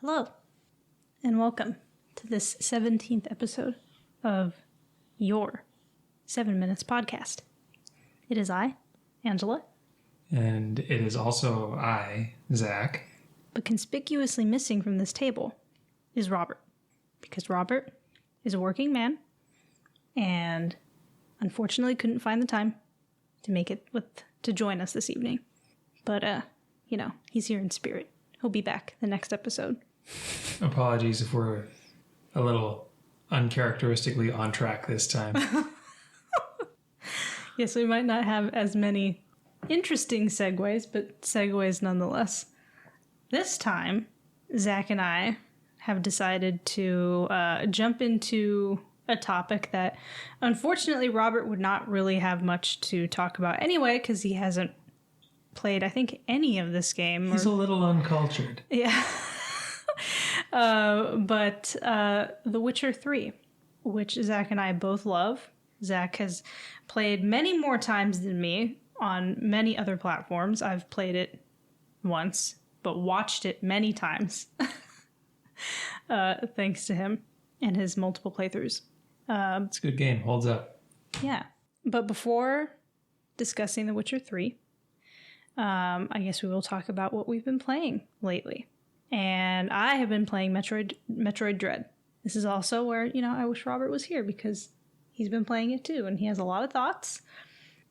Hello, and welcome to this 17th episode of your 7 Minutes podcast. It is I, Angela. And it is also I, Zack. But conspicuously missing from this table is Robert. Because Robert is a working man and unfortunately couldn't find the time to make it to join us this evening. But, he's here in spirit. He'll be back the next episode. Apologies if we're a little uncharacteristically on track this time. Yes, we might not have as many interesting segues, but segues nonetheless. This time, Zack and I have decided to jump into a topic that, unfortunately, Robert would not really have much to talk about anyway, because he hasn't played, I think, any of this game. He's a little uncultured. Yeah. But The Witcher 3, which Zack and I both love. Zack has played many more times than me on many other platforms. I've played it once, but watched it many times. Thanks to him and his multiple playthroughs. It's a good game. Holds up. Yeah. But before discussing The Witcher 3, I guess we will talk about what we've been playing lately. And I have been playing Metroid Dread. This is also where, I wish Robert was here because he's been playing it too, and he has a lot of thoughts.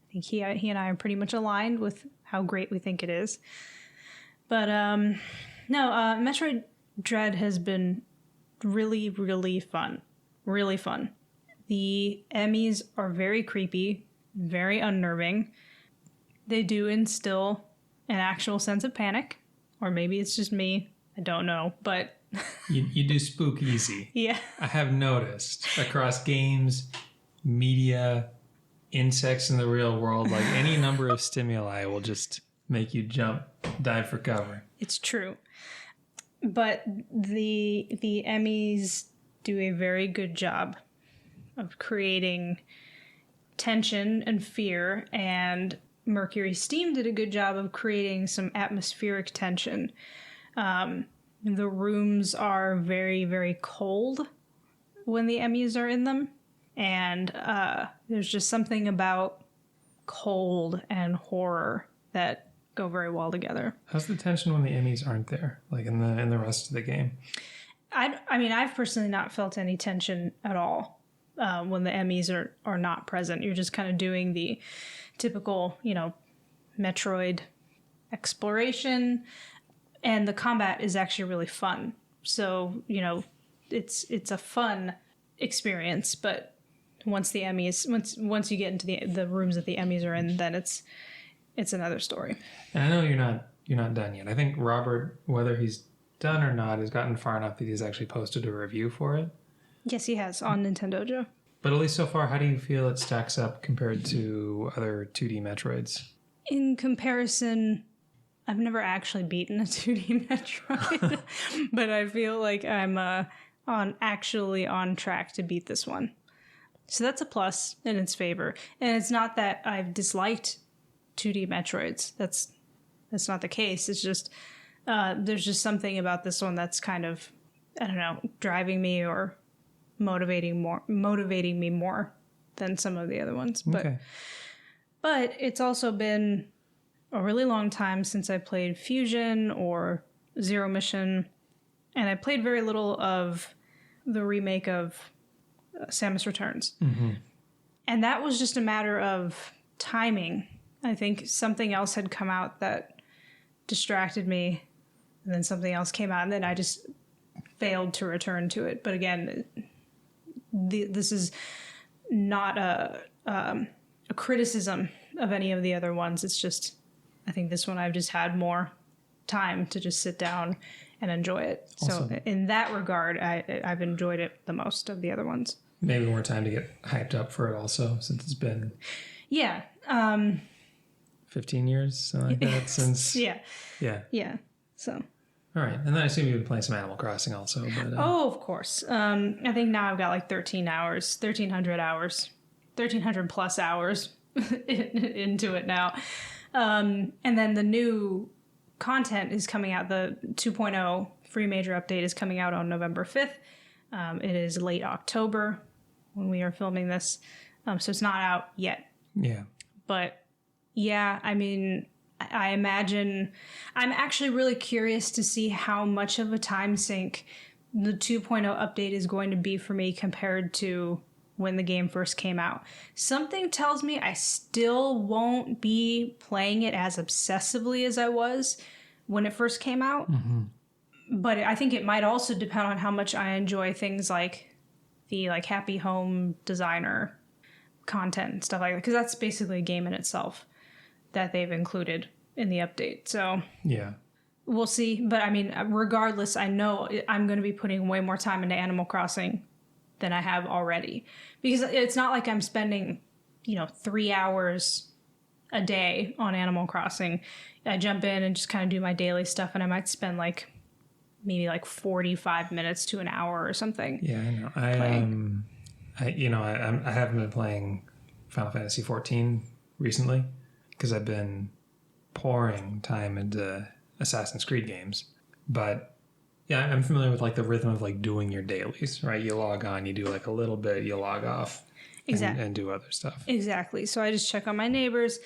I think he and I are pretty much aligned with how great we think it is. But Metroid Dread has been really, really fun. Really fun. The Emmys are very creepy, very unnerving. They do instill an actual sense of panic, or maybe it's just me. I don't know, but... you do spook easy. Yeah. I have noticed across games, media, insects in the real world, like any number of stimuli will just make you jump, dive for cover. It's true. But the Emmys do a very good job of creating tension and fear, and Mercury Steam did a good job of creating some atmospheric tension. The rooms are very, very cold when the Emmys are in them. And there's just something about cold and horror that go very well together. How's the tension when the Emmys aren't there, like in the rest of the game? I've personally not felt any tension at all when the Emmys are not present. You're just kind of doing the typical, Metroid exploration. And the combat is actually really fun. So, it's a fun experience. But once the Emmys, once you get into the rooms that the Emmys are in, then it's another story. And I know you're not done yet. I think Robert, whether he's done or not, has gotten far enough that he's actually posted a review for it. Yes, he has on Nintendo Joe. But at least so far, how do you feel it stacks up compared to other 2D Metroids? In comparison, I've never actually beaten a 2D Metroid, but I feel like I'm on track to beat this one. So that's a plus in its favor. And it's not that I've disliked 2D Metroids. That's not the case. It's just there's just something about this one that's kind of, I don't know, driving me or motivating me more than some of the other ones. Okay. But it's also been a really long time since I played Fusion or Zero Mission, and I played very little of the remake of Samus Returns. Mm-hmm. And that was just a matter of timing. I think something else had come out that distracted me, and then something else came out, and then I just failed to return to it. But again, this is not a criticism of any of the other ones. It's just, I think this one I've just had more time to just sit down and enjoy it. Awesome. So in that regard, I've enjoyed it the most of the other ones. Maybe more time to get hyped up for it also, since it's been 15 years, something like that, since... Yeah. So All right. And then I assume you've been playing some Animal Crossing also. But Oh, of course. I think now I've got like 1,300 hours, 1,300 plus hours into it now. And then the new content is coming out. The 2.0 free major update is coming out on November 5th. It is late October when we are filming this. So it's not out yet. Yeah. But yeah, I mean, I imagine I'm actually really curious to see how much of a time sink the 2.0 update is going to be for me compared to when the game first came out. Something tells me I still won't be playing it as obsessively as I was when it first came out. Mm-hmm. But I think it might also depend on how much I enjoy things like the like Happy Home Designer content and stuff like that, because that's basically a game in itself that they've included in the update. So yeah, we'll see. But I mean, regardless, I know I'm going to be putting way more time into Animal Crossing than I have already, because it's not like I'm spending 3 hours a day on Animal Crossing. I jump in and just kind of do my daily stuff, and I might spend maybe 45 minutes to an hour or something. Yeah, I know. I haven't been playing Final Fantasy 14 recently because I've been pouring time into Assassin's Creed games. But yeah, I'm familiar with the rhythm of doing your dailies, right? You log on, you do a little bit, you log off, and do other stuff. Exactly. So I just check on my neighbors,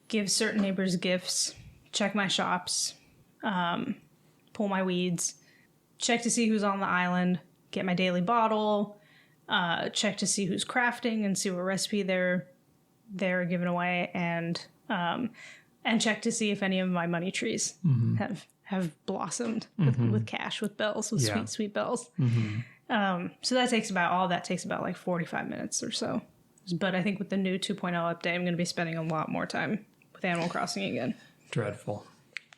give certain neighbors gifts, check my shops, pull my weeds, check to see who's on the island, get my daily bottle, check to see who's crafting and see what recipe they're giving away, and check to see if any of my money trees have blossomed with cash, with bells, with sweet bells. Mm-hmm. So that takes about 45 minutes or so. But I think with the new 2.0 update, I'm going to be spending a lot more time with Animal Crossing again. Dreadful.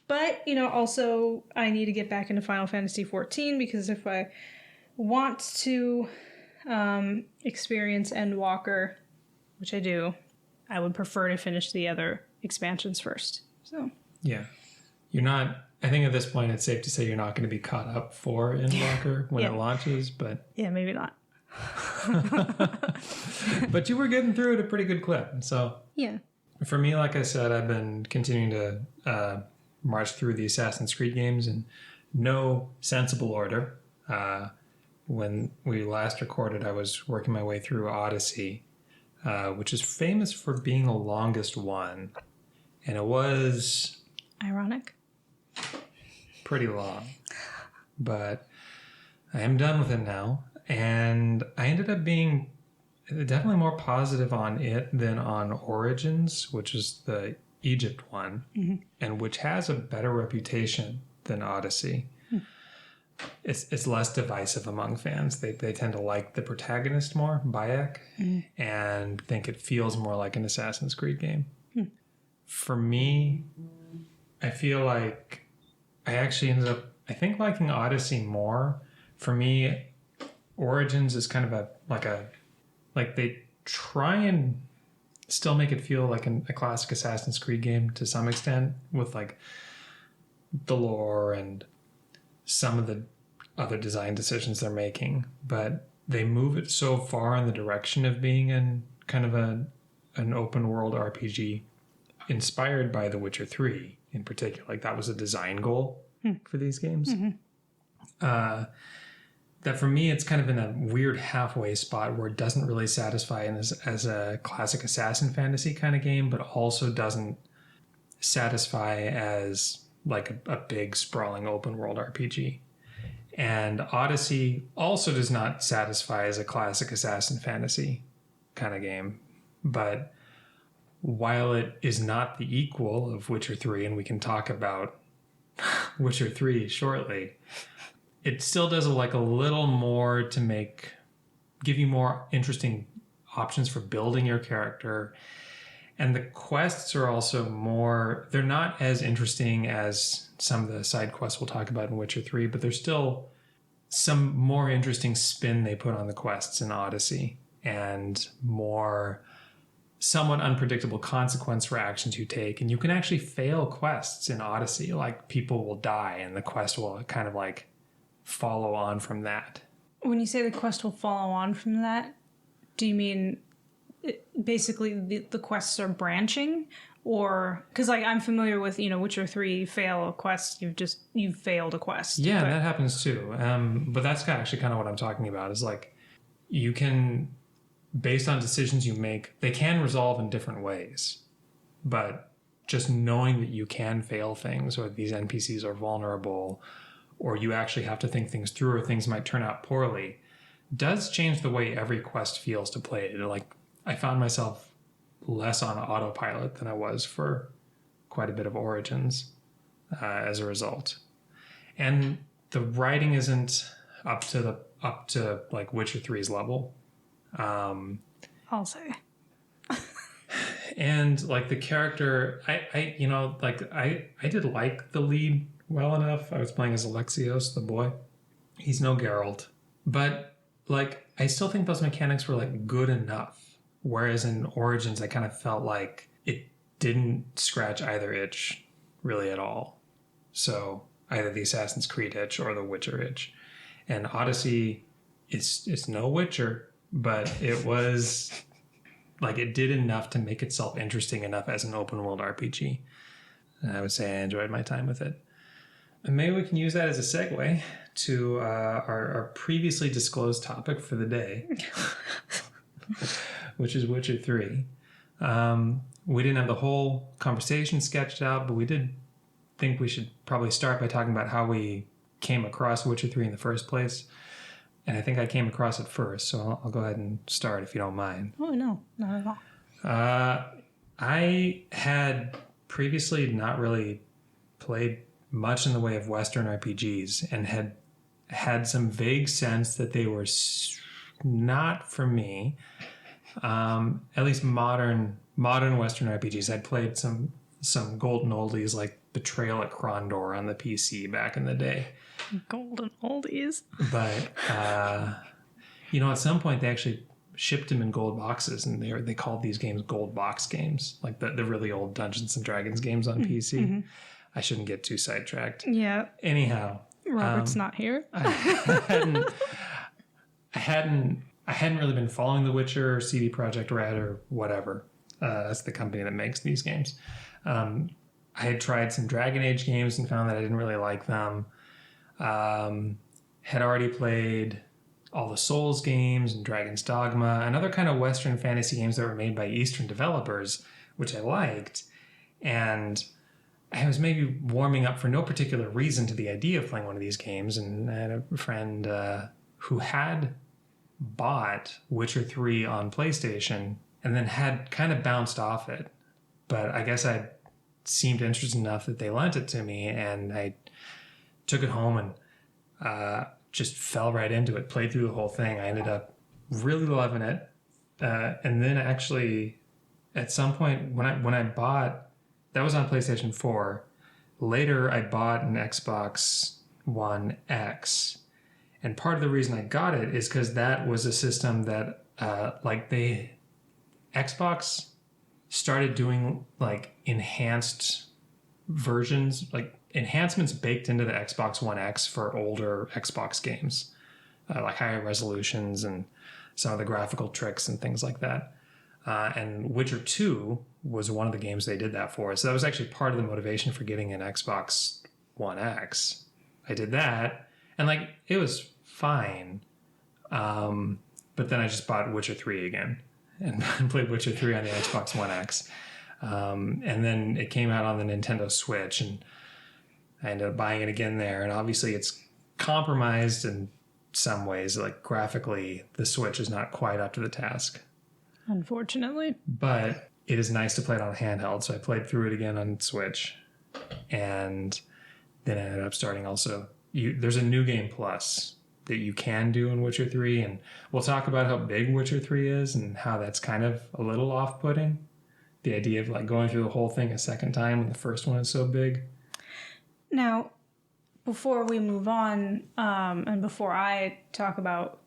But, also I need to get back into Final Fantasy 14, because if I want to experience Endwalker, which I do, I would prefer to finish the other expansions first. So yeah, you're not. I think at this point it's safe to say you're not going to be caught up for Endwalker when it launches. But yeah, maybe not. But you were getting through at a pretty good clip. So yeah, for me, like I said, I've been continuing to march through the Assassin's Creed games in no sensible order. When we last recorded, I was working my way through Odyssey, which is famous for being the longest one. And it was... ironic. Pretty long. But I am done with it now. And I ended up being definitely more positive on it than on Origins, which is the Egypt one, and which has a better reputation than Odyssey. It's less divisive among fans. They tend to like the protagonist more, Bayek, and think it feels more like an Assassin's Creed game. For me, I feel like I actually ended up, I think, liking Odyssey more. For me, Origins is kind of they try and still make it feel like a classic Assassin's Creed game to some extent, with the lore and some of the other design decisions they're making, but they move it so far in the direction of being in kind of an open world RPG inspired by The Witcher 3 in particular. That was a design goal for these games. That for me, it's kind of in a weird halfway spot where it doesn't really satisfy as a classic assassin fantasy kind of game, but also doesn't satisfy as a big sprawling open world RPG. And Odyssey also does not satisfy as a classic assassin fantasy kind of game. But while it is not the equal of Witcher 3, and we can talk about Witcher 3 shortly, it still does a little more to give you more interesting options for building your character. And the quests are also they're not as interesting as some of the side quests we'll talk about in Witcher 3, but there's still some more interesting spin they put on the quests in Odyssey, and more somewhat unpredictable consequence for actions you take. And you can actually fail quests in Odyssey. Like, people will die and the quest will kind of like follow on from that. When you say the quest will follow on from that, do you mean basically the quests are branching? Or, because like I'm familiar with, Witcher 3, fail a quest, you've failed a quest. Yeah, that happens too. But that's actually kind of what I'm talking about, is like, you can, based on decisions you make, they can resolve in different ways. But just knowing that you can fail things, or these NPCs are vulnerable, or you actually have to think things through, or things might turn out poorly, does change the way every quest feels to play. Like, I found myself less on autopilot than I was for quite a bit of Origins as a result. And the writing isn't up to like Witcher 3's level. I'll say. And like the character, I did like the lead well enough. I was playing as Alexios, the boy. He's no Geralt, but like I still think those mechanics were like good enough. Whereas in Origins, I kind of felt like it didn't scratch either itch really at all. So either the Assassin's Creed itch or the Witcher itch. And Odyssey, it's no Witcher, but it was like, it did enough to make itself interesting enough as an open world RPG. And I would say I enjoyed my time with it. And maybe we can use that as a segue to our previously disclosed topic for the day, which is Witcher 3. We didn't have the whole conversation sketched out, but we did think we should probably start by talking about how we came across Witcher 3 in the first place. And I think I came across it first, so I'll go ahead and start if you don't mind. Oh, no, not at all. I had previously not really played much in the way of Western RPGs, and had some vague sense that they were not for me. At least modern Western RPGs. I'd played some golden oldies like Betrayal at Krondor on the PC back in the day. Golden oldies. But at some point they actually shipped them in gold boxes, and they called these games gold box games, like the really old Dungeons and Dragons games on PC. Mm-hmm. I shouldn't get too sidetracked. Yeah. Anyhow, Robert's not here. I hadn't really been following The Witcher or CD Projekt Red or whatever. That's the company that makes these games. I had tried some Dragon Age games and found that I didn't really like them. Had already played all the Souls games and Dragon's Dogma and other kind of Western fantasy games that were made by Eastern developers, which I liked. And I was maybe warming up for no particular reason to the idea of playing one of these games. And I had a friend who had bought Witcher 3 on PlayStation and then had kind of bounced off it. But I guess I seemed interested enough that they lent it to me, and I took it home and just fell right into it, played through the whole thing. I ended up really loving it. And then actually at some point when I bought, that was on PlayStation 4. Later I bought an Xbox One X. And part of the reason I got it is because that was a system that Xbox started doing like enhanced versions, like enhancements baked into the Xbox One X for older Xbox games, like higher resolutions and some of the graphical tricks and things like that. And Witcher 2 was one of the games they did that for. So that was actually part of the motivation for getting an Xbox One X. I did that, and like it was fine. But then I just bought Witcher 3 again and played Witcher 3 on the Xbox One X. And then it came out on the Nintendo Switch, and I ended up buying it again there. And obviously it's compromised in some ways. Like graphically, the Switch is not quite up to the task, unfortunately. But it is nice to play it on handheld. So I played through it again on Switch. And then I ended up starting also. There's a New Game Plus that you can do in Witcher 3. And we'll talk about how big Witcher 3 is and how that's kind of a little off-putting. The idea of like going through the whole thing a second time when the first one is so big. Now, before we move on, and before I talk about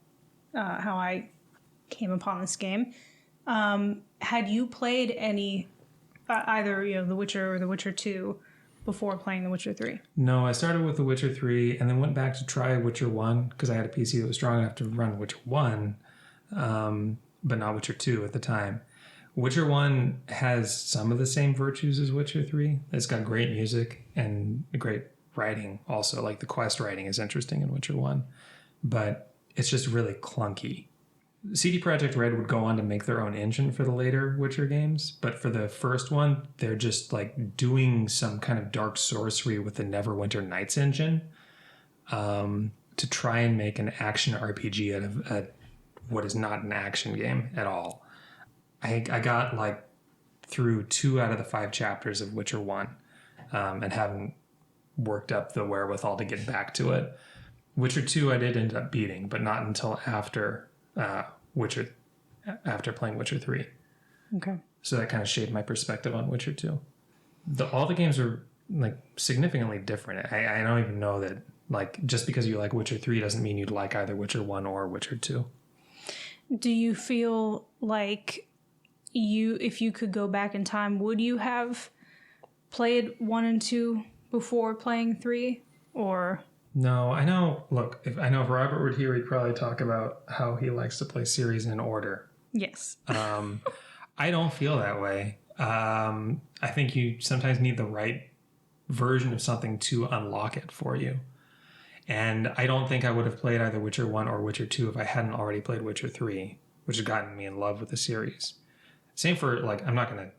how I came upon this game, Had you played any, either, The Witcher or The Witcher 2 before playing The Witcher 3? No, I started with The Witcher 3 and then went back to try Witcher 1 because I had a PC that was strong enough to run Witcher 1, but not Witcher 2 at the time. Witcher 1 has some of the same virtues as Witcher 3. It's got great music and great writing also. Like the quest writing is interesting in Witcher 1, but it's just really clunky. CD Projekt Red would go on to make their own engine for the later Witcher games, but for the first one, they're just like doing some kind of dark sorcery with the Neverwinter Nights engine to try and make an action RPG out of what is not an action game at all. I got like through 2 out of the 5 chapters of Witcher 1 and haven't worked up the wherewithal to get back to it. Witcher 2 I did end up beating, but not until after playing Witcher 3. Okay. So that kind of shaped my perspective on Witcher 2. All the games are like significantly different. I don't even know that like just because you like Witcher 3 doesn't mean you'd like either Witcher 1 or Witcher 2. Do you feel like if you could go back in time, would you have played 1 and 2 before playing 3? Or... No, I know. Look, if Robert were here, he'd probably talk about how he likes to play series in order. Yes. I don't feel that way. I think you sometimes need the right version of something to unlock it for you. And I don't think I would have played either Witcher 1 or Witcher 2 if I hadn't already played Witcher 3, which has gotten me in love with the series. Same for, like, I'm not going to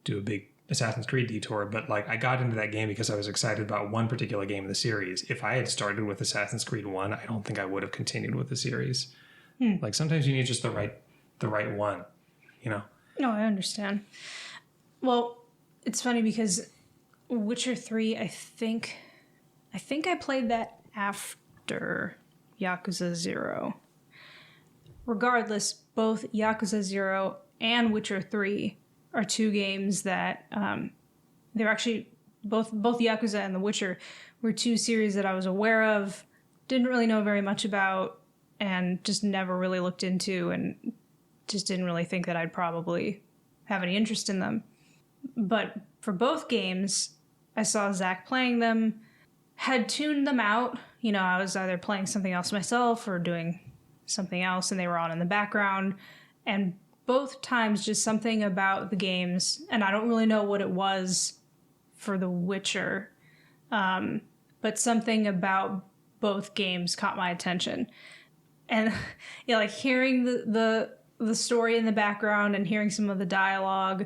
do a big Assassin's Creed detour, but like I got into that game because I was excited about one particular game of the series. If I had started with Assassin's Creed 1, I don't think I would have continued with the series. Like sometimes you need just the right one, No, I understand. Well, it's funny because Witcher 3, I think I played that after Yakuza 0. Regardless, both Yakuza 0 and Witcher 3 are 2 games that they're actually both Yakuza and The Witcher were 2 series that I was aware of, didn't really know very much about, and just never really looked into, and just didn't really think that I'd probably have any interest in them. But for both games, I saw Zack playing them, had tuned them out. I was either playing something else myself or doing something else, and they were on in the background, and both times just something about the games, and I don't really know what it was for The Witcher, but something about both games caught my attention. And like hearing the story in the background and hearing some of the dialogue,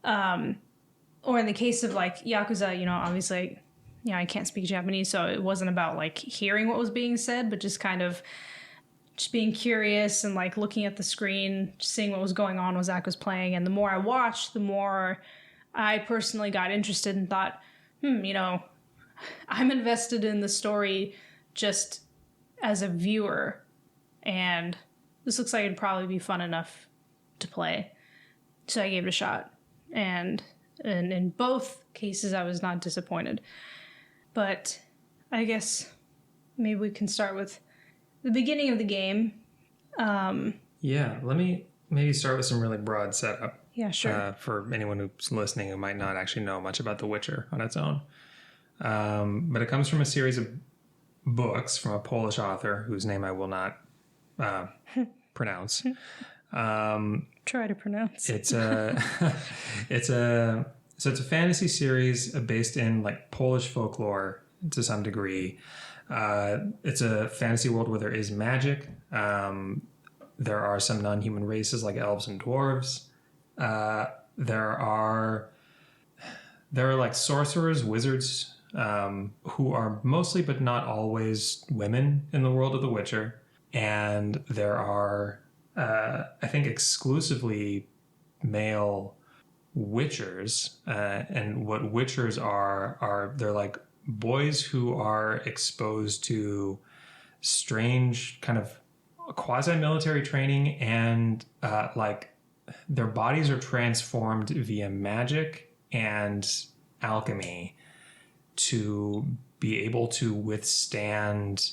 or in the case of like Yakuza, obviously, I can't speak Japanese, so it wasn't about like hearing what was being said, but just kind of just being curious and like looking at the screen, seeing what was going on when Zack was playing. And the more I watched, the more I personally got interested and thought, I'm invested in the story just as a viewer. And this looks like it'd probably be fun enough to play. So I gave it a shot. And in both cases, I was not disappointed. But I guess maybe we can start with the beginning of the game. Yeah, let me maybe start with some really broad setup. Yeah, sure. For anyone who's listening who might not actually know much about The Witcher on its own. But it comes from a series of books from a Polish author whose name I will not pronounce. Try to pronounce. It's a fantasy series based in like Polish folklore to some degree. It's a fantasy world where there is magic. There are some non-human races like elves and dwarves. There are like sorcerers, wizards, who are mostly but not always women in the world of The Witcher. And there are, I think, exclusively male witchers. And what witchers are they're like boys who are exposed to strange kind of quasi-military training, and like their bodies are transformed via magic and alchemy to be able to withstand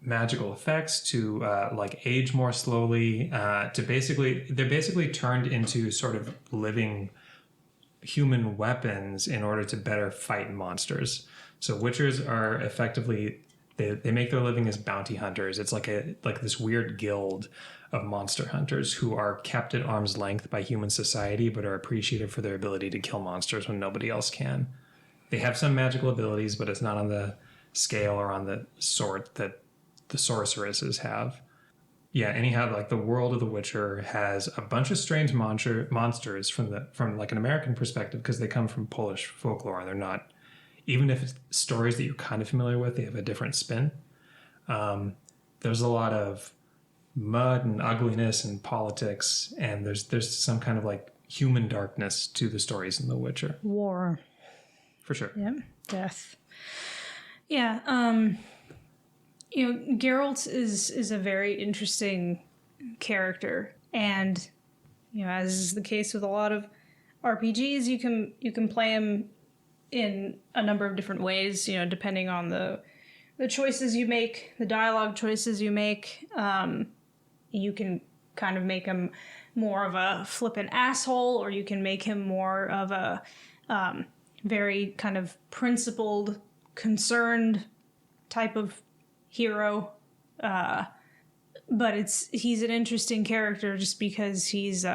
magical effects to like age more slowly, to they're basically turned into sort of living human weapons in order to better fight monsters. So witchers are effectively, they make their living as bounty hunters. It's like this weird guild of monster hunters who are kept at arm's length by human society, but are appreciated for their ability to kill monsters when nobody else can. They have some magical abilities, but it's not on the scale or on the sort that the sorceresses have. Yeah, anyhow, like the world of The Witcher has a bunch of strange monsters from like an American perspective, because they come from Polish folklore and they're not, even if it's stories that you're kind of familiar with, they have a different spin. There's a lot of mud and ugliness and politics, and there's some kind of like human darkness to the stories in The Witcher. War. For sure. Yep. Death. Yeah. Geralt is a very interesting character, and as is the case with a lot of RPGs, you can play him in a number of different ways, depending on the choices you make, the dialogue choices you make. You can kind of make him more of a flippant asshole, or you can make him more of a very kind of principled, concerned type of hero. But he's an interesting character just because he's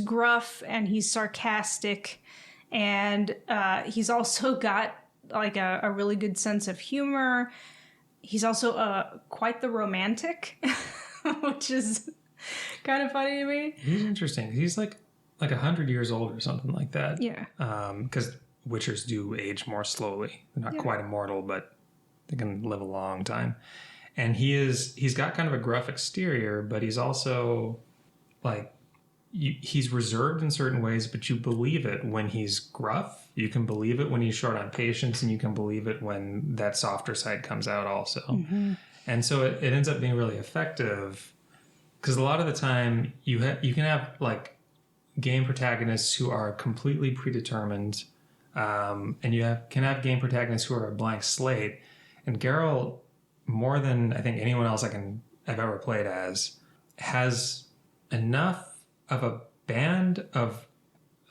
gruff and he's sarcastic, and he's also got like a really good sense of humor. He's also quite the romantic, which is kind of funny to me. He's interesting. He's like 100 years old or something like that. Yeah. Because witchers do age more slowly. They're not quite immortal, but they can live a long time. And he's got kind of a gruff exterior, but he's also like, he's reserved in certain ways, but you believe it when he's gruff. You can believe it when he's short on patience, and you can believe it when that softer side comes out also. Mm-hmm. And so it ends up being really effective, because a lot of the time you can have like game protagonists who are completely predetermined, and can have game protagonists who are a blank slate. And Geralt, more than I think anyone else I've ever played as, has enough of a band of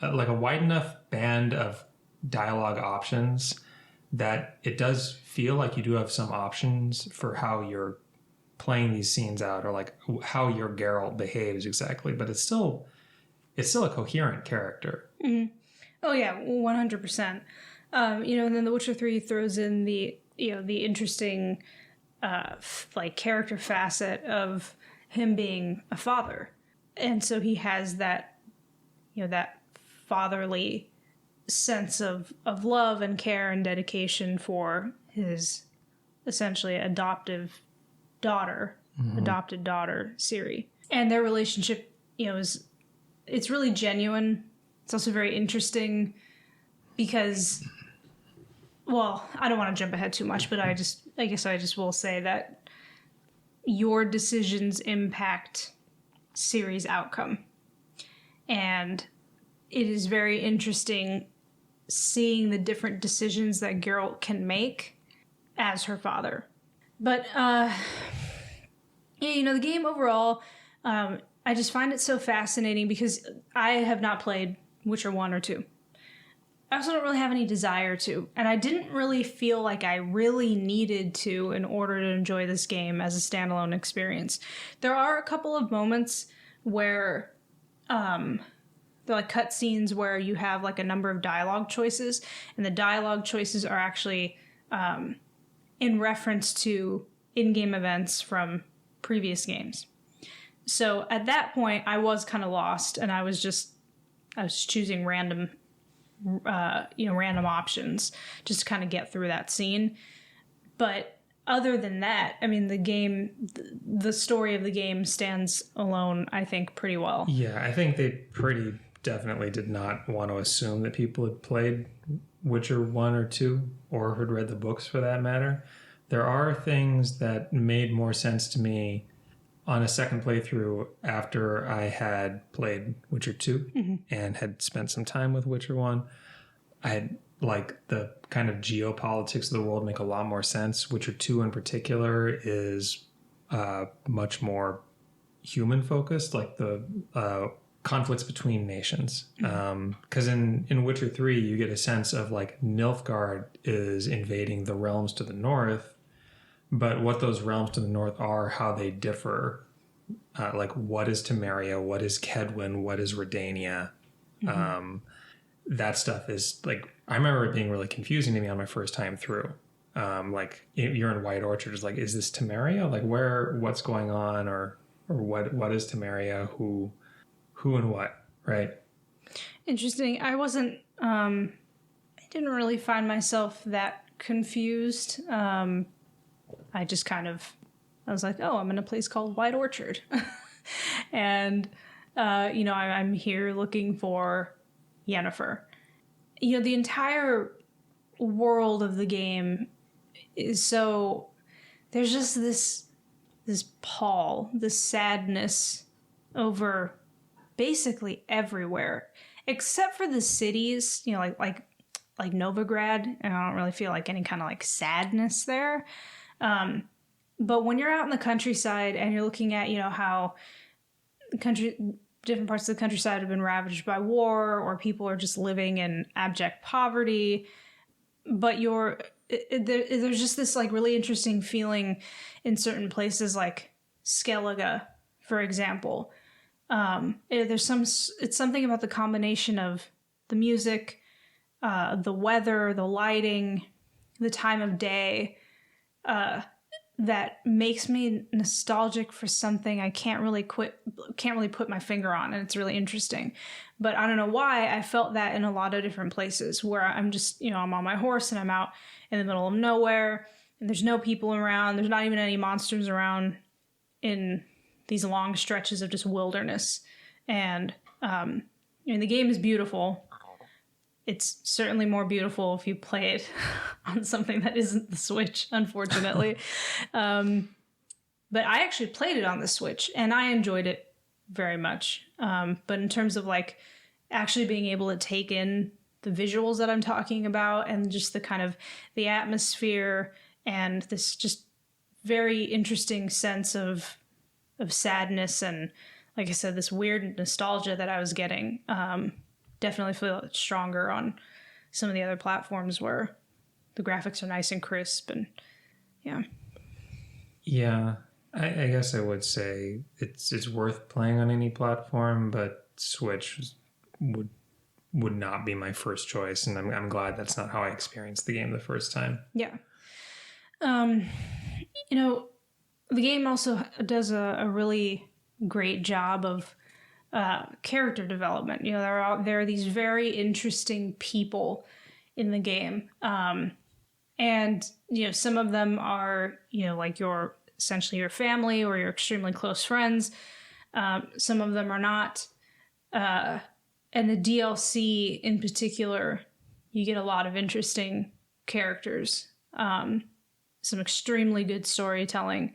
like a wide enough band of dialogue options that it does feel like you do have some options for how you're playing these scenes out, or like how your Geralt behaves exactly. But it's still a coherent character. Mm-hmm. Oh yeah, 100%. And then The Witcher 3 throws in the interesting like character facet of him being a father, and so he has that that fatherly sense of love and care and dedication for his essentially adopted daughter, Ciri. And their relationship, it's really genuine. It's also very interesting because, well, I don't want to jump ahead too much, but I guess I just will say that your decisions impact Ciri's outcome. And it is very interesting seeing the different decisions that Geralt can make as her father. But, the game overall, I just find it so fascinating because I have not played Witcher 1 or 2. I also don't really have any desire to, and I didn't really feel like I really needed to in order to enjoy this game as a standalone experience. There are a couple of moments where they're like cutscenes where you have like a number of dialogue choices, and the dialogue choices are actually in reference to in-game events from previous games. So at that point, I was kind of lost, and I was choosing random options just to kind of get through that scene. But other than that, I mean, the story of the game stands alone, I think, pretty well. Yeah, I think they pretty definitely did not want to assume that people had played Witcher 1 or 2, or had read the books for that matter. There are things that made more sense to me on a second playthrough after I had played Witcher 2 and had spent some time with Witcher 1. I had like the kind of geopolitics of the world make a lot more sense. Witcher 2 in particular is much more human focused, like the conflicts between nations. Because in Witcher 3, you get a sense of like Nilfgaard is invading the realms to the north, but what those realms to the north are, how they differ. Like what is Temeria, what is Kedwin, what is Redania. That stuff is like, I remember it being really confusing to me on my first time through. Like you're in White Orchard, is like, is this Temeria? Like what's going on, or what is Temeria? Who and what, right? Interesting. I didn't really find myself that confused. I just I was like, oh, I'm in a place called White Orchard. And, I'm here looking for Yennefer. The entire world of the game is so, there's just this pall, this sadness over basically everywhere, except for the cities, like Novigrad. And I don't really feel like any kind of like sadness there. But when you're out in the countryside and you're looking at, how different parts of the countryside have been ravaged by war, or people are just living in abject poverty, but there's just this like really interesting feeling in certain places like Skellige, for example. It's something about the combination of the music, the weather, the lighting, the time of day, that makes me nostalgic for something I can't really put my finger on, and it's really interesting. But I don't know why I felt that in a lot of different places where I'm just, I'm on my horse and I'm out in the middle of nowhere and there's no people around. There's not even any monsters around in these long stretches of just wilderness. And the game is beautiful. It's certainly more beautiful if you play it on something that isn't the Switch, unfortunately. But I actually played it on the Switch, and I enjoyed it very much. But in terms of like actually being able to take in the visuals that I'm talking about, and just the kind of the atmosphere and this just very interesting sense of sadness and, like I said, this weird nostalgia that I was getting, definitely feel it stronger on some of the other platforms where the graphics are nice and crisp. And yeah, I guess I would say it's worth playing on any platform, but Switch would not be my first choice, and I'm glad that's not how I experienced the game the first time. Yeah. The game also does a really great job of character development. There are these very interesting people in the game, and some of them are like essentially your family or your extremely close friends. Some of them are not, and the DLC in particular, you get a lot of interesting characters, some extremely good storytelling,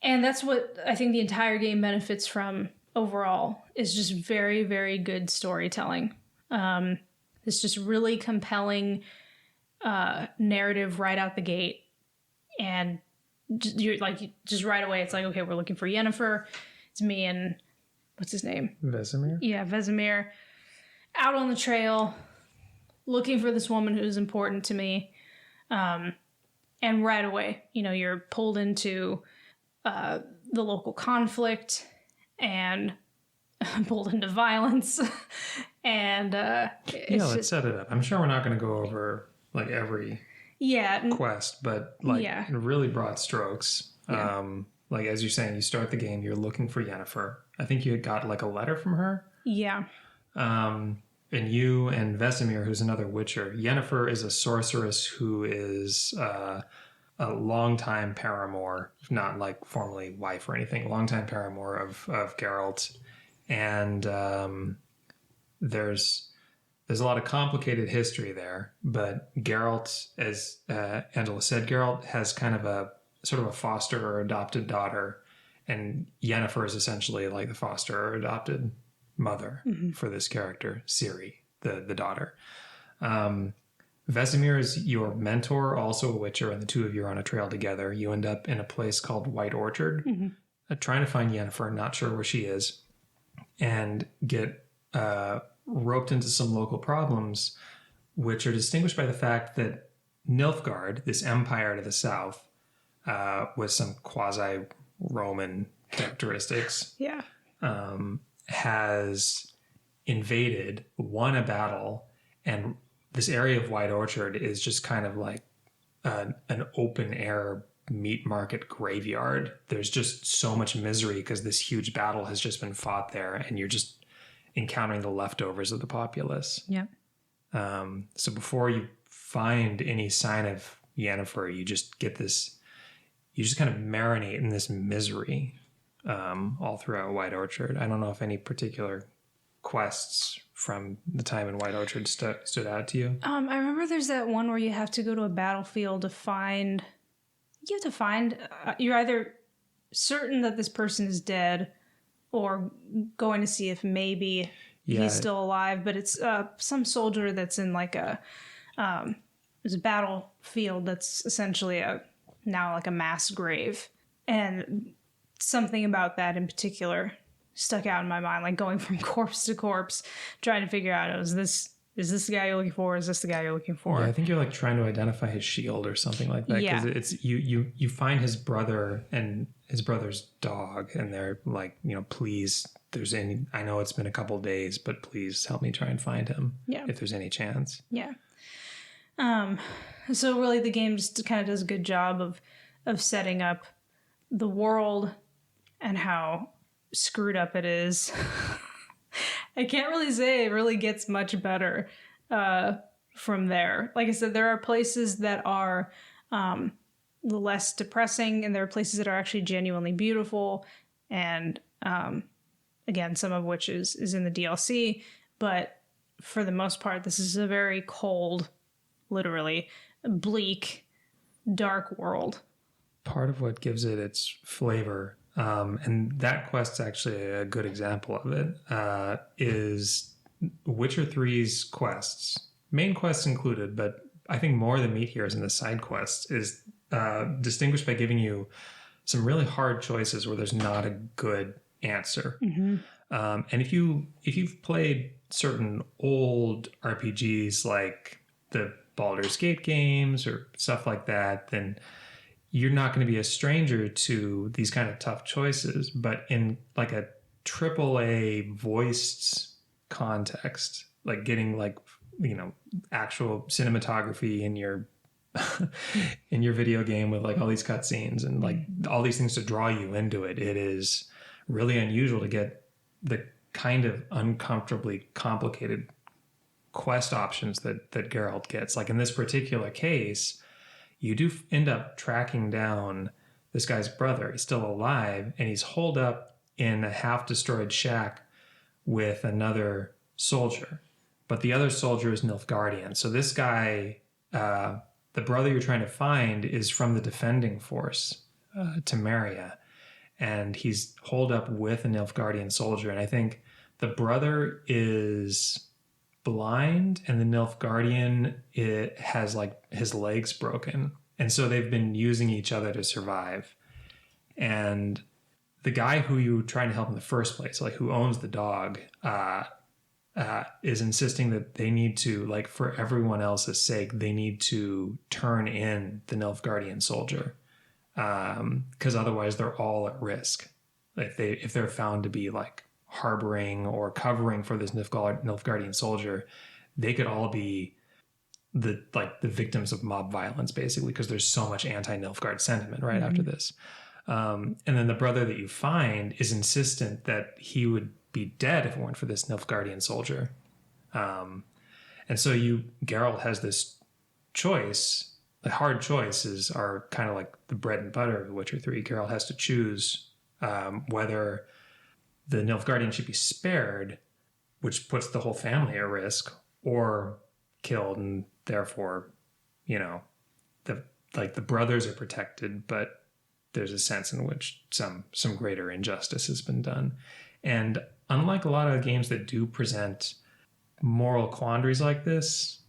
and that's what I think the entire game benefits from. Overall, is just very, very good storytelling. It's just really compelling narrative right out the gate, and just right away, it's like, okay, we're looking for Yennefer. It's me and what's his name? Vesemir? Yeah, Vesemir, out on the trail, looking for this woman who's important to me, and right away, you're pulled into the local conflict and pulled into violence. And let's set it up. I'm sure we're not going to go over like every quest, but in really broad strokes. Like as you're saying, you start the game, you're looking for Yennefer. I think you got like a letter from her. Yeah. And you and Vesemir, who's another Witcher. Yennefer is a sorceress who is a longtime paramour, not like formally wife or anything, longtime paramour of Geralt. And there's a lot of complicated history there, but Geralt, as Angela said, Geralt has kind of a sort of a foster or adopted daughter, and Yennefer is essentially like the foster or adopted mother for this character, Ciri, the daughter. Vesemir is your mentor, also a witcher, and the two of you are on a trail together. You end up in a place called White Orchard, trying to find Yennefer, not sure where she is, and get roped into some local problems, which are distinguished by the fact that Nilfgaard, this empire to the south, with some quasi-Roman characteristics, has invaded, won a battle, and this area of White Orchard is just kind of like an open air meat market graveyard. There's just so much misery because this huge battle has just been fought there, and you're just encountering the leftovers of the populace. Yeah. So before you find any sign of Yennefer, you just get this, you just kind of marinate in this misery all throughout White Orchard. I don't know if any particular quests from the time in White Orchard stood out to you. I remember there's that one where you have to go to a battlefield to find. You're either certain that this person is dead, or going to see if maybe he's still alive. But it's some soldier that's in like there's a battlefield that's essentially now like a mass grave, and something about that in particular stuck out in my mind, like going from corpse to corpse, trying to figure out, is this the guy you're looking for? Is this the guy you're looking for? Yeah, I think you're like trying to identify his shield or something like that. Yeah. Because it's you find his brother and his brother's dog, and they're like, please, I know it's been a couple of days, but please help me try and find him. Yeah. If there's any chance. Yeah. So really the game just kind of does a good job of setting up the world and how screwed up it is. I can't really say it really gets much better from there. Like I said, there are places that are less depressing, and there are places that are actually genuinely beautiful, and again, some of which is in the DLC. But for the most part, this is a very cold, literally bleak, dark world. Part of what gives it its flavor, and that quest's actually a good example of it, is Witcher 3's quests. Main quests included, but I think more of the meat here is in the side quests, is distinguished by giving you some really hard choices where there's not a good answer. And if you've played certain old RPGs like the Baldur's Gate games or stuff like that, then you're not going to be a stranger to these kind of tough choices. But in like a AAA voiced context, like getting like, actual cinematography in your in your video game with like all these cutscenes and like all these things to draw you into it, it is really unusual to get the kind of uncomfortably complicated quest options that Geralt gets. Like in this particular case, you do end up tracking down this guy's brother. He's still alive, and he's holed up in a half-destroyed shack with another soldier. But the other soldier is Nilfgaardian. So this guy, the brother you're trying to find, is from the defending force, Temeria. And he's holed up with a Nilfgaardian soldier. And I think the brother is blind, and the Nilfgaardian, it has like his legs broken, and so they've been using each other to survive. And the guy who you were trying to help in the first place, like who owns the dog, is insisting that they need to, like for everyone else's sake, they need to turn in the Nilfgaardian soldier, because otherwise they're all at risk if they're found to be like harboring or covering for this Nilfgaardian soldier. They could all be the victims of mob violence, basically, because there's so much anti-Nilfgaard sentiment right after this. And then the brother that you find is insistent that he would be dead if it weren't for this Nilfgaardian soldier. And so Geralt has this choice. The hard choices are kind of like the bread and butter of Witcher 3. Geralt has to choose whether the Nilfgaardian should be spared, which puts the whole family at risk, or killed, and therefore, the brothers are protected, but there's a sense in which some greater injustice has been done. And unlike a lot of games that do present moral quandaries like this,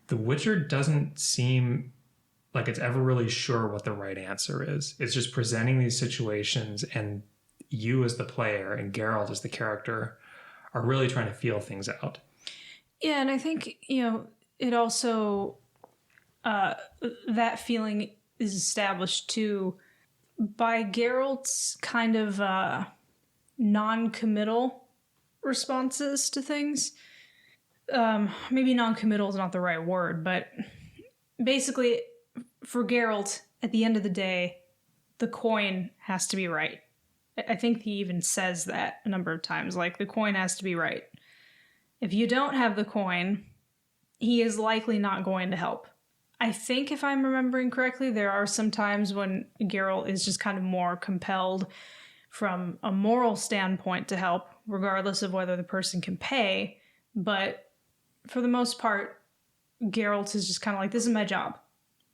The Witcher doesn't seem like it's ever really sure what the right answer is. It's just presenting these situations, and you as the player and Geralt as the character are really trying to feel things out. Yeah, and I think, it also, that feeling is established too by Geralt's kind of non-committal responses to things. Maybe non-committal is not the right word, but basically, for Geralt, at the end of the day, the coin has to be right. I think he even says that a number of times, like, the coin has to be right. If you don't have the coin, he is likely not going to help. I think, if I'm remembering correctly, there are some times when Geralt is just kind of more compelled from a moral standpoint to help, regardless of whether the person can pay. But for the most part, Geralt is just kind of like, this is my job.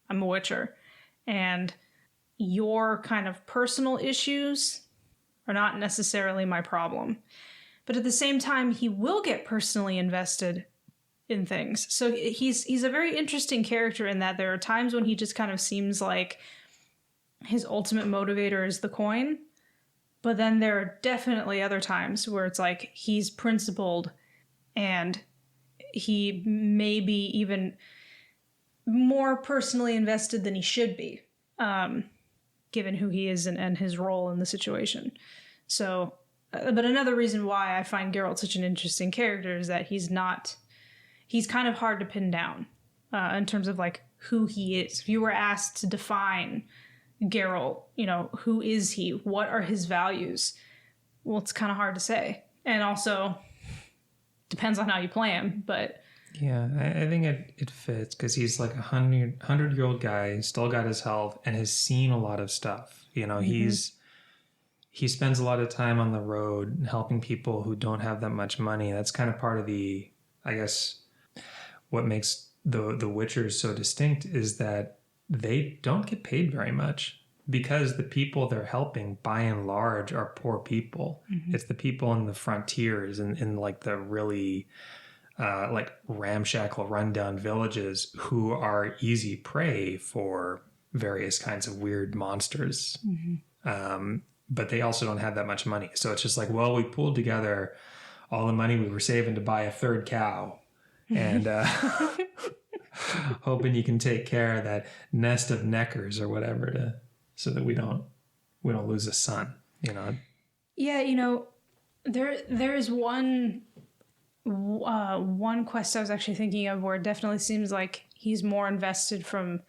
I'm a Witcher. And your kind of personal issues are not necessarily my problem. But at the same time, he will get personally invested in things. So he's a very interesting character in that there are times when he just kind of seems like his ultimate motivator is the coin. But then there are definitely other times where it's like he's principled and he may be even more personally invested than he should be, given who he is and his role in the situation. So, but another reason why I find Geralt such an interesting character is that he's kind of hard to pin down in terms of like who he is. If you were asked to define Geralt, who is he? What are his values? Well, it's kind of hard to say. And also depends on how you play him, but... Yeah, I think it fits because he's like 100-year-old guy, still got his health, and has seen a lot of stuff. He spends a lot of time on the road helping people who don't have that much money. That's kind of part of the, I guess, what makes the Witchers so distinct is that they don't get paid very much because the people they're helping, by and large, are poor people. Mm-hmm. It's the people in the frontiers and in like the really... like ramshackle rundown villages who are easy prey for various kinds of weird monsters. Mm-hmm. But they also don't have that much money. So it's just like, well, we pooled together all the money we were saving to buy a third cow and hoping you can take care of that nest of neckers or whatever so that we don't lose a son, Yeah, there is one quest I was actually thinking of where it definitely seems like he's more invested from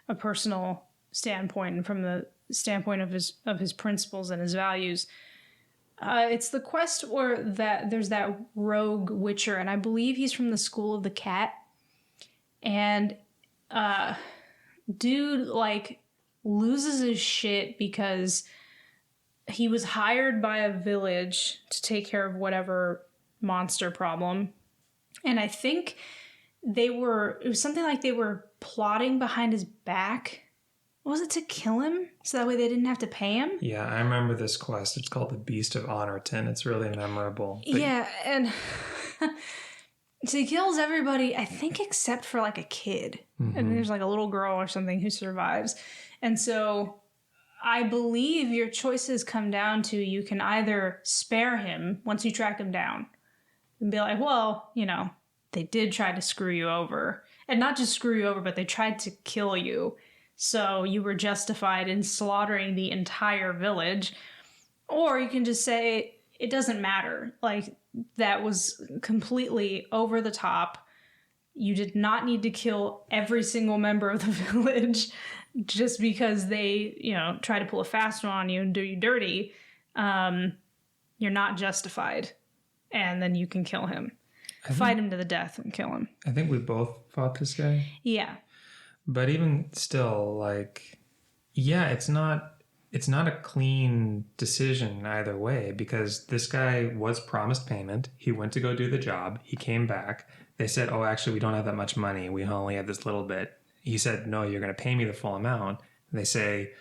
a personal standpoint and from the standpoint of his principles and his values. It's the quest where there's that rogue Witcher, and I believe he's from the School of the Cat. And dude like loses his shit because he was hired by a village to take care of whatever monster problem. And I think it was something like they were plotting behind his back. Was it to kill him? So that way they didn't have to pay him? Yeah, I remember this quest. It's called the Beast of Honorton. It's really memorable. Yeah, and so he kills everybody, I think, except for like a kid. Mm-hmm. And there's like a little girl or something who survives. And so I believe your choices come down to you can either spare him once you track him down and be like, well, they did try to screw you over. And not just screw you over, but they tried to kill you. So you were justified in slaughtering the entire village. Or you can just say, it doesn't matter. Like, that was completely over the top. You did not need to kill every single member of the village just because they, try to pull a fast one on you and do you dirty. You're not justified. And then you can kill him. Fight him to the death and kill him. I think we both fought this guy. Yeah. But even still, like, yeah, it's not a clean decision either way because this guy was promised payment. He went to go do the job. He came back. They said, oh, actually, we don't have that much money. We only have this little bit. He said, no, you're going to pay me the full amount. And they say,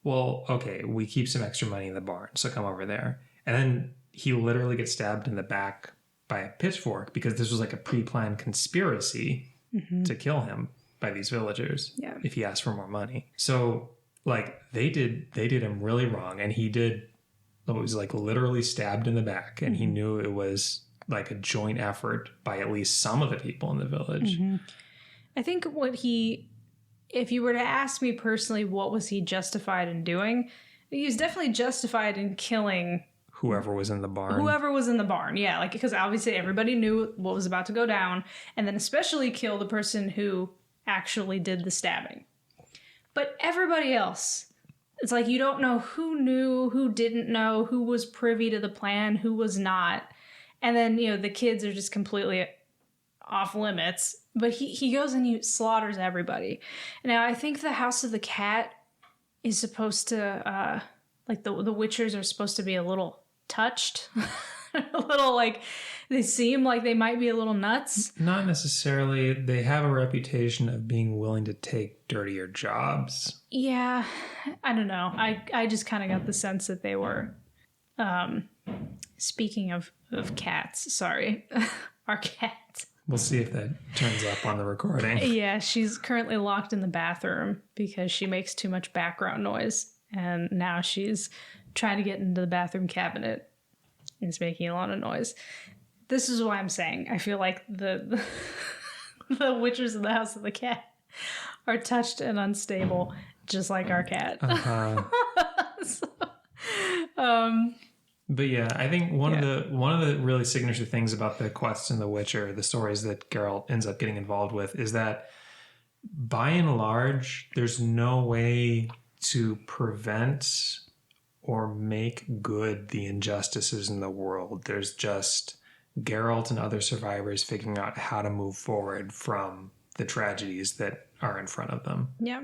well, okay, we keep some extra money in the barn, so come over there. And then he literally gets stabbed in the back by a pitchfork because this was like a pre-planned conspiracy to kill him by these villagers Yeah. if he asked for more money. So like they did him really wrong, and he was like literally stabbed in the back, and he knew it was like a joint effort by at least some of the people in the village. I think if you were to ask me personally, what was he justified in doing? He was definitely justified in killing Whoever was in the barn. whoever was in the barn. Yeah, like, because obviously everybody knew what was about to go down, and then especially kill the person who actually did the stabbing. But everybody else, it's like you don't know who knew, who didn't know, who was privy to the plan, who was not. And then, the kids are just completely off limits. But he goes and he slaughters everybody. Now, I think the House of the Cat is supposed to, like, the Witchers are supposed to be a little touched. A little, like, they seem like they might be a little nuts. Not necessarily. They have a reputation of being willing to take dirtier jobs. Yeah, I don't know. I just kind of got the sense that they were, speaking of cats, sorry, our cat. We'll see if that turns up on the recording. Yeah, she's currently locked in the bathroom because she makes too much background noise. And now she's trying to get into the bathroom cabinet and is making a lot of noise. This is why I'm saying I feel like the witchers in the House of the Cat are touched and unstable, just like our cat. But yeah, I think one of the really signature things about the quests in The Witcher, the stories that Geralt ends up getting involved with, is that by and large, there's no way to prevent or make good the injustices in the world. There's just Geralt and other survivors figuring out how to move forward from the tragedies that are in front of them. Yeah.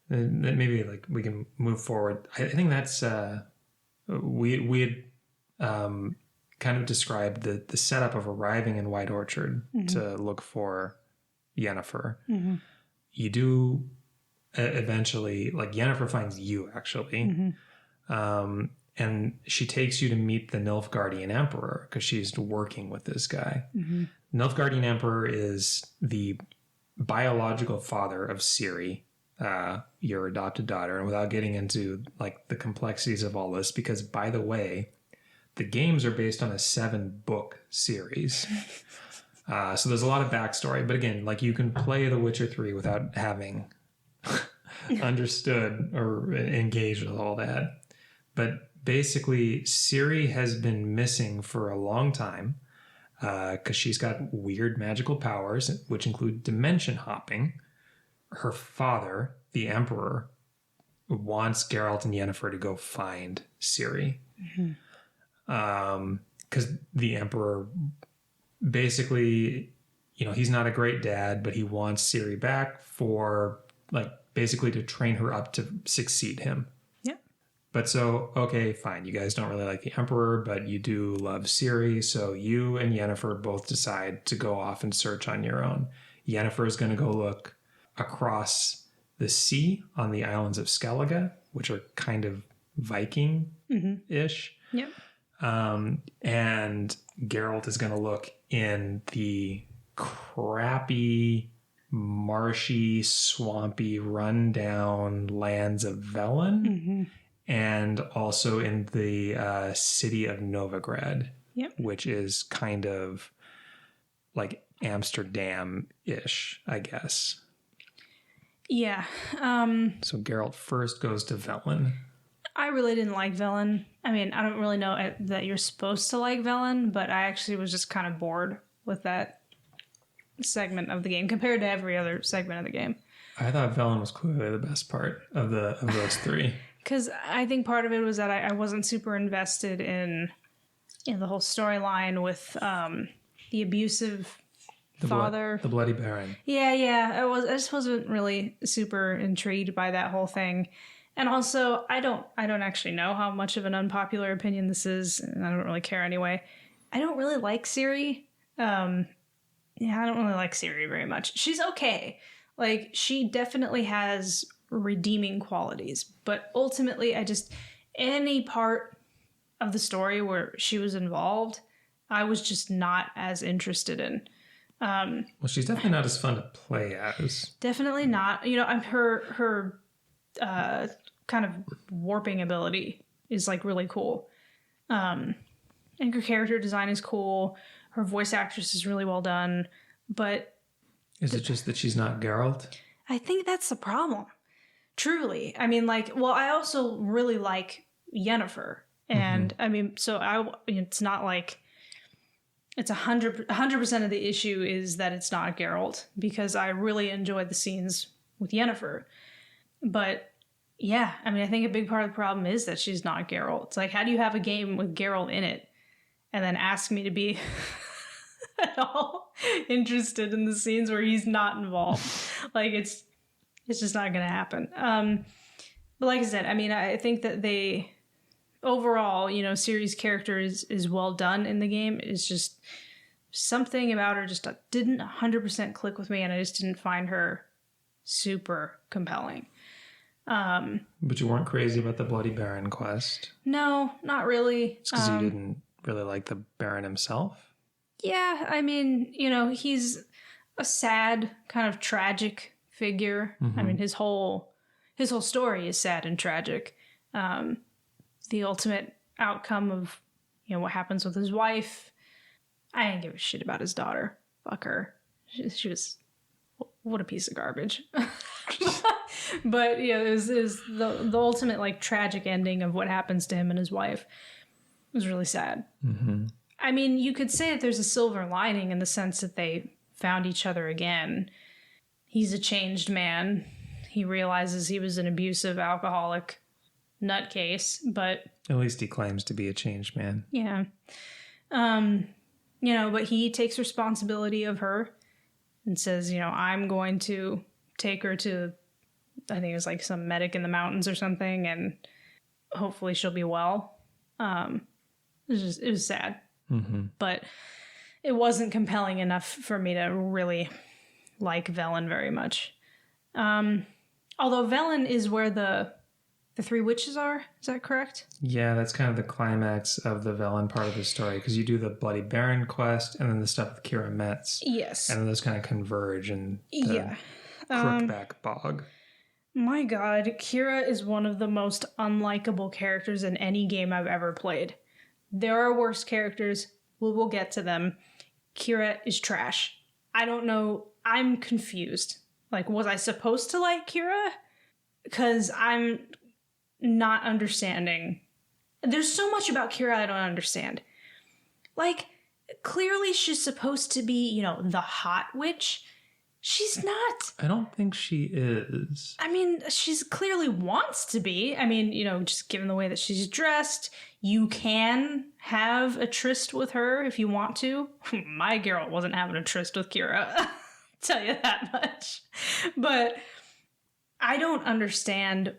And maybe like we can move forward. I think that's we had kind of described the setup of arriving in White Orchard to look for Yennefer. You do eventually, like Yennefer finds you actually, and she takes you to meet the Nilfgaardian Emperor because she's working with this guy. Nilfgaardian Emperor is the biological father of Ciri, your adopted daughter, and without getting into like the complexities of all this, because by the way, the games are based on a 7-book series. So there's a lot of backstory. But again, like you can play The Witcher 3 without having understood or engaged with all that. But basically, Ciri has been missing for a long time because she's got weird magical powers, which include dimension hopping. Her father, the Emperor, wants Geralt and Yennefer to go find Ciri. Because the Emperor basically, he's not a great dad, but he wants Ciri back for, like, basically to train her up to succeed him. Yeah. But so, okay, fine. You guys don't really like the Emperor, but you do love Ciri. So you and Yennefer both decide to go off and search on your own. Yennefer is going to go look across the sea on the islands of Skellige, which are kind of Viking-ish. Yep. And Geralt is going to look in the crappy, marshy, swampy, rundown lands of Velen, and also in the city of Novigrad, which is kind of like Amsterdam-ish, I guess. Yeah. So Geralt first goes to Velen. I really didn't like Velen. I mean, I don't really know that you're supposed to like Velen, but I actually was just kind of bored with that segment of the game compared to every other segment of the game. I thought Velen was clearly the best part of those three. Because I think part of it was that I wasn't super invested in the whole storyline with the abusive father. The Bloody Baron. Yeah. I just wasn't really super intrigued by that whole thing. And also, I don't actually know how much of an unpopular opinion this is, and I don't really care anyway. I don't really like Ciri. I don't really like Ciri very much. She's okay. Like, she definitely has redeeming qualities, but ultimately, any part of the story where she was involved, I was just not as interested in. Well, she's definitely not as fun to play as. Definitely not. You know, her kind of warping ability is like really cool. And her character design is cool. Her voice actress is really well done. But is it just that she's not Geralt? I think that's the problem. Truly. I mean, like, well, I also really like Yennefer. And I mean, so it's not like it's 100% of the issue is that it's not Geralt, because I really enjoyed the scenes with Yennefer. But yeah, I mean, I think a big part of the problem is that she's not Geralt. It's like, how do you have a game with Geralt in it and then ask me to be at all interested in the scenes where he's not involved? Like, it's just not going to happen. But like I said, I mean, I think that they overall, you know, Ciri's character is well done in the game. It's just something about her just didn't 100% click with me, and I just didn't find her super compelling. But you weren't crazy about the Bloody Baron quest? No, not really. It's because you didn't really like the Baron himself? Yeah, I mean, you know, he's a sad, kind of tragic figure. I mean, his whole story is sad and tragic. The ultimate outcome of, you know, what happens with his wife. I didn't give a shit about his daughter. Fuck her. She was, what a piece of garbage. But yeah, it was the ultimate like tragic ending of what happens to him and his wife. It was really sad. I mean, you could say that there's a silver lining in the sense that they found each other again. He's a changed man. He realizes he was an abusive alcoholic nutcase, but at least he claims to be a changed man. Yeah. You know, but he takes responsibility of her and says, you know, I'm going to take her to, I think it was like some medic in the mountains or something, and hopefully she'll be well. It was sad, but it wasn't compelling enough for me to really like Velen very much. Although Velen is where the three witches are. Is that correct? Yeah, that's kind of the climax of the Velen part of the story, because you do the Bloody Baron quest and then the stuff with Kira Metz. Yes. And then those kind of converge in the Crookback Bog. My God, Kira is one of the most unlikable characters in any game I've ever played. There are worse characters. We will get to them. Kira is trash. I don't know. I'm confused. Like, was I supposed to like Kira? Because I'm not understanding. There's so much about Kira I don't understand. Like, clearly she's supposed to be, you know, the hot witch. She's not. I don't think she is. I mean, she's clearly wants to be. I mean, you know, just given the way that she's dressed, you can have a tryst with her if you want to. My Geralt wasn't having a tryst with Kira. I'll tell you that much. But I don't understand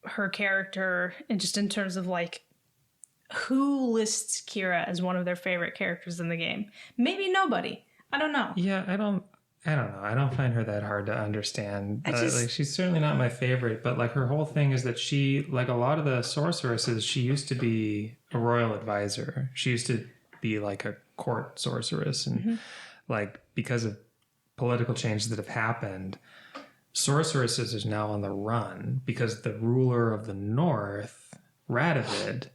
her character, and just in terms of like who lists Kira as one of their favorite characters in the game. Maybe nobody. I don't know. Yeah, I don't know. I don't find her that hard to understand. Like, she's certainly not my favorite, but like her whole thing is that she, like a lot of the sorceresses, she used to be a royal advisor. She used to be like a court sorceress, and like because of political changes that have happened, sorceresses is now on the run because the ruler of the north, Radovid,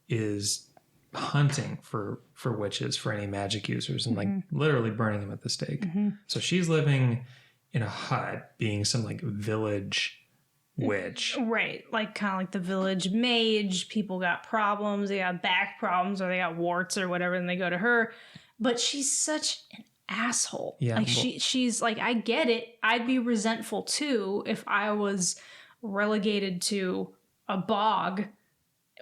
is hunting for witches, for any magic users, and like literally burning them at the stake. So she's living in a hut, being some like village witch. Right. Like kind of like the village mage. People got problems. They got back problems, or they got warts or whatever, and they go to her. But she's such an asshole. Yeah, like she's like, I get it. I'd be resentful too if I was relegated to a bog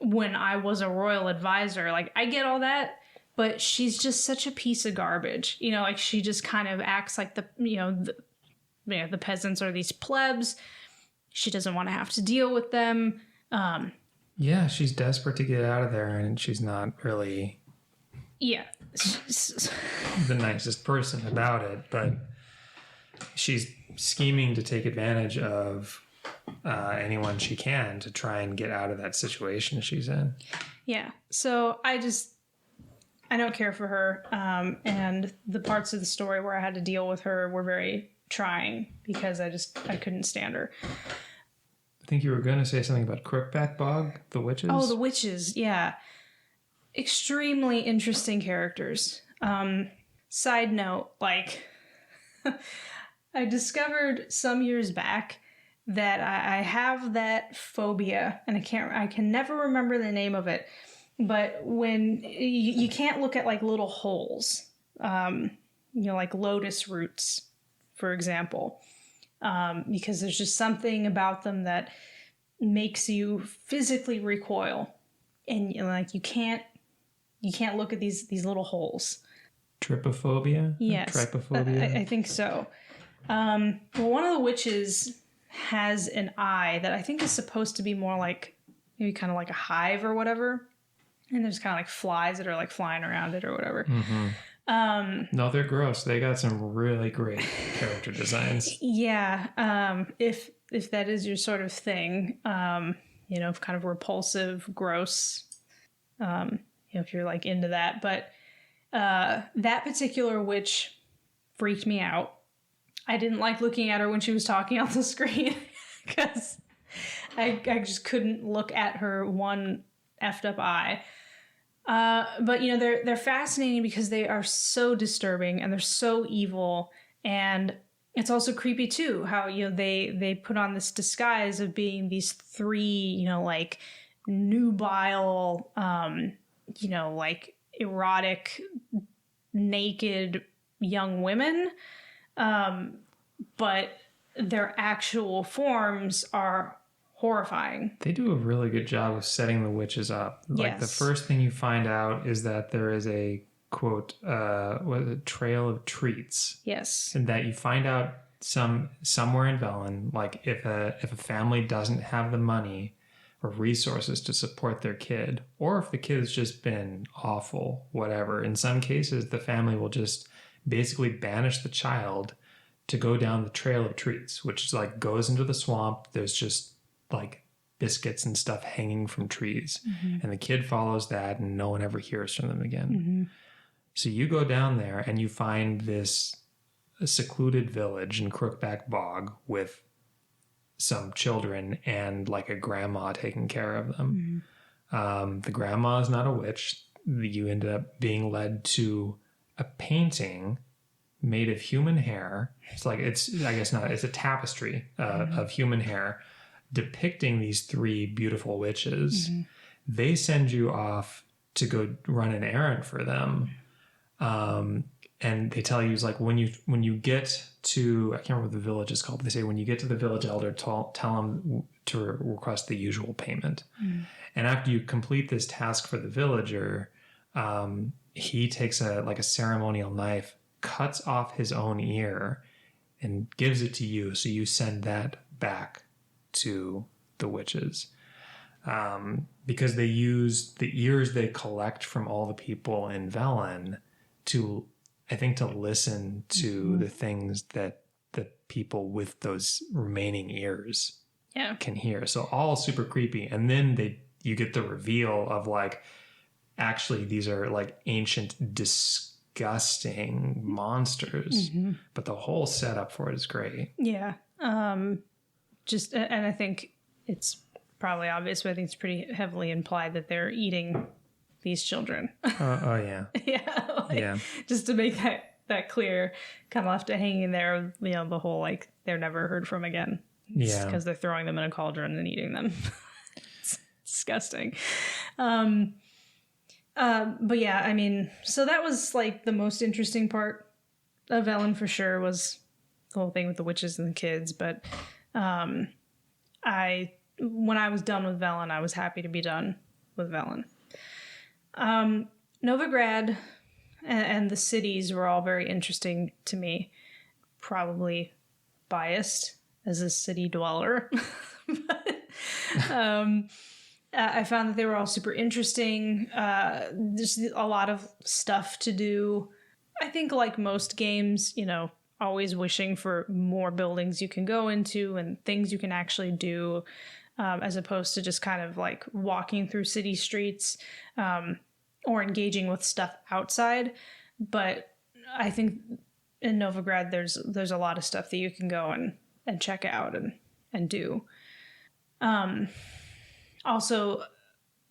when I was a royal advisor. Like, I get all that, but she's just such a piece of garbage. You know, like she just kind of acts like the peasants are these plebs. She doesn't want to have to deal with them. Yeah, she's desperate to get out of there, and she's not really the nicest person about it, but she's scheming to take advantage of anyone she can to try and get out of that situation she's in. Yeah. So I I don't care for her. And the parts of the story where I had to deal with her were very trying because I couldn't stand her. I think you were going to say something about Crookback Bog, the witches. Oh, the witches, yeah. Extremely interesting characters. Side note, like, I discovered some years back that I have that phobia, and I can never remember the name of it, but when you can't look at like little holes, like lotus roots, for example, because there's just something about them that makes you physically recoil, and like you can't look at these little holes. Trypophobia? Yes, Trypophobia? I think so. Well, one of the witches has an eye that I think is supposed to be more like maybe kind of like a hive or whatever, and there's kind of like flies that are like flying around it or whatever. No, they're gross. They got some really great character designs. Yeah, if that is your sort of thing, kind of repulsive, gross, if you're like into that. But that particular witch freaked me out. I didn't like looking at her when she was talking on the screen because I just couldn't look at her one effed up eye. But they're fascinating because they are so disturbing and they're so evil, and it's also creepy too how they put on this disguise of being these three like nubile like erotic naked young women, but their actual forms are horrifying. They do a really good job of setting the witches up. Like the first thing you find out is that there is a quote, trail of treats. Yes. And that you find out somewhere in Velen, like if a family doesn't have the money or resources to support their kid, or if the kid has just been awful, whatever. In some cases, the family will just basically banish the child to go down the trail of treats, which is like goes into the swamp. There's just like biscuits and stuff hanging from trees. And the kid follows that and no one ever hears from them again. So you go down there and you find this secluded village in Crookback Bog with some children and like a grandma taking care of them. The grandma is not a witch. You end up being led to a painting made of human hair. It's a tapestry of human hair depicting these three beautiful witches. They send you off to go run an errand for them. And they tell you, it's like when you get to, I can't remember what the village is called, but they say when you get to the village elder, tell them to request the usual payment. And after you complete this task for the villager, he takes a ceremonial knife, cuts off his own ear, and gives it to you. So you send that back to the witches. Because they use the ears they collect from all the people in Velen to listen to the things that the people with those remaining ears can hear. So all super creepy. And then you get the reveal of like, actually these are like ancient, disgusting monsters. But the whole setup for it is great. Yeah. And I think it's probably obvious, but I think it's pretty heavily implied that they're eating these children. Oh yeah. Yeah. Just to make that clear, kind of left it hanging there, the whole like they're never heard from again. Yeah. Because they're throwing them in a cauldron and eating them. It's disgusting. But yeah, I mean, so that was like the most interesting part of Velen for sure, was the whole thing with the witches and the kids. But when I was done with Velen, I was happy to be done with Velen. Novigrad and the cities were all very interesting to me. Probably biased as a city dweller. But I found that they were all super interesting. There's a lot of stuff to do. I think like most games, always wishing for more buildings you can go into and things you can actually do, as opposed to just kind of like walking through city streets. or engaging with stuff outside. But I think in Novigrad, there's a lot of stuff that you can go and check out and do. Also,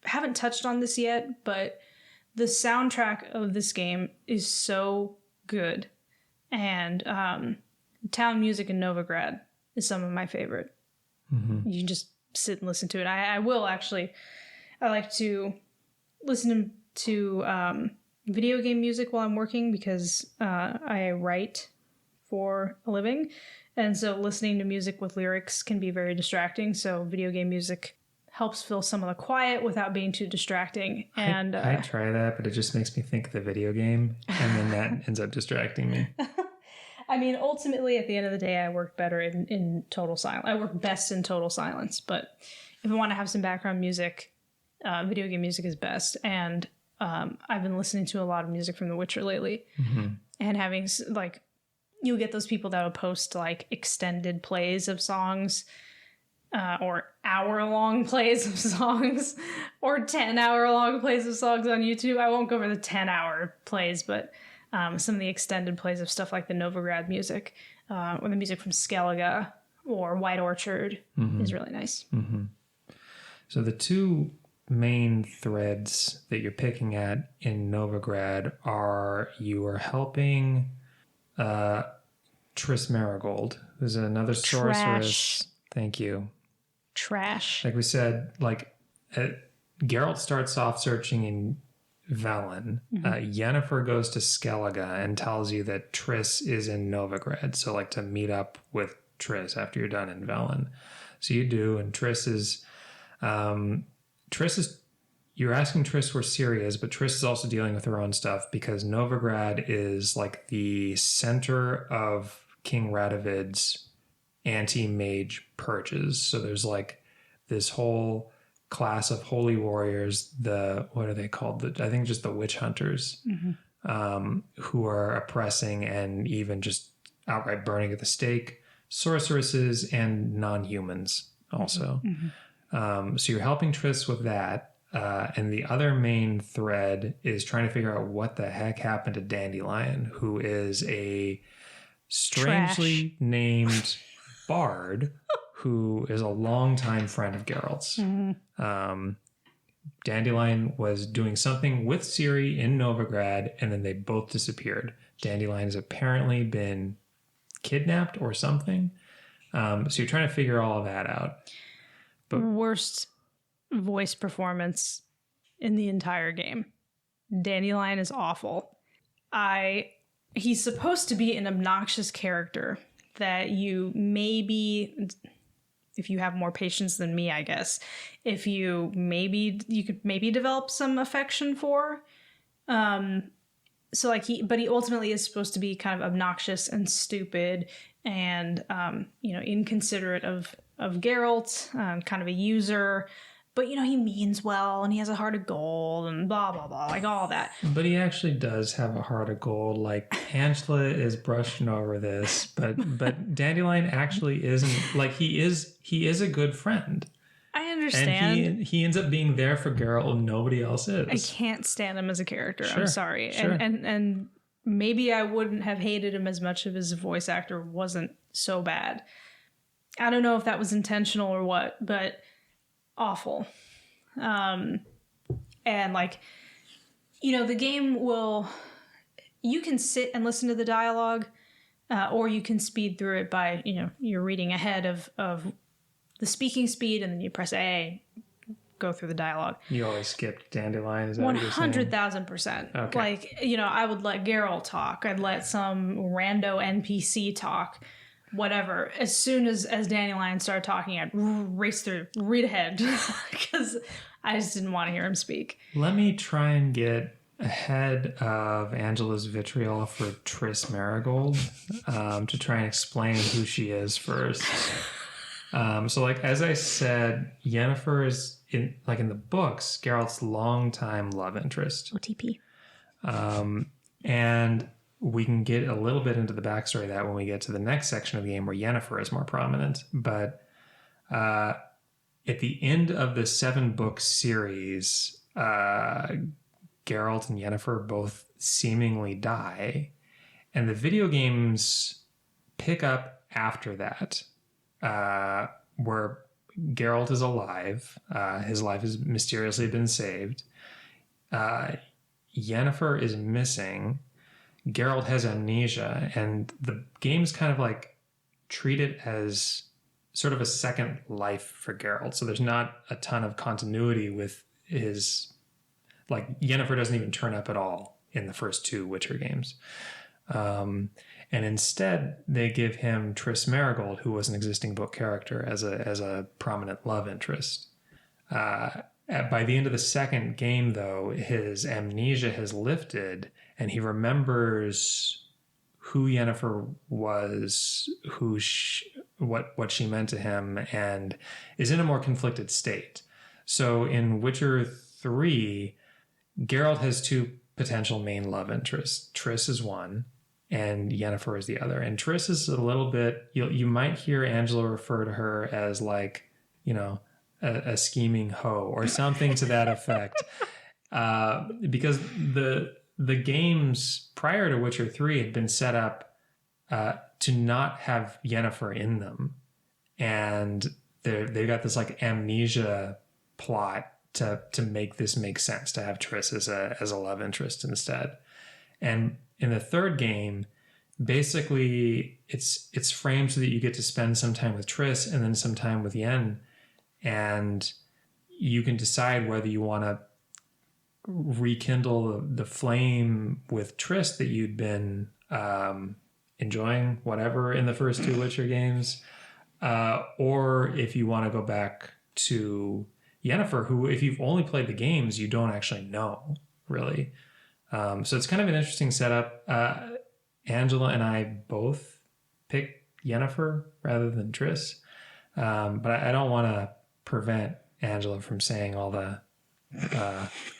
haven't touched on this yet, but the soundtrack of this game is so good. And town music in Novigrad is some of my favorite. Mm-hmm. You can just sit and listen to it. I will actually. I like to listen to video game music while I'm working because I write for a living. And so listening to music with lyrics can be very distracting. So video game music helps fill some of the quiet without being too distracting. And I try that, but it just makes me think of the video game, and then that ends up distracting me. I mean, ultimately, at the end of the day, I work better in total silence. I work best in total silence. But if I want to have some background music, video game music is best. And I've been listening to a lot of music from The Witcher lately. Mm-hmm. And having, like, you'll get those people that will post, like, extended plays of songs, or hour-long plays of songs, or 10-hour-long plays of songs on YouTube. I won't go over the 10-hour plays, but some of the extended plays of stuff like the Novigrad music, or the music from Skellige or White Orchard is really nice. Mm-hmm. So the two main threads that you're picking at in Novigrad are you are helping Triss Marigold, who's another sorceress. Trash. Thank you. Trash. Like we said, Geralt starts off searching in Velen. Yennefer goes to Skellige and tells you that Triss is in Novigrad. So, like, to meet up with Triss after you're done in Velen. So you do, and Triss is, you're asking Triss where Ciri is, but Triss is also dealing with her own stuff because Novigrad is like the center of King Radovid's anti-mage purges. So there's like this whole class of holy warriors, what are they called? I think just the witch hunters, who are oppressing and even just outright burning at the stake sorceresses and non-humans also. So you're helping Triss with that. And the other main thread is trying to figure out what the heck happened to Dandelion, who is a strangely named bard who is a longtime friend of Geralt's. Dandelion was doing something with Ciri in Novigrad, and then they both disappeared. Dandelion has apparently been kidnapped or something. So you're trying to figure all of that out. But worst voice performance in the entire game. Dandelion is awful. He's supposed to be an obnoxious character that you maybe, if you have more patience than me, I guess, you could maybe develop some affection for. So he ultimately is supposed to be kind of obnoxious and stupid and, inconsiderate of Geralt, kind of a user. But, he means well, and he has a heart of gold, and blah, blah, blah, like all that. But he actually does have a heart of gold. Like, Angela is brushing over this, but Dandelion actually isn't. Like, he is a good friend. I understand. And he ends up being there for Geralt when nobody else is. I can't stand him as a character. Sure, I'm sorry. Sure. And maybe I wouldn't have hated him as much if his voice actor wasn't so bad. I don't know if that was intentional or what, but awful. And the game you can sit and listen to the dialogue, or you can speed through it by, you're reading ahead of the speaking speed, and then you press A, go through the dialogue. You always skip Dandelion, is that what you're saying? 100,000%. Okay. Like, I would let Geralt talk. I'd let some rando NPC talk. Whatever. As soon as Dandelion started talking, I'd race through, read ahead, because I just didn't want to hear him speak. Let me try and get ahead of Angela's vitriol for Triss Marigold, to try and explain who she is first. So, like, as I said, Yennefer is in the books, Geralt's longtime love interest. OTP. And we can get a little bit into the backstory of that when we get to the next section of the game where Yennefer is more prominent. But at the end of the 7-book series, Geralt Geralt and Yennefer both seemingly die. And the video games pick up after that, where Geralt is alive. His life has mysteriously been saved. Yennefer is missing. Geralt has amnesia, and the games kind of like treat it as sort of a second life for Geralt. So there's not a ton of continuity with his, like, Yennefer doesn't even turn up at all in the first 2 Witcher games. And instead they give him Triss Merigold, who was an existing book character, as a prominent love interest. By the end of the second game, though, his amnesia has lifted, and he remembers who Yennefer was, what she meant to him, and is in a more conflicted state. So in Witcher 3, Geralt has 2 potential main love interests. Triss is one, and Yennefer is the other. And Triss is a little bit, you might hear Angela refer to her as, like, you know, a scheming hoe or something to that effect. Because the games prior to Witcher 3 had been set up to not have Yennefer in them. And they've got this like amnesia plot to make this make sense, to have Triss as a love interest instead. And in the third game, basically it's framed so that you get to spend some time with Triss and then some time with Yen, and you can decide whether you want to rekindle the flame with Triss that you'd been enjoying, whatever, in the first 2 Witcher games, or if you want to go back to Yennefer, who, if you've only played the games, you don't actually know, really. So it's kind of an interesting setup. Angela and I both picked Yennefer rather than Triss, but I don't want to prevent Angela from saying all the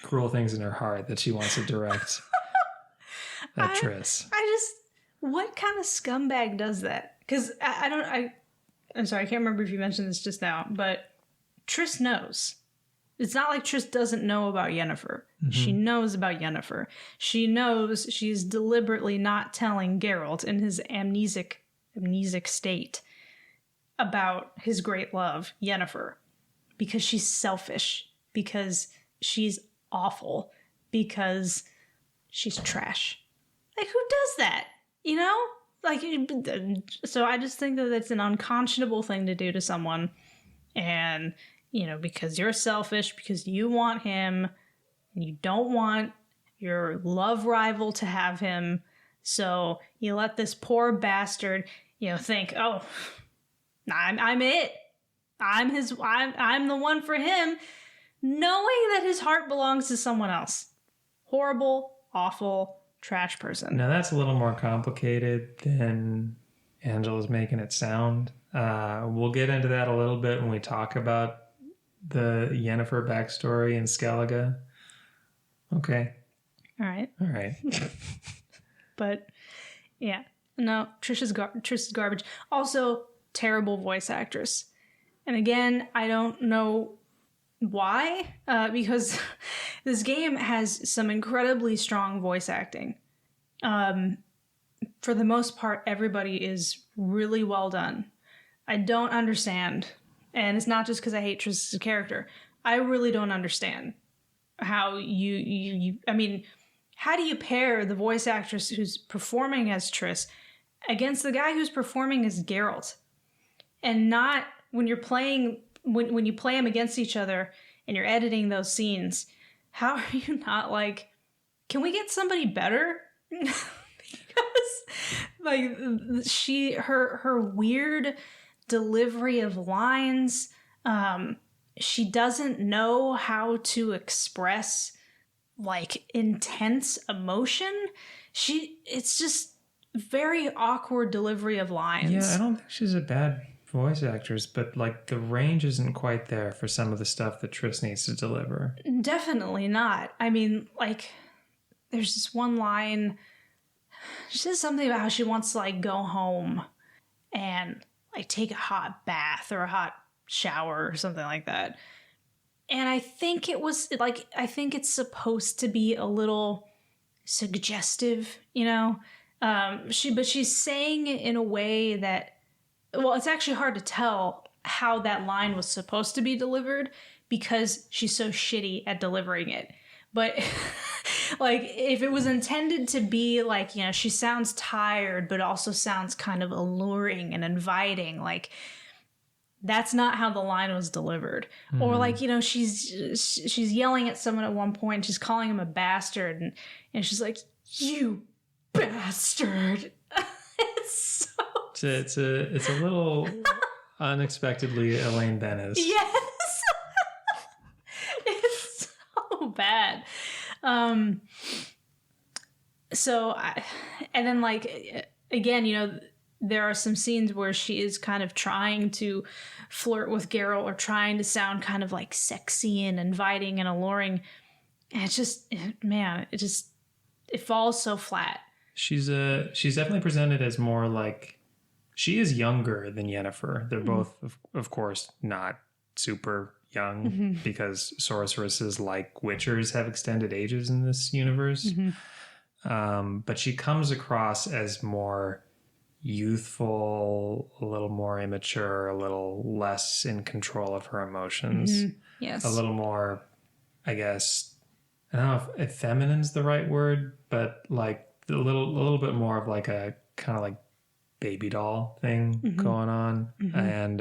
cruel things in her heart that she wants to direct at Triss. What kind of scumbag does that? Because I'm sorry, I can't remember if you mentioned this just now, but Triss knows. It's not like Triss doesn't know about Yennefer. Mm-hmm. She knows about Yennefer. She knows she's deliberately not telling Geralt in his amnesic state about his great love, Yennefer, because she's selfish, because she's awful, because she's trash. Like, who does that? You know? Like, so I just think that that's an unconscionable thing to do to someone. And, you know, because you're selfish, because you want him, and you don't want your love rival to have him. So you let this poor bastard, you know, think, oh, I'm it. I'm the one for him, knowing that his heart belongs to someone else. Horrible, awful, trash person. Now that's a little more complicated than Angela's making it sound. We'll get into that a little bit when we talk about the Yennefer backstory in Skellige. Okay. All right. But yeah, no, Trish is garbage. Also, terrible voice actress. And again, I don't know why, because this game has some incredibly strong voice acting. For the most part, everybody is really well done. I don't understand, and it's not just because I hate Triss's character. I really don't understand how you I mean, how do you pair the voice actress who's performing as Triss against the guy who's performing as Geralt? And not when you're playing, when you play them against each other and you're editing those scenes, how are you not like, can we get somebody better? Because like her weird delivery of lines, she doesn't know how to express like intense emotion. It's just very awkward delivery of lines. Yeah, I don't think she's a bad voice actress, but like the range isn't quite there for some of the stuff that Triss needs to deliver. Definitely not. I mean, like, there's this one line, she says something about how she wants to like go home and like take a hot bath or a hot shower or something like that. And I think it was like, I think it's supposed to be a little suggestive, you know? But she's saying it in a way that, well, it's actually hard to tell how that line was supposed to be delivered because she's so shitty at delivering it. But like, if it was intended to be like, you know, she sounds tired, but also sounds kind of alluring and inviting, like, that's not how the line was delivered. Or like, you know, she's yelling at someone at one point, she's calling him a bastard, and she's like, "You bastard." It's a little unexpectedly Elaine Bennis. Yes. It's so bad. And then like, again, you know, there are some scenes where she is kind of trying to flirt with Geralt or trying to sound kind of like sexy and inviting and alluring. And it's just, man, it falls so flat. She's definitely presented as more like, she is younger than Yennefer. They're both, of course, not super young because sorceresses like witchers have extended ages in this universe. But she comes across as more youthful, a little more immature, a little less in control of her emotions. Yes. A little more, I guess, I don't know if feminine's the right word, but like a little bit more of like a kind of like baby doll thing going on. And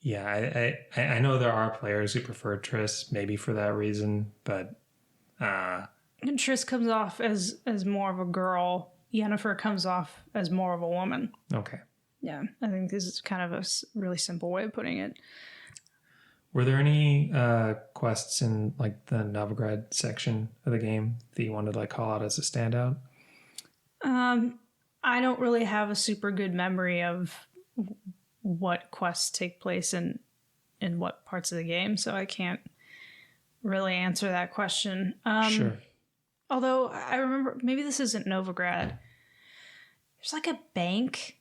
yeah, I know there are players who prefer Triss maybe for that reason, but and Triss comes off as more of a girl. Yennefer comes off as more of a woman. Okay. Yeah, I think this is kind of a really simple way of putting it. Were there any quests in like the Novigrad section of the game that you wanted to like call out as a standout? I don't really have a super good memory of what quests take place in what parts of the game, so I can't really answer that question. Sure. Although I remember, maybe this isn't Novigrad. There's like a bank.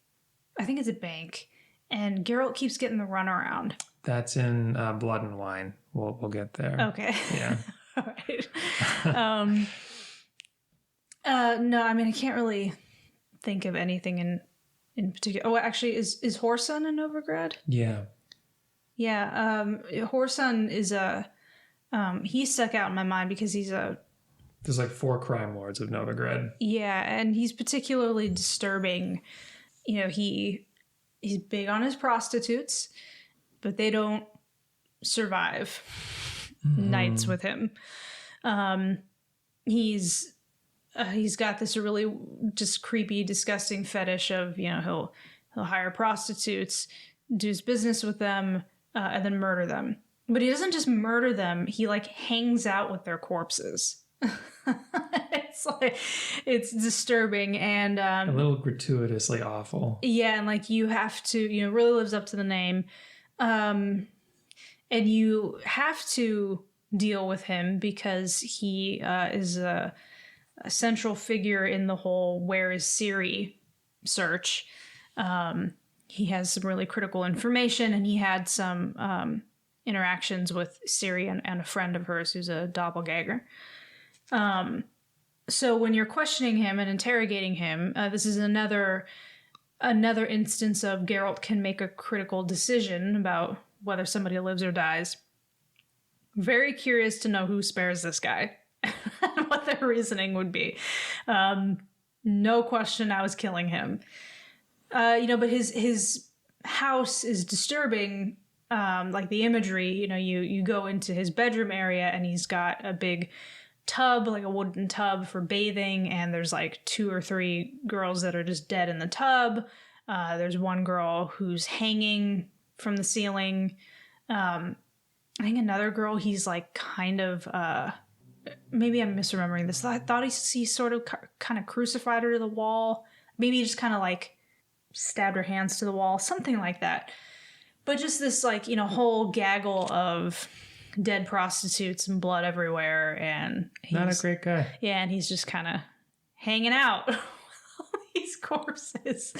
I think it's a bank. And Geralt keeps getting the runaround. That's in Blood and Wine. We'll get there. Okay. Yeah. All right. No, I mean, I can't really think of anything in particular. Oh, actually, is Whoreson in Novigrad? Yeah. Yeah. Whoreson is he stuck out in my mind because There's like 4 crime lords of Novigrad. Yeah, and he's particularly disturbing. You know, he's big on his prostitutes, but they don't survive nights with him. He's got this really just creepy, disgusting fetish of, you know, he'll hire prostitutes, do his business with them, and then murder them. But he doesn't just murder them; he like hangs out with their corpses. It's disturbing and a little gratuitously awful. Yeah, and like you have to, you know, really lives up to the name. And you have to deal with him because he is a central figure in the whole "Where is Ciri" search. He has some really critical information, and he had some interactions with Ciri and a friend of hers who's a doppelganger. So when you're questioning him and interrogating him, this is another instance of Geralt can make a critical decision about whether somebody lives or dies. Very curious to know who spares this guy and what their reasoning would be. No question I was killing him. You know, but his house is disturbing. Like the imagery, you know, you go into his bedroom area and he's got a big tub, like a wooden tub for bathing, and there's like 2 or 3 girls that are just dead in the tub. There's one girl who's hanging from the ceiling. I think another girl, he's like kind of maybe I'm misremembering this. I thought he sort of kind of crucified her to the wall. Maybe he just kind of like stabbed her hands to the wall, something like that. But just this like, you know, whole gaggle of dead prostitutes and blood everywhere, and he's not a great guy. Yeah, and he's just kind of hanging out with all these corpses.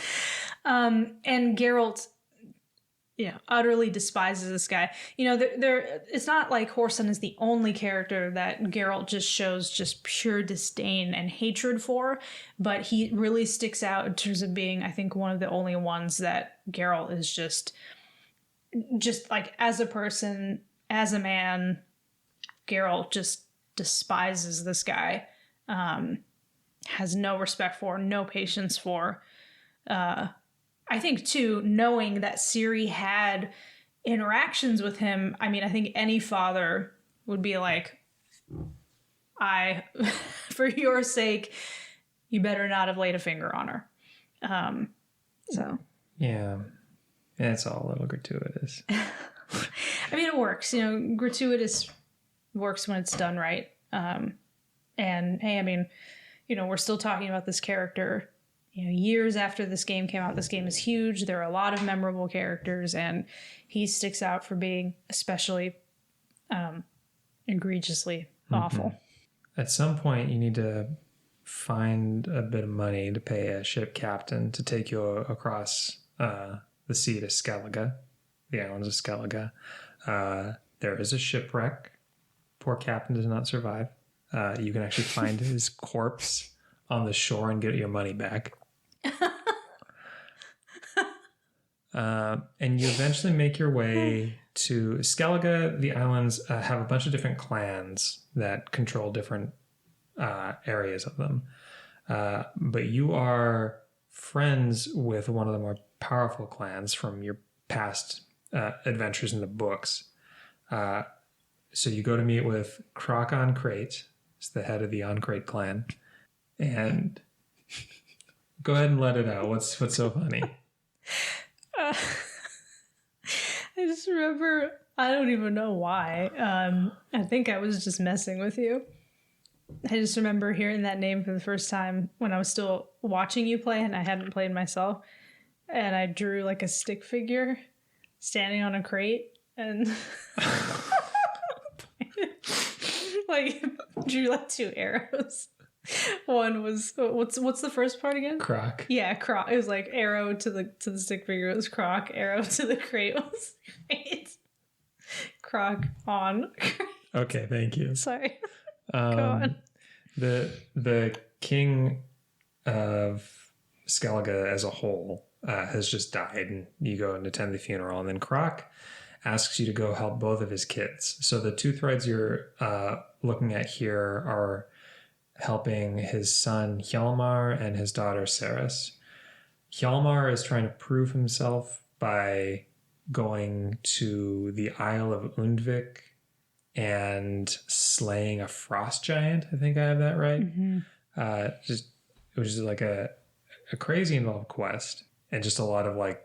And Geralt, utterly despises this guy. You know, it's not like Whoreson is the only character that Geralt just shows just pure disdain and hatred for, but he really sticks out in terms of being, I think, one of the only ones that Geralt is just like, as a person, as a man, Geralt just despises this guy, has no respect for, no patience for. I think, too, knowing that Ciri had interactions with him, I mean, I think any father would be like, for your sake, you better not have laid a finger on her. So. Yeah. It's all a little gratuitous. I mean, it works. You know, gratuitous works when it's done right. And, hey, I mean, you know, we're still talking about this character, you know, years after this game came out. This game is huge. There are a lot of memorable characters, and he sticks out for being especially egregiously awful. At some point, you need to find a bit of money to pay a ship captain to take you across the sea to Skellige, the islands of Skellige. There is a shipwreck. Poor captain does not survive. You can actually find his corpse on the shore and get your money back. And you eventually make your way to Skellige. The islands have a bunch of different clans that control different areas of them. But you are friends with one of the more powerful clans from your past adventures in the books. So you go to meet with Croc on Crate, it's the head of the On Crate clan. And go ahead and let it out. What's so funny? I just remember, I don't even know why. I think I was just messing with you. I just remember hearing that name for the first time when I was still watching you play and I hadn't played myself. And I drew like a stick figure standing on a crate and like drew like two arrows. One was what's the first part again? Croc. Yeah, Croc. It was like arrow to the stick figure was Croc. Arrow to the crate was crate. Croc on crate. Okay, thank you. Sorry. Go on. The king of Skellige as a whole has just died, and you go and attend the funeral, and then Croc asks you to go help both of his kids. So the two threads you're looking at here are helping his son Hjalmar and his daughter Ceres. Hjalmar is trying to prove himself by going to the Isle of Undvik and slaying a frost giant. I think I have that right. Mm-hmm. It was just like a crazy involved quest and just a lot of like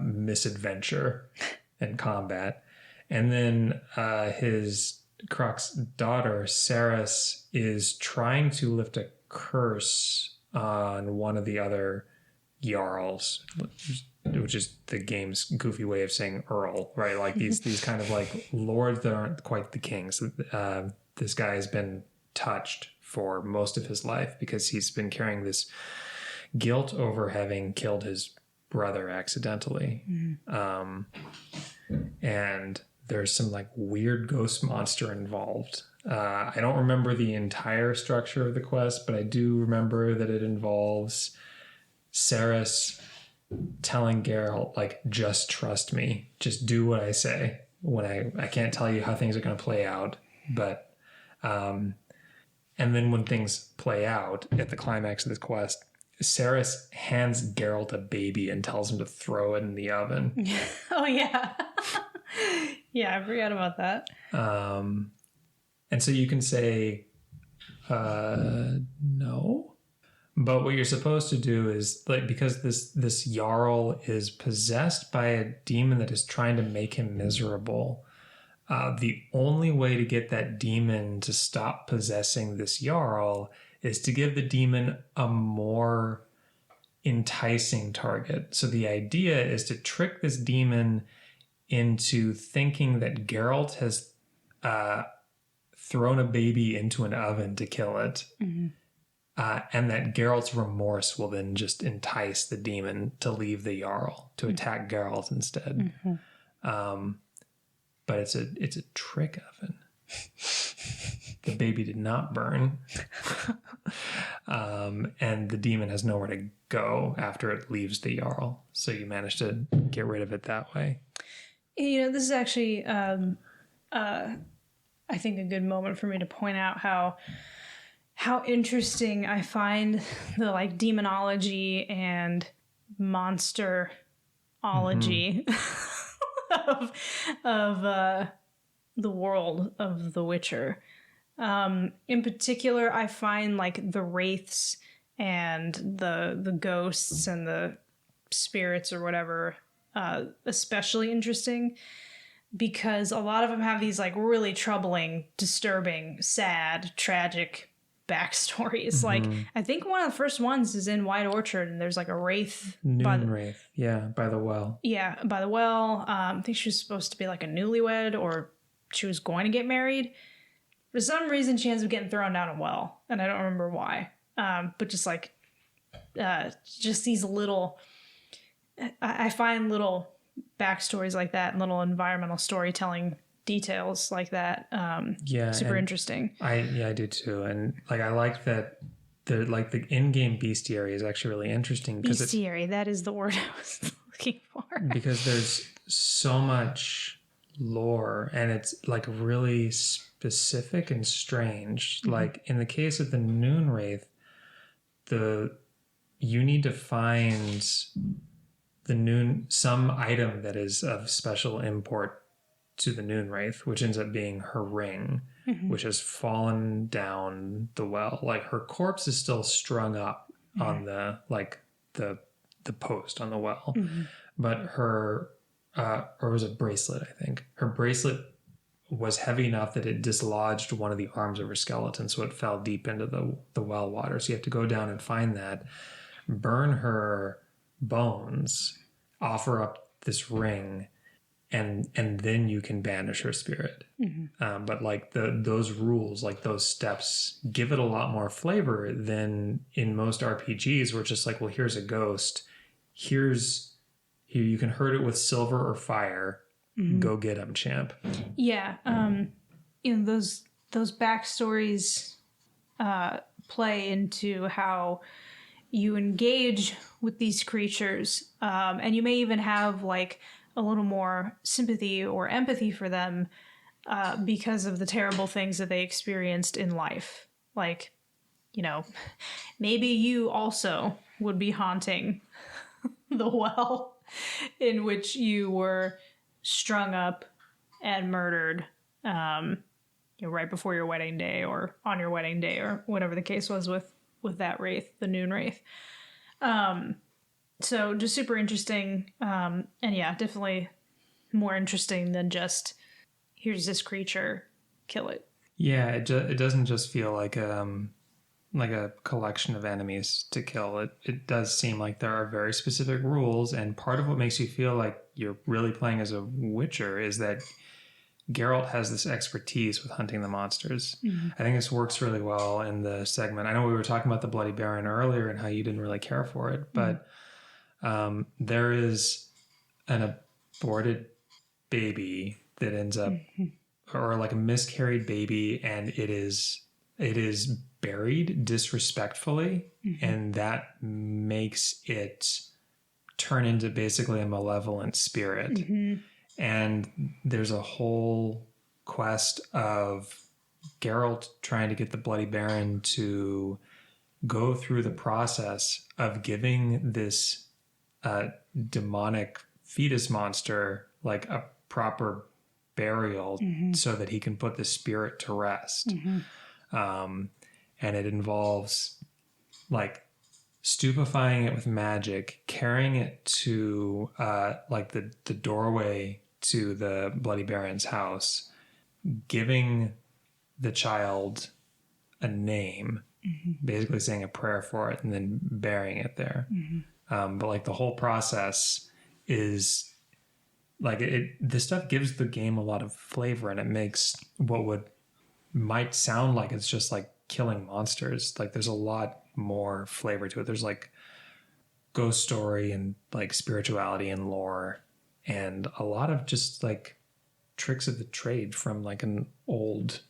misadventure and combat. And then his Croc's daughter, Ceres, is trying to lift a curse on one of the other Jarls, which is the game's goofy way of saying Earl, right? Like these kind of like lords that aren't quite the kings. This guy has been touched for most of his life because he's been carrying this guilt over having killed his brother accidentally. Mm-hmm. And there's some like weird ghost monster involved. I don't remember the entire structure of the quest, but I do remember that it involves Ceres telling Geralt, like, just trust me, just do what I say. When I can't tell you how things are going to play out, but and then when things play out at the climax of this quest, Ceres hands Geralt a baby and tells him to throw it in the oven. Oh yeah. Yeah, I forgot about that. And so you can say no. But what you're supposed to do is, like, because this Jarl is possessed by a demon that is trying to make him miserable, the only way to get that demon to stop possessing this Jarl is to give the demon a more enticing target. So the idea is to trick this demon into thinking that Geralt has thrown a baby into an oven to kill it. Mm-hmm. and that Geralt's remorse will then just entice the demon to leave the Jarl, to attack Geralt instead. But it's a trick oven. The baby did not burn. And the demon has nowhere to go after it leaves the Jarl. So you manage to get rid of it that way. This is actually, I think, a good moment for me to point out how interesting I find the like demonology and monsterology of the world of The Witcher. In particular, I find like the wraiths and the ghosts and the spirits or whatever especially interesting, because a lot of them have these like really troubling, disturbing, sad, tragic backstories. Like I think one of the first ones is in White Orchard, and there's like a wraith, wraith, by the well. Yeah, by the well. I think she was supposed to be like a newlywed, or she was going to get married. For some reason, she ends up getting thrown down a well, and I don't remember why. But just like, just these little, I find little backstories like that and little environmental storytelling details like that super interesting. I do too. And like I like that the in-game bestiary is actually really interesting, because bestiary, that is the word I was looking for. Because there's so much lore, and it's like really specific and strange. Like in the case of the Noon Wraith, you need to find some item that is of special import to the Noon Wraith, which ends up being her ring, which has fallen down the well. Like her corpse is still strung up on the post on the well, but her or it was a bracelet, I think. Her bracelet was heavy enough that it dislodged one of the arms of her skeleton, so it fell deep into the well water. So you have to go down and find that, burn her bones, offer up this ring, and then you can banish her spirit. But like those rules, like those steps, give it a lot more flavor than in most RPGs, where it's just like, well, here's a ghost, here you can hurt it with silver or fire. Go get him, champ. Yeah, those backstories play into how you engage with these creatures, and you may even have like a little more sympathy or empathy for them because of the terrible things that they experienced in life. Like, maybe you also would be haunting the well in which you were strung up and murdered right before your wedding day or on your wedding day, or whatever the case was with that wraith, the Noon Wraith. So just super interesting. And yeah, definitely more interesting than just, here's this creature, kill it. Yeah, it doesn't just feel like a collection of enemies to kill. It does seem like there are very specific rules, and part of what makes you feel like you're really playing as a Witcher is that Geralt has this expertise with hunting the monsters. I think this works really well in the segment. I know we were talking about the Bloody Baron earlier and how you didn't really care for it, but there is an aborted baby that ends up, or like a miscarried baby, and it is buried disrespectfully, and that makes it turn into basically a malevolent spirit. And there's a whole quest of Geralt trying to get the Bloody Baron to go through the process of giving this demonic fetus monster like a proper burial so that he can put the spirit to rest. And it involves like stupefying it with magic, carrying it to like the doorway to the Bloody Baron's house, giving the child a name, basically saying a prayer for it, and then burying it there. But like the whole process is like this stuff gives the game a lot of flavor, and it makes what might sound like it's just like killing monsters. Like there's a lot more flavor to it. There's like ghost story and like spirituality and lore and a lot of just like tricks of the trade from like an old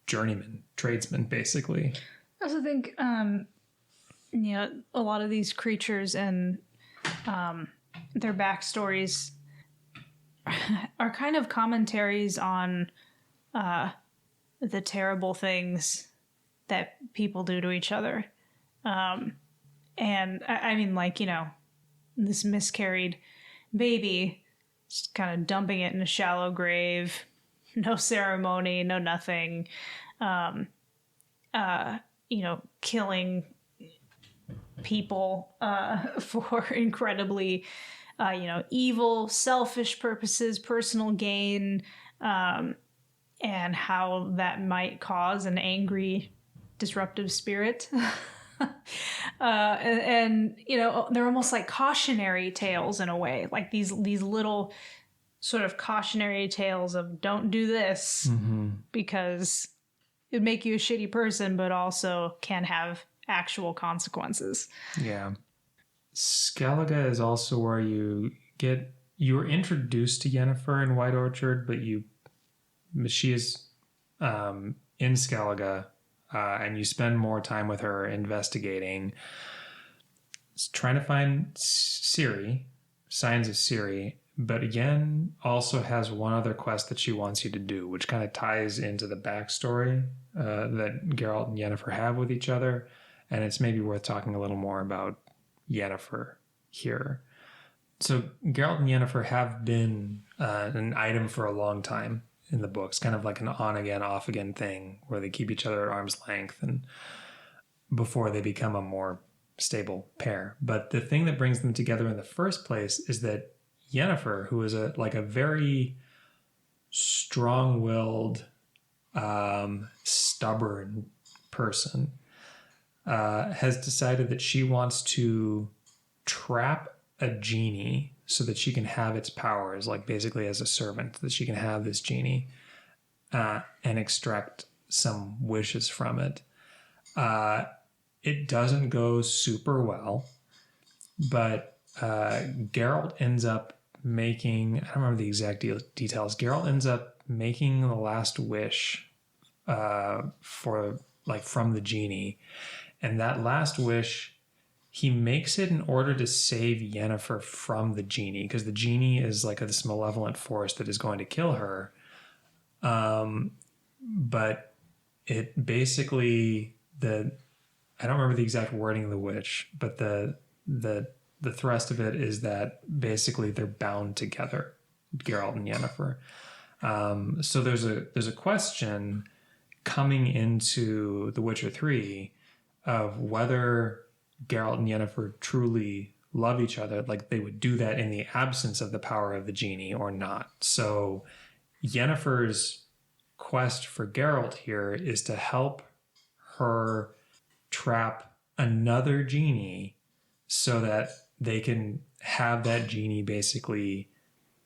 journeyman tradesman, basically. I also think, a lot of these creatures and their backstories are kind of commentaries on the terrible things that people do to each other. And I mean, like, this miscarried baby, just kind of dumping it in a shallow grave, no ceremony, no nothing, killing people for incredibly, evil, selfish purposes, personal gain, and how that might cause an angry, disruptive spirit. And they're almost like cautionary tales in a way, like these little sort of cautionary tales of don't do this because it'd make you a shitty person, but also can have actual consequences. Yeah. Skellige is also where you were introduced to Yennefer in White Orchard, but she is in Skellige, and you spend more time with her investigating, trying to find signs of Ciri, but Yen also has one other quest that she wants you to do, which kind of ties into the backstory that Geralt and Yennefer have with each other, and it's maybe worth talking a little more about Yennefer here. So Geralt and Yennefer have been an item for a long time in the books, kind of like an on-again, off-again thing where they keep each other at arm's length and before they become a more stable pair. But the thing that brings them together in the first place is that Yennefer, who is a very strong-willed, stubborn person, has decided that she wants to trap a genie so that she can have its powers, like basically as a servant, that she can have this genie and extract some wishes from it. It doesn't go super well, but Geralt ends up making, I don't remember the exact details, Geralt ends up making the last wish from the genie. And that last wish, he makes it in order to save Yennefer from the genie, because the genie is like this malevolent force that is going to kill her. But it basically, I don't remember the exact wording of the wish, but the thrust of it is that basically they're bound together, Geralt and Yennefer. So there's a question coming into The Witcher 3 of whether Geralt and Yennefer truly love each other, like they would do that in the absence of the power of the genie or not. So Yennefer's quest for Geralt here is to help her trap another genie so that they can have that genie basically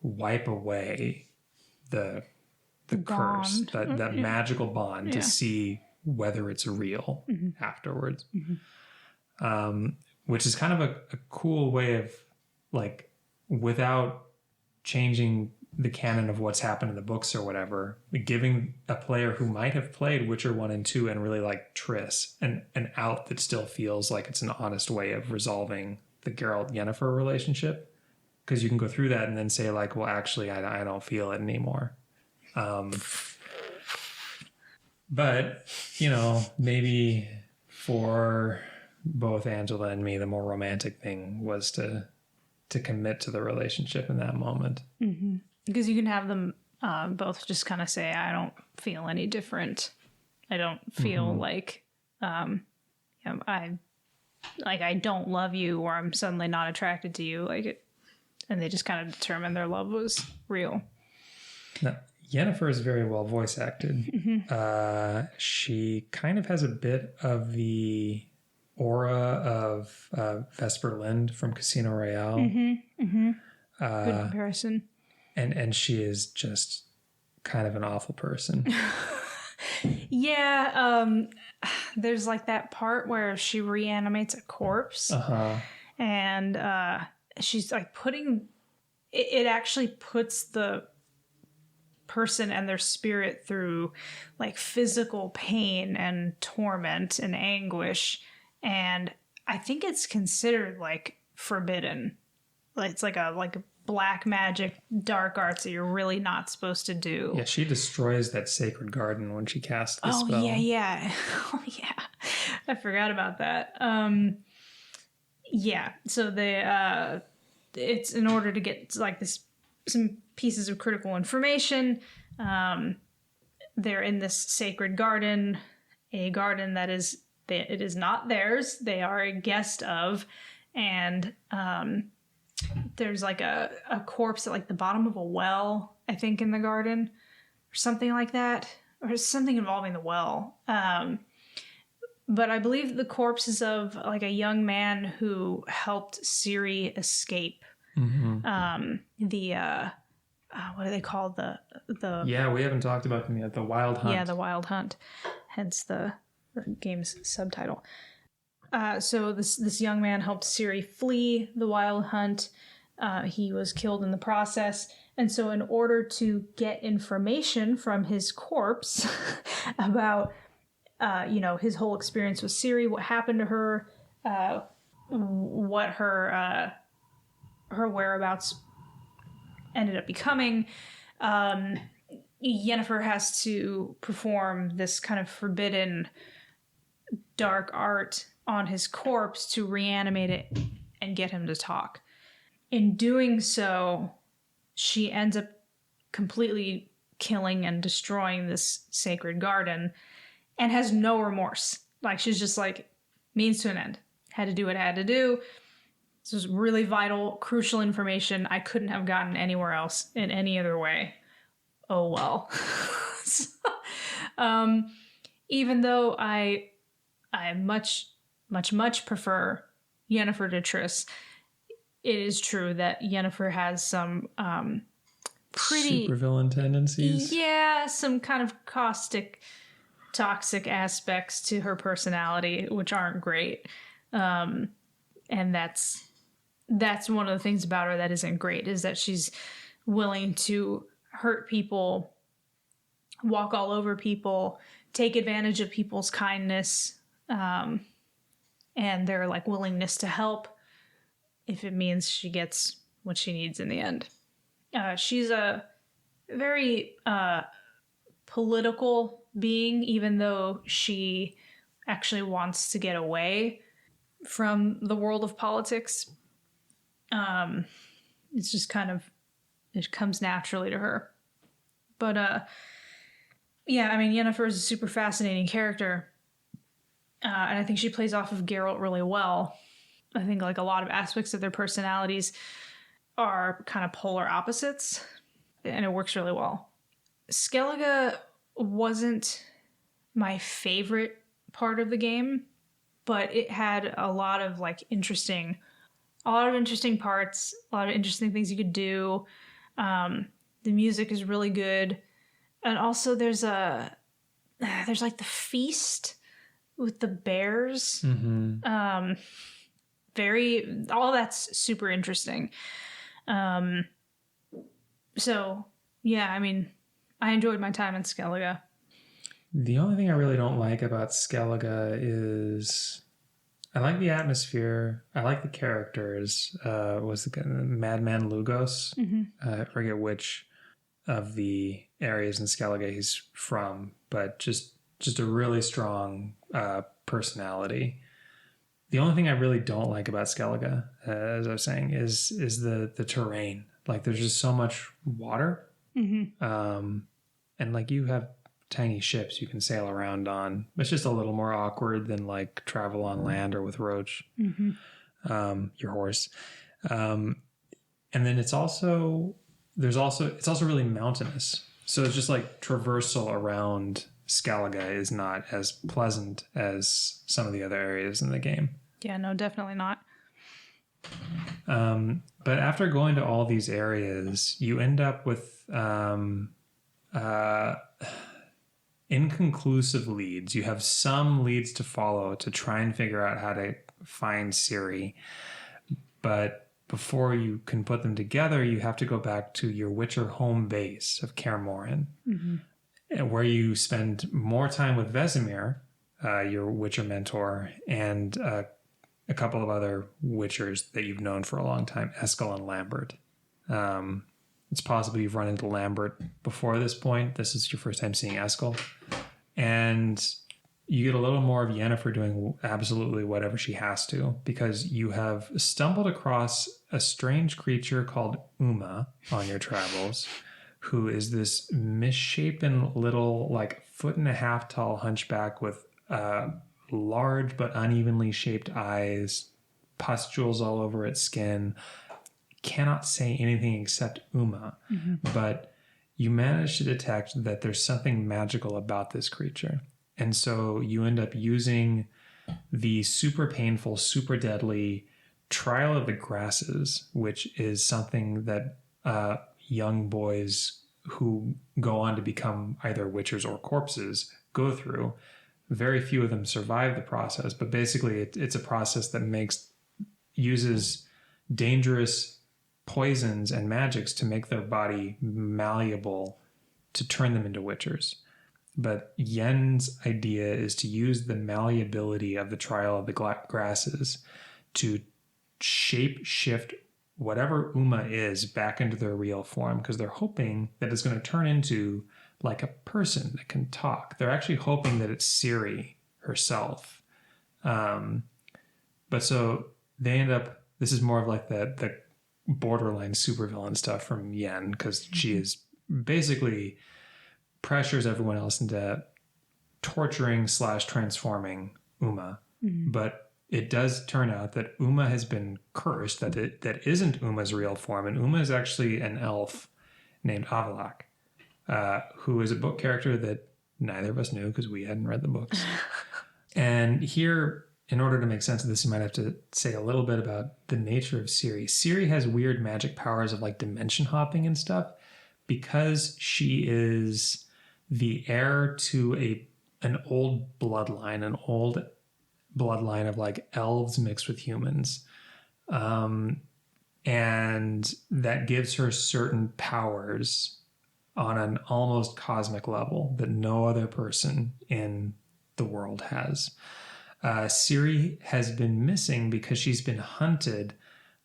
wipe away the curse, that magical bond, to see whether it's real afterwards. Which is kind of a cool way of, like, without changing the canon of what's happened in the books or whatever, giving a player who might have played Witcher 1 and 2 and really like Triss an out that still feels like it's an honest way of resolving the Geralt-Yennefer relationship. Because you can go through that and then say, like, well, actually, I don't feel it anymore. But, maybe for both Angela and me, the more romantic thing was to commit to the relationship in that moment. Mm-hmm. Because you can have them both just kind of say, I don't feel any different. I don't feel like I don't love you, or I'm suddenly not attracted to you. And they just kind of determined their love was real. Now, Yennefer is very well voice acted. She kind of has a bit of the aura of Vesper Lind from Casino Royale. Good comparison. And she is just kind of an awful person. Yeah, there's like that part where she reanimates a corpse, and she's like putting it actually puts the person and their spirit through like physical pain and torment and anguish, and I think it's considered like forbidden. Like it's like a black magic, dark arts that you're really not supposed to do. Yeah, she destroys that sacred garden when she casts the spell. Oh yeah. Oh yeah. I forgot about that. Yeah. So they it's in order to get like some pieces of critical information. They're in this sacred garden, a garden that it is not theirs. They are a guest of, and there's like a corpse at like the bottom of a well, I think, in the garden, or something like that, or something involving the well. But I believe the corpse is of like a young man who helped Ciri escape. What do they call the? Yeah, we haven't talked about them yet. The Wild Hunt. Yeah, the Wild Hunt. Hence the game's subtitle. So this young man helped Ciri flee the Wild Hunt. He was killed in the process. And so in order to get information from his corpse about, his whole experience with Ciri, what happened to her, what her whereabouts ended up becoming, Yennefer has to perform this kind of forbidden dark art on his corpse to reanimate it and get him to talk. In doing so, she ends up completely killing and destroying this sacred garden and has no remorse. Like, she's just like, means to an end. Had to do what I had to do. This was really vital, crucial information I couldn't have gotten anywhere else in any other way. Oh well. Even though I much prefer Yennefer to Triss, it is true that Yennefer has some pretty supervillain tendencies. Yeah, some kind of caustic, toxic aspects to her personality, which aren't great. And that's one of the things about her that isn't great, is that she's willing to hurt people, walk all over people, take advantage of people's kindness, and their like willingness to help if it means she gets what she needs in the end. She's a very political being, even though she actually wants to get away from the world of politics. It's just kind of, it comes naturally to her. But yeah, I mean, Yennefer is a super fascinating character, and I think she plays off of Geralt really well. I think like a lot of aspects of their personalities are kind of polar opposites, and it works really well. Skellige wasn't my favorite part of the game, but it had a lot of interesting parts, a lot of interesting things you could do. The music is really good, and also there's like the feast with the bears. All that's super interesting. So yeah, I mean, I enjoyed my time in Skellige. The only thing I really don't like about Skellige is I like the atmosphere. I like the characters. Was the Madman Lugos? I forget which of the areas in Skellige he's from, but just a really strong personality. The only thing I really don't like about Skellige, as I was saying, is the terrain. Like, there's just so much water, and like you have tiny ships you can sail around on. It's just a little more awkward than like travel on land or with Roach, your horse. And then it's also really mountainous. So it's just like traversal around Skellige is not as pleasant as some of the other areas in the game. Yeah, no, definitely not. But after going to all these areas, you end up with inconclusive leads. You have some leads to follow to try and figure out how to find Ciri. But before you can put them together, you have to go back to your Witcher home base of Kaer Morhen, where you spend more time with Vesemir, your Witcher mentor, and a couple of other Witchers that you've known for a long time, Eskel and Lambert. It's possible you've run into Lambert before this point. This is your first time seeing Eskel. And you get a little more of Yennefer doing absolutely whatever she has to, because you have stumbled across a strange creature called Uma on your travels, who is this misshapen little, like, 1.5 foot tall hunchback with large but unevenly shaped eyes, pustules all over its skin, cannot say anything except Uma. But you manage to detect that there's something magical about this creature. And so you end up using the super painful, super deadly Trial of the Grasses, which is something that young boys who go on to become either witchers or corpses go through. Very few of them survive the process, but basically it's a process that uses dangerous poisons and magics to make their body malleable to turn them into witchers. But Yen's idea is to use the malleability of the Trial of the Grasses to shift whatever Uma is back into their real form, because they're hoping that it's going to turn into like a person that can talk. They're actually hoping that it's Ciri herself. But so they end up, this is more of like the borderline supervillain stuff from Yen, because she is basically pressures everyone else into torturing / transforming Uma. But it does turn out that Uma has been cursed, that isn't Uma's real form. And Uma is actually an elf named Avalak, who is a book character that neither of us knew because we hadn't read the books. And here, in order to make sense of this, you might have to say a little bit about the nature of Ciri. Ciri has weird magic powers of like dimension hopping and stuff because she is the heir to an old bloodline of like elves mixed with humans. And that gives her certain powers on an almost cosmic level that no other person in the world has. Ciri has been missing because she's been hunted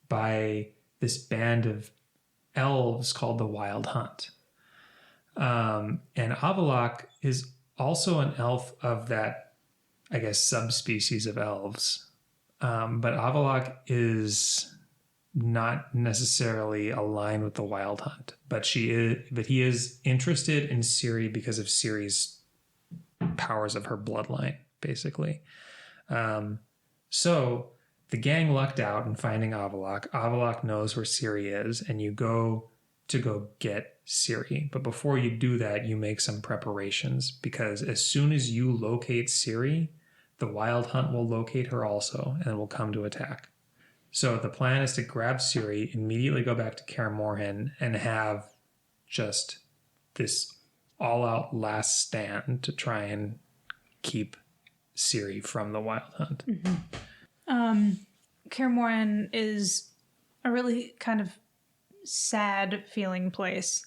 by this band of elves called the Wild Hunt. And Avalok is also an elf of that, I guess, subspecies of elves. But Avalok is not necessarily aligned with the Wild Hunt, but he is interested in Ciri because of Ciri's powers of her bloodline, basically. So the gang lucked out in finding Avalok. Avalok knows where Ciri is, and you go get Ciri. But before you do that, you make some preparations, because as soon as you locate Ciri, the Wild Hunt will locate her also and will come to attack. So the plan is to grab Ciri, immediately go back to Kaer Morhen, and have just this all-out last stand to try and keep Ciri from the Wild Hunt. Kaer Morhen is a really kind of sad feeling place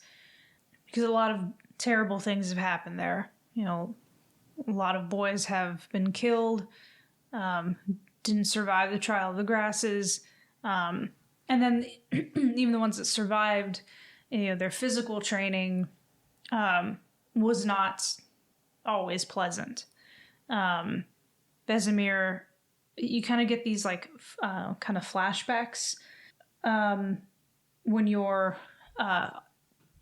because a lot of terrible things have happened there. You know, a lot of boys have been killed, didn't survive the Trial of the Grasses. And then even the ones that survived, you know, their physical training was not always pleasant. Vesemir, you kind of get these like kind of flashbacks when you're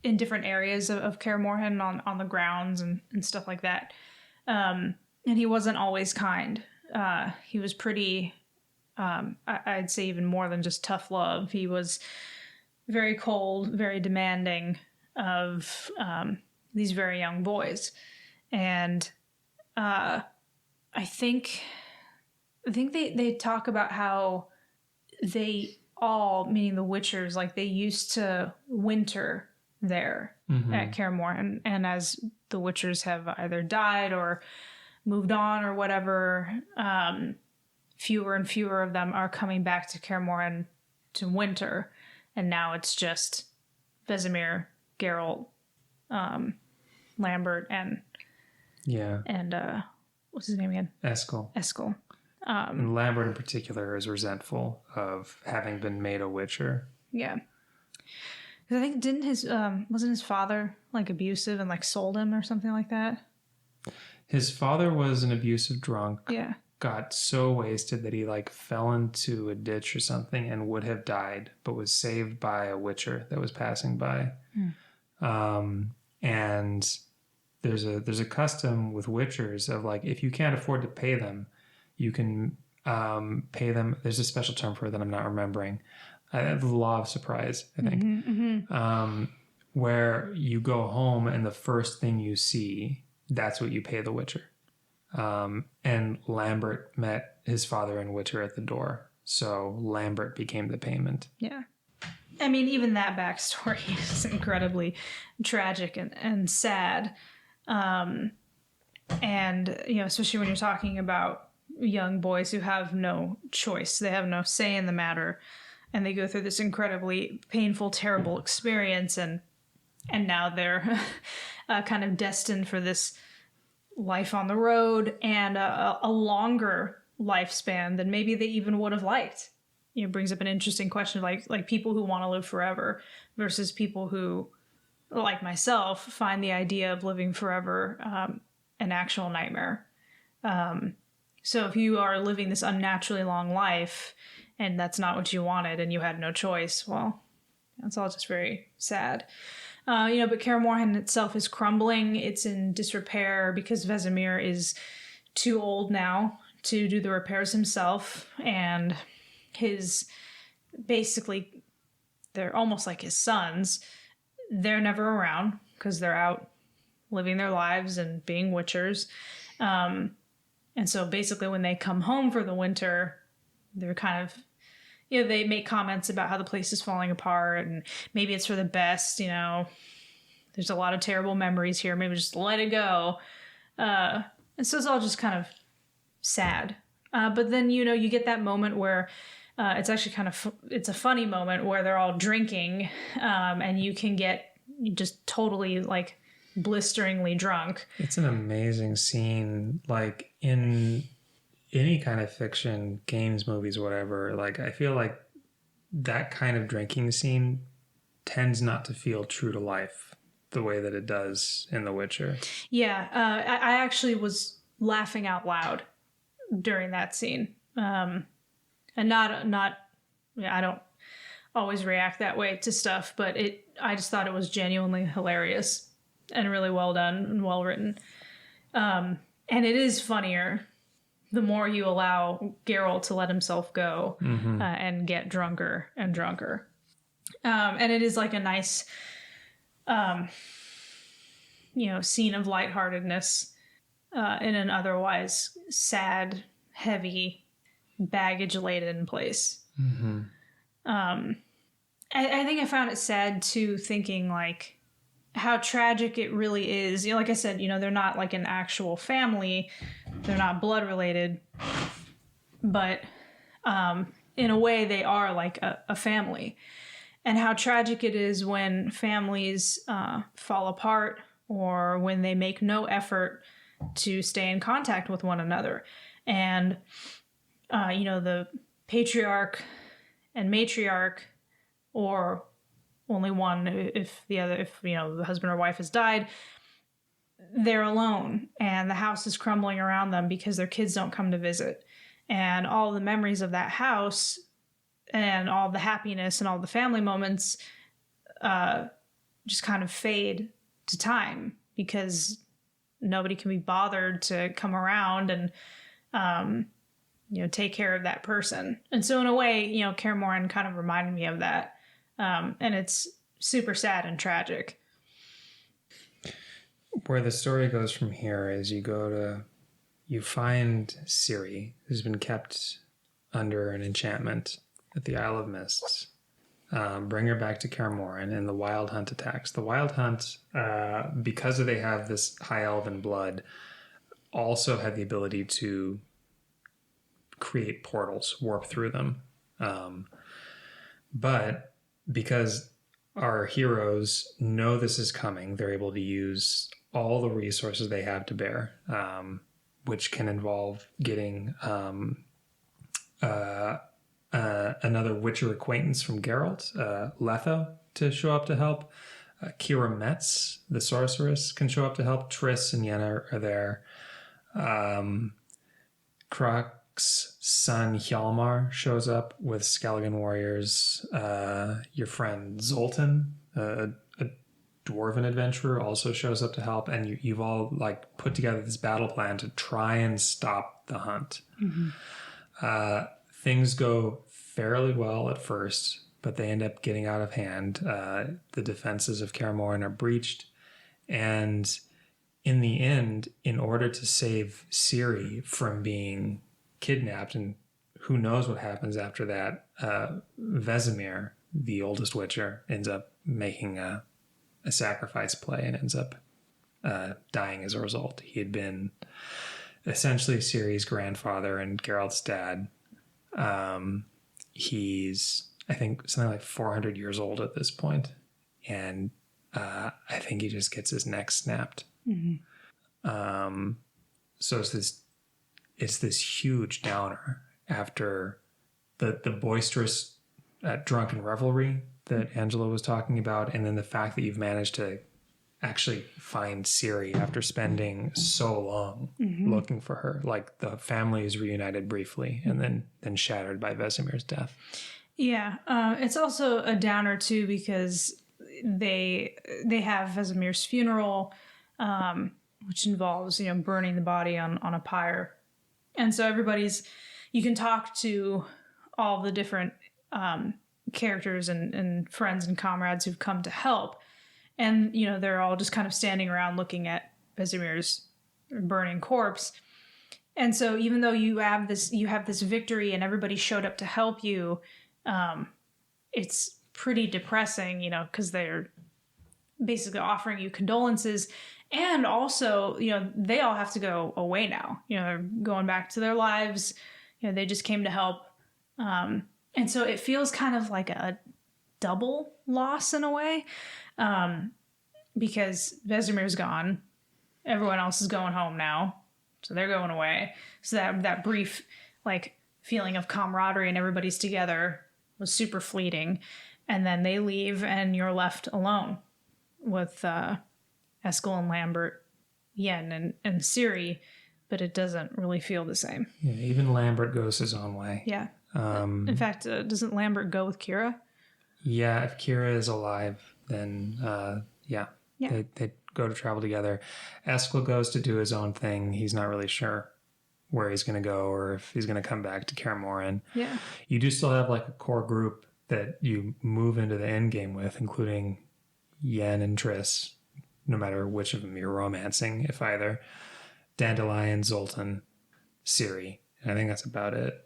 in different areas of Kaer Morhen on the grounds and stuff like that. And he wasn't always kind. He was pretty, I'd say even more than just tough love. He was very cold, very demanding of these very young boys. And I think they talk about how they all, meaning the Witchers, like they used to winter there at Kaer Morhen. And as the Witchers have either died or moved on or whatever, fewer and fewer of them are coming back to Kaer Morhen to winter. And now it's just Vesemir, Geralt, Lambert, and what's his name again? Eskel. And Lambert in particular is resentful of having been made a Witcher. Yeah. Because I think wasn't his father like abusive and like sold him or something like that? His father was an abusive drunk. Yeah. Got so wasted that he like fell into a ditch or something and would have died, but was saved by a Witcher that was passing by. And there's a custom with Witchers of like, if you can't afford to pay them, you can pay them. There's a special term for it that I'm not remembering. The law of surprise, I think, where you go home and the first thing you see, that's what you pay the Witcher. And Lambert met his father and Witcher at the door. So Lambert became the payment. Yeah. I mean, even that backstory is incredibly tragic and sad. And, especially when you're talking about young boys who have no choice, they have no say in the matter, and they go through this incredibly painful, terrible experience, and now they're kind of destined for this life on the road and a longer lifespan than maybe they even would have liked. It brings up an interesting question of like people who want to live forever versus people who, like myself, find the idea of living forever an actual nightmare. So if you are living this unnaturally long life and that's not what you wanted and you had no choice, well, that's all just very sad. But Kaer Morhen itself is crumbling. It's in disrepair because Vesemir is too old now to do the repairs himself. And they're almost like his sons. They're never around because they're out living their lives and being Witchers. And so basically when they come home for the winter, they're kind of, they make comments about how the place is falling apart and maybe it's for the best, there's a lot of terrible memories here. Maybe just let it go. And so it's all just kind of sad. But then, you get that moment where it's actually it's a funny moment where they're all drinking and you can get just totally like blisteringly drunk. It's an amazing scene, like in any kind of fiction, games, movies, whatever. Like I feel like that kind of drinking scene tends not to feel true to life the way that it does in The Witcher. Yeah, I actually was laughing out loud during that scene. And I don't always react that way to stuff, but I just thought it was genuinely hilarious and really well done and well written. And it is funnier the more you allow Geralt to let himself go and get drunker and drunker. And it is like a nice, scene of lightheartedness in an otherwise sad, heavy, baggage-laden place. I think I found it sad too, thinking like how tragic it really is. Like I said, they're not like an actual family. They're not blood related. But in a way, they are like a family. And how tragic it is when families fall apart or when they make no effort to stay in contact with one another. And, the patriarch and matriarch, or only one if the husband or wife has died, they're alone and the house is crumbling around them because their kids don't come to visit. And all the memories of that house and all the happiness and all the family moments just kind of fade to time because nobody can be bothered to come around and take care of that person. And so in a way, Kaer Morhen kind of reminded me of that. And it's super sad and tragic. Where the story goes from here is you find Ciri, who's been kept under an enchantment at the Isle of Mists. bring her back to Kaer Morhen, and the Wild Hunt attacks. The Wild Hunt, because they have this high elven blood, also have the ability to create portals, warp through them. But because our heroes know this is coming, they're able to use all the resources they have to bear, which can involve getting another Witcher acquaintance from Geralt, Letho, to show up to help. Kira Metz, the sorceress, can show up to help. Triss and Yenna are there. Krok's son Hjalmar shows up with Skellige warriors. Your friend Zoltan, a dwarven adventurer, also shows up to help, and you've all like put together this battle plan to try and stop the hunt. Things go fairly well at first, but they end up getting out of hand. The defenses of Kaer Morhen are breached, and in the end, in order to save Ciri from being kidnapped, and who knows what happens after that, Vesemir, the oldest Witcher, ends up making a sacrifice play and ends up dying as a result. He had been essentially Ciri's grandfather and Geralt's dad. He's, I think, something like 400 years old at this point, and I think he just gets his neck snapped. So it's this huge downer after the boisterous drunken revelry that Angela was talking about, and then the fact that you've managed to actually find Ciri after spending so long looking for her. Like, the family is reunited briefly and then shattered by Vesemir's death. Yeah, it's also a downer too, because they have Vesemir's funeral, which involves, burning the body on a pyre. And so you can talk to all the different characters and friends and comrades who've come to help. And, they're all just kind of standing around looking at Vesemir's burning corpse. And so even though you have this victory and everybody showed up to help you, it's pretty depressing, because they're basically offering you condolences. And also, they all have to go away now. They're going back to their lives. They just came to help. And so it feels kind of like a double loss in a way, because Vesemir's gone. Everyone else is going home now. So they're going away. So that brief, feeling of camaraderie and everybody's together was super fleeting. And then they leave and you're left alone with Eskel and Lambert, Yen and Ciri, but it doesn't really feel the same. Yeah, even Lambert goes his own way. Yeah. In fact, doesn't Lambert go with Kira? Yeah, if Kira is alive, then they go to travel together. Eskel goes to do his own thing. He's not really sure where he's going to go or if he's going to come back to Kaer Morhen. Yeah. You do still have a core group that you move into the end game with, including Yen and Triss, no matter which of them you're romancing, if either. Dandelion, Zoltan, Ciri. And I think that's about it.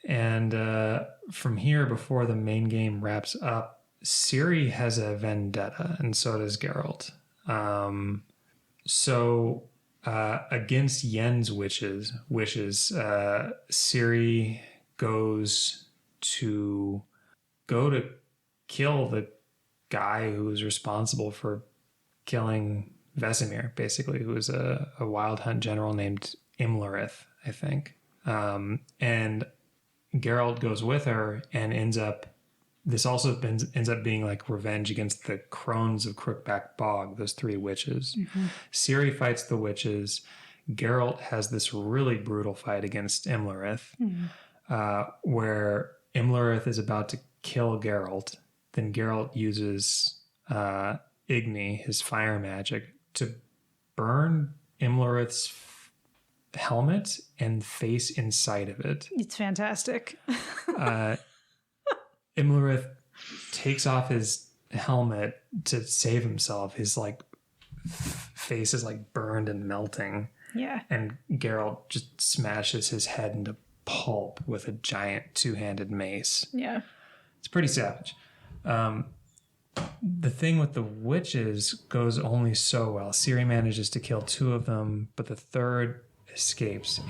And from here, before the main game wraps up, Ciri has a vendetta, and so does Geralt. Against Yen's wishes, Ciri goes to kill the guy who was responsible for killing Vesemir, basically, who was a wild hunt general named Imlerith, I think. And Geralt goes with her and ends up being revenge against the crones of Crookback Bog, those three witches. Ciri fights the witches. Geralt has this really brutal fight against Imlerith, where Imlerith is about to kill Geralt. Then Geralt uses Igni, his fire magic, to burn Imlerith's helmet and face inside of it. It's fantastic. Imlerith takes off his helmet to save himself. His face is burned and melting. Yeah. And Geralt just smashes his head into pulp with a giant two-handed mace. Yeah. It's pretty savage. The thing with the witches goes only so well. Ciri manages to kill 2 of them, but the third escapes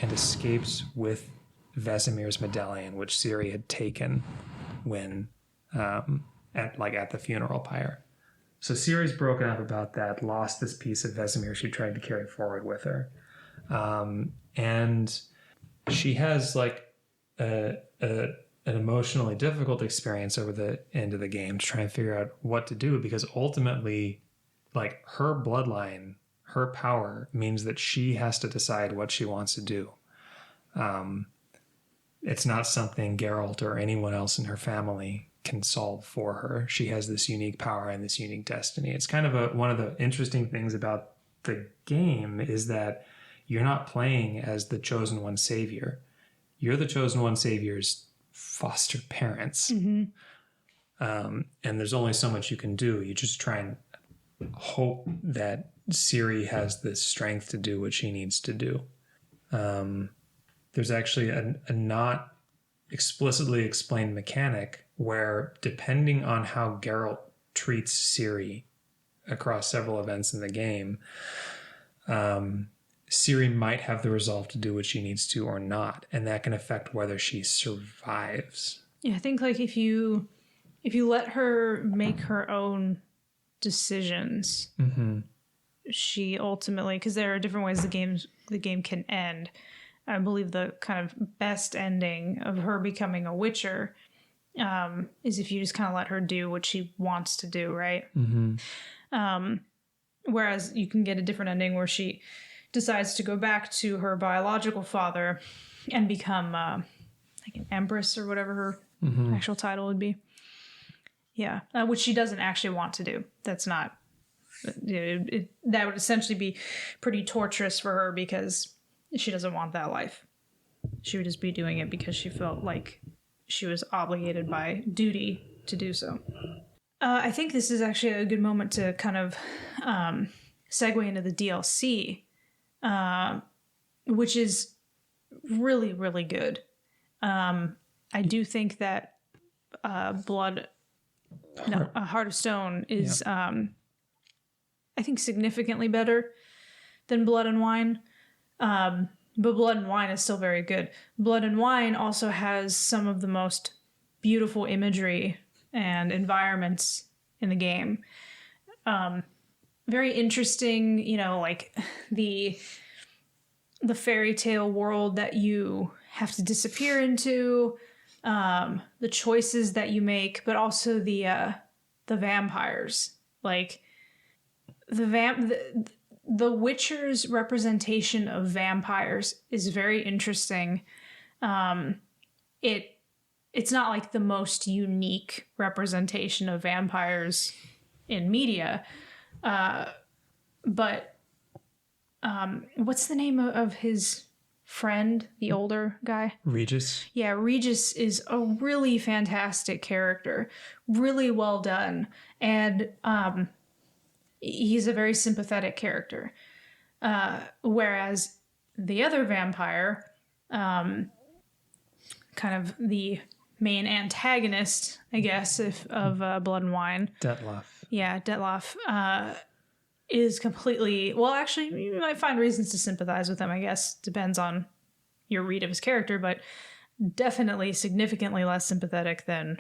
with Vesemir's medallion, which Ciri had taken when at the funeral pyre. So Ciri's broken up about that, lost this piece of Vesemir she tried to carry forward with her. And she has like an emotionally difficult experience over the end of the game to try and figure out what to do, because ultimately, like, her bloodline, her power means that she has to decide what she wants to do. It's not something Geralt or anyone else in her family can solve for her. She has this unique power and this unique destiny. It's kind of one of the interesting things about the game is that you're not playing as the Chosen One savior. You're the Chosen One savior's foster parents. Mm-hmm. And there's only so much you can do. You just try and hope that Ciri has the strength to do what she needs to do. There's actually a not explicitly explained mechanic where, depending on how Geralt treats Ciri across several events in the game, Ciri might have the resolve to do what she needs to or not, and that can affect whether she survives. Yeah, I think like if you let her make her own decisions, mm-hmm. she ultimately, because there are different ways the game can end. I believe the kind of best ending of her becoming a Witcher is if you just kind of let her do what she wants to do, right? Mm-hmm. Whereas you can get a different ending where she decides to go back to her biological father and become like an empress or whatever her mm-hmm. actual title would be. Yeah, which she doesn't actually want to do. That's not... that would essentially be pretty torturous for her because she doesn't want that life. She would just be doing it because she felt like she was obligated by duty to do so. I think this is actually a good moment to kind of segue into the DLC, which is really, really good. I do think that Heart of Stone is, I think, significantly better than Blood and Wine. But Blood and Wine is still very good. Blood and Wine also has some of the most beautiful imagery and environments in the game. Very interesting, like the fairy tale world that you have to disappear into, the choices that you make, but also the vampires. Like the Witcher's representation of vampires is very interesting. It's not like the most unique representation of vampires in media, but what's the name of his friend, the older guy? Regis. Yeah, Regis is a really fantastic character, really well done, and he's a very sympathetic character. Whereas the other vampire, kind of the main antagonist, I guess, of Blood and Wine. Dettlaff. Yeah, Dettlaff is completely... Well, actually, you might find reasons to sympathize with him, I guess. Depends on your read of his character, but definitely significantly less sympathetic than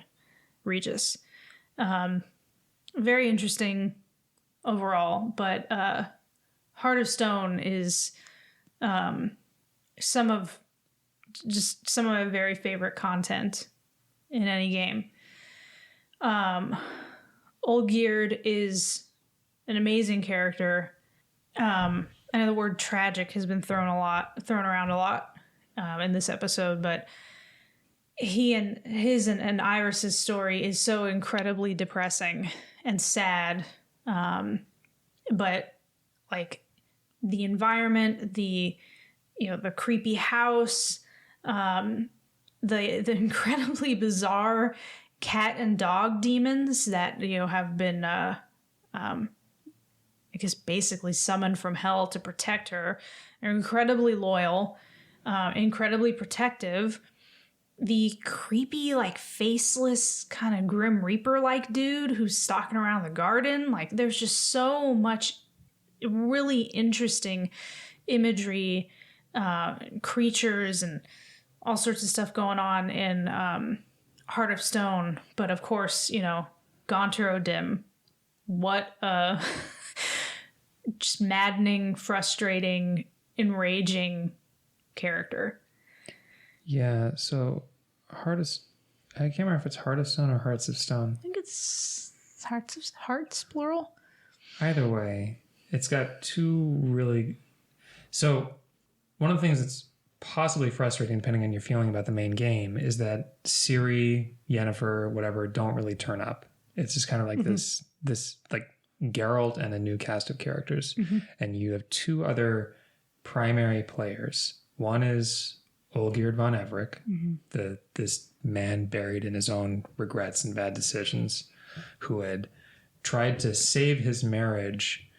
Regis. Very interesting overall, but Heart of Stone is some of my very favorite content in any game. Olgierd is an amazing character. I know the word tragic has been thrown around a lot in this episode, but his and Iris's story is so incredibly depressing and sad. But like the environment, the creepy house, the incredibly bizarre cat and dog demons that have been I guess basically summoned from hell to protect her, are incredibly loyal. incredibly protective. The creepy, like, faceless, kind of Grim Reaper-like dude who's stalking around the garden. Like, there's just so much really interesting imagery, creatures, and all sorts of stuff going on in Heart of Stone. But, of course, you know, Gaunter O'Dim. What a just maddening, frustrating, enraging character. Yeah, so I can't remember if it's Heart of Stone or Hearts of Stone. I think it's Hearts, plural. Either way, it's got two really... So one of the things that's possibly frustrating, depending on your feeling about the main game, is that Ciri, Yennefer, whatever, don't really turn up. It's just kind of like this like Geralt and a new cast of characters. And you have two other primary players. One is Olgierd von Everick, this man buried in his own regrets and bad decisions, who had tried to save his marriage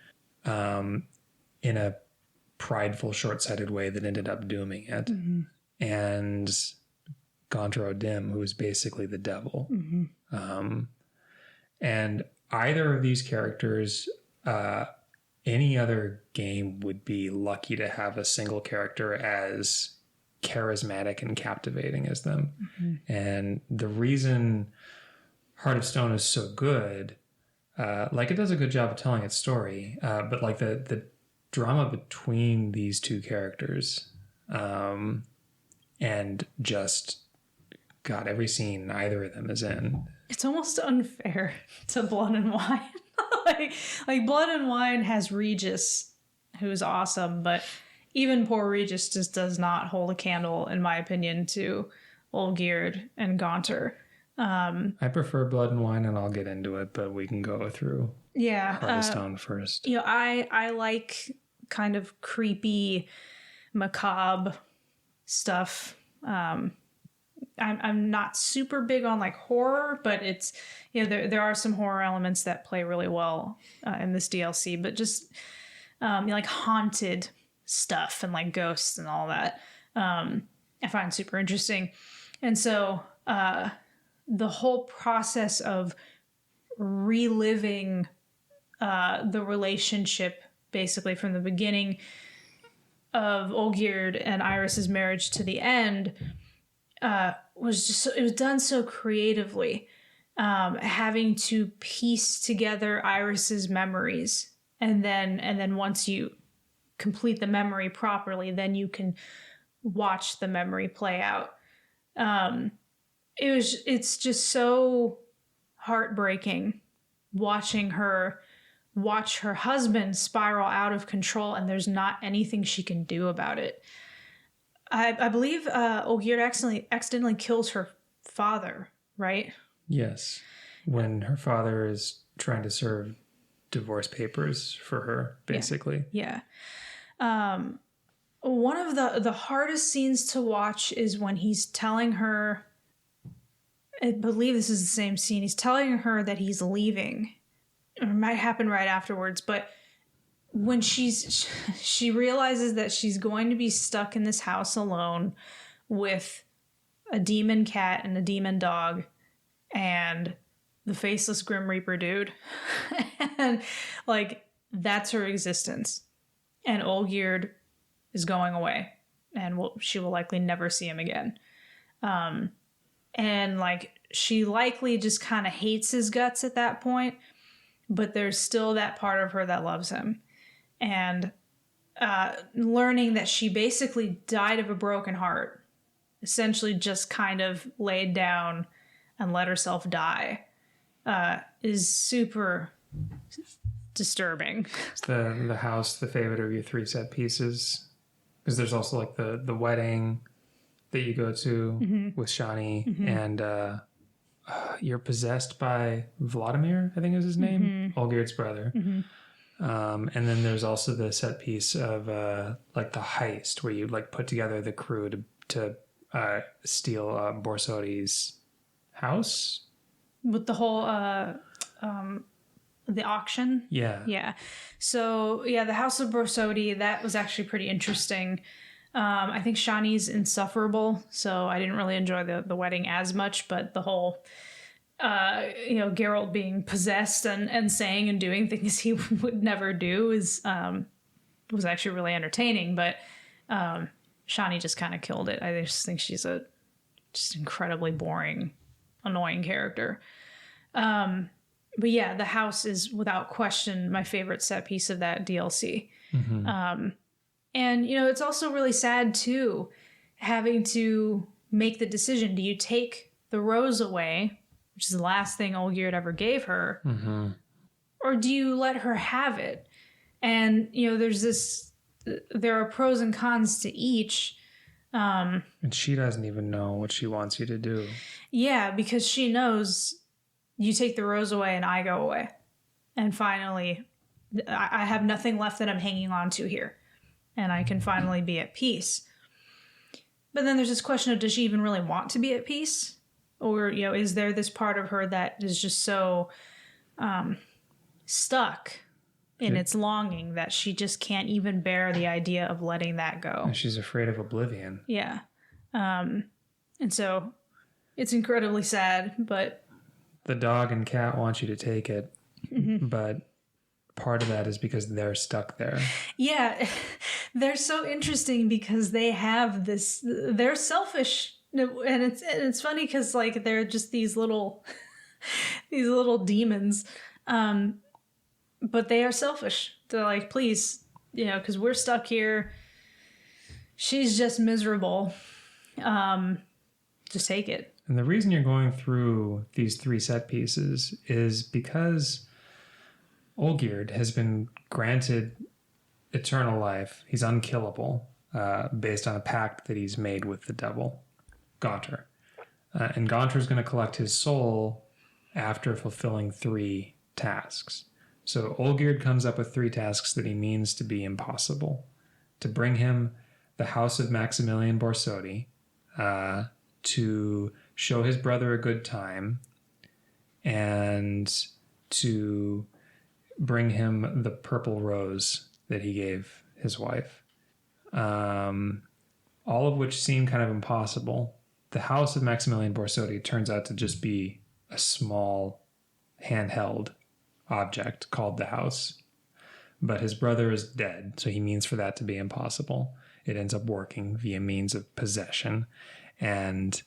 in a prideful, short-sighted way that ended up dooming it. And Gaunter O'Dim, who is basically the devil. And either of these characters, any other game would be lucky to have a single character as charismatic and captivating as them. And the reason Heart of Stone is so good, like, it does a good job of telling its story, but like the drama between these two characters, and just, God, every scene either of them is in. It's almost unfair to Blood and Wine. like Blood and Wine has Regis, who's awesome, but even poor Regis just does not hold a candle, in my opinion, to Olgierd and Gaunter. I prefer Blood and Wine, and I'll get into it, but we can go through Heart of Stone first. You know, I like kind of creepy, macabre stuff. I'm not super big on like horror, but it's, you know, there are some horror elements that play really well in this DLC, but just you know, like haunted stuff and like ghosts and all that, I find super interesting. And so the whole process of reliving the relationship basically from the beginning of Olgierd and Iris's marriage to the end was just, it was done so creatively, having to piece together Iris's memories, and then once you complete the memory properly, then you can watch the memory play out. It's just so heartbreaking watching her watch her husband spiral out of control, and there's not anything she can do about it. I believe Olgierd accidentally kills her father, right? Yes. When her father is trying to serve divorce papers for her, basically. Yeah. One of the hardest scenes to watch is when he's telling her, I believe this is the same scene, he's telling her that he's leaving. Or it might happen right afterwards, but when she realizes that she's going to be stuck in this house alone with a demon cat and a demon dog and the faceless Grim Reaper dude. And like, that's her existence. And Olgierd is going away, and she will likely never see him again. And like, she likely just kind of hates his guts at that point, but there's still that part of her that loves him. And learning that she basically died of a broken heart, essentially just kind of laid down and let herself die, is super disturbing. It's the house, the favorite of your 3 set pieces, because there's also like the wedding that you go to with Shani, and you're possessed by Vladimir, I think is his name, Olgierd's brother. And then there's also the set piece of like the heist where you like put together the crew to steal Borsodi's house with the whole the auction. Yeah. So yeah, the House of Borsodi, that was actually pretty interesting. I think Shani's insufferable, so I didn't really enjoy the wedding as much, but the whole Geralt being possessed and saying and doing things he would never do was actually really entertaining, but Shani just kind of killed it. I just think she's a just incredibly boring, annoying character. But yeah, the house is without question my favorite set piece of that DLC. Mm-hmm. And, it's also really sad, too, having to make the decision. Do you take the rose away, which is the last thing Olgierd ever gave her, mm-hmm. or do you let her have it? And, there are pros and cons to each. And she doesn't even know what she wants you to do. Yeah, because she knows you take the rose away and I go away. And finally, I have nothing left that I'm hanging on to here. And I can finally be at peace. But then there's this question of, does she even really want to be at peace? Or, is there this part of her that is just so stuck in its longing that she just can't even bear the idea of letting that go? And she's afraid of oblivion. Yeah. And so it's incredibly sad, but... The dog and cat want you to take it, mm-hmm. but part of that is because they're stuck there. Yeah, they're so interesting because they have this... They're selfish, and it's funny because they're just these little demons, but they are selfish. They're like, please, because we're stuck here. She's just miserable. Just take it. And the reason you're going through these 3 set pieces is because Olgierd has been granted eternal life. He's unkillable based on a pact that he's made with the devil, Gaunter. And Gaunter's going to collect his soul after fulfilling 3 tasks. So Olgierd comes up with 3 tasks that he means to be impossible. To bring him the house of Maximilian Borsodi, to show his brother a good time, and to bring him the purple rose that he gave his wife. All of which seem kind of impossible. The house of Maximilian Borsodi turns out to just be a small handheld object called the house. But his brother is dead, so he means for that to be impossible. It ends up working via means of possession. And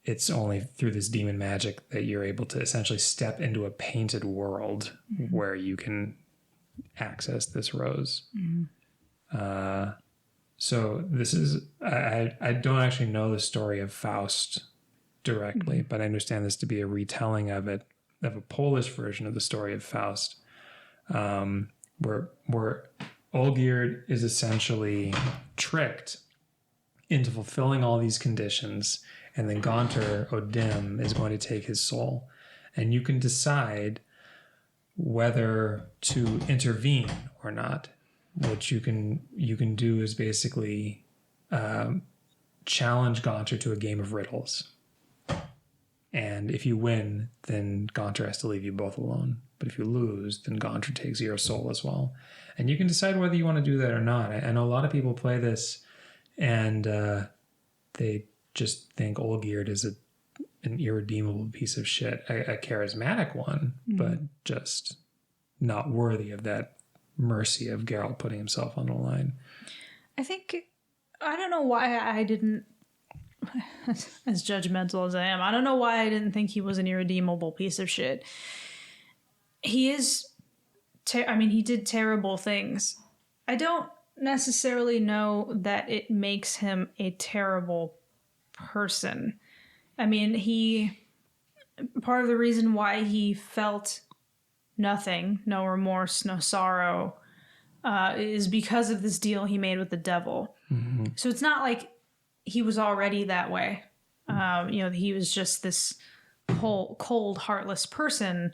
it's only through this demon magic that you're able to essentially step into a painted world, mm-hmm. where you can access this rose. Mm-hmm. So this is, I don't actually know the story of Faust directly, mm-hmm. but I understand this to be a retelling of it, of a Polish version of the story of Faust, where Olgierd is essentially tricked into fulfilling all these conditions, and then Gaunter O'Dim is going to take his soul. And you can decide whether to intervene or not. What you can do is basically challenge Gaunter to a game of riddles. And if you win, then Gaunter has to leave you both alone. But if you lose, then Gaunter takes your soul as well. And you can decide whether you want to do that or not. I know a lot of people play this and they just think Olgierd is an irredeemable piece of shit, a charismatic one, mm-hmm. but just not worthy of that mercy of Geralt putting himself on the line. I don't know why I didn't, as judgmental as I am, I don't know why I didn't think he was an irredeemable piece of shit. He is, he did terrible things. I don't necessarily know that it makes him a terrible person. Part of the reason why he felt nothing, no remorse, no sorrow, is because of this deal he made with the devil. Mm-hmm. So it's not like he was already that way. He was just this whole cold, heartless person.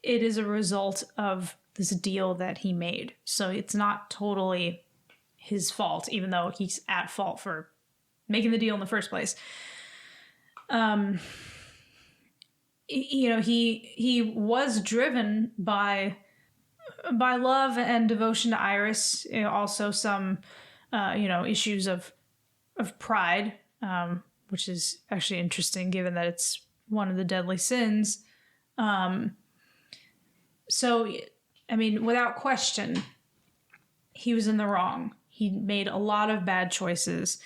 It is a result of this deal that he made. So it's not totally his fault, even though he's at fault for making the deal in the first place. He was driven by love and devotion to Iris, also some issues of pride, which is actually interesting given that it's one of the deadly sins. So, I mean, without question, he was in the wrong. He made a lot of bad choices.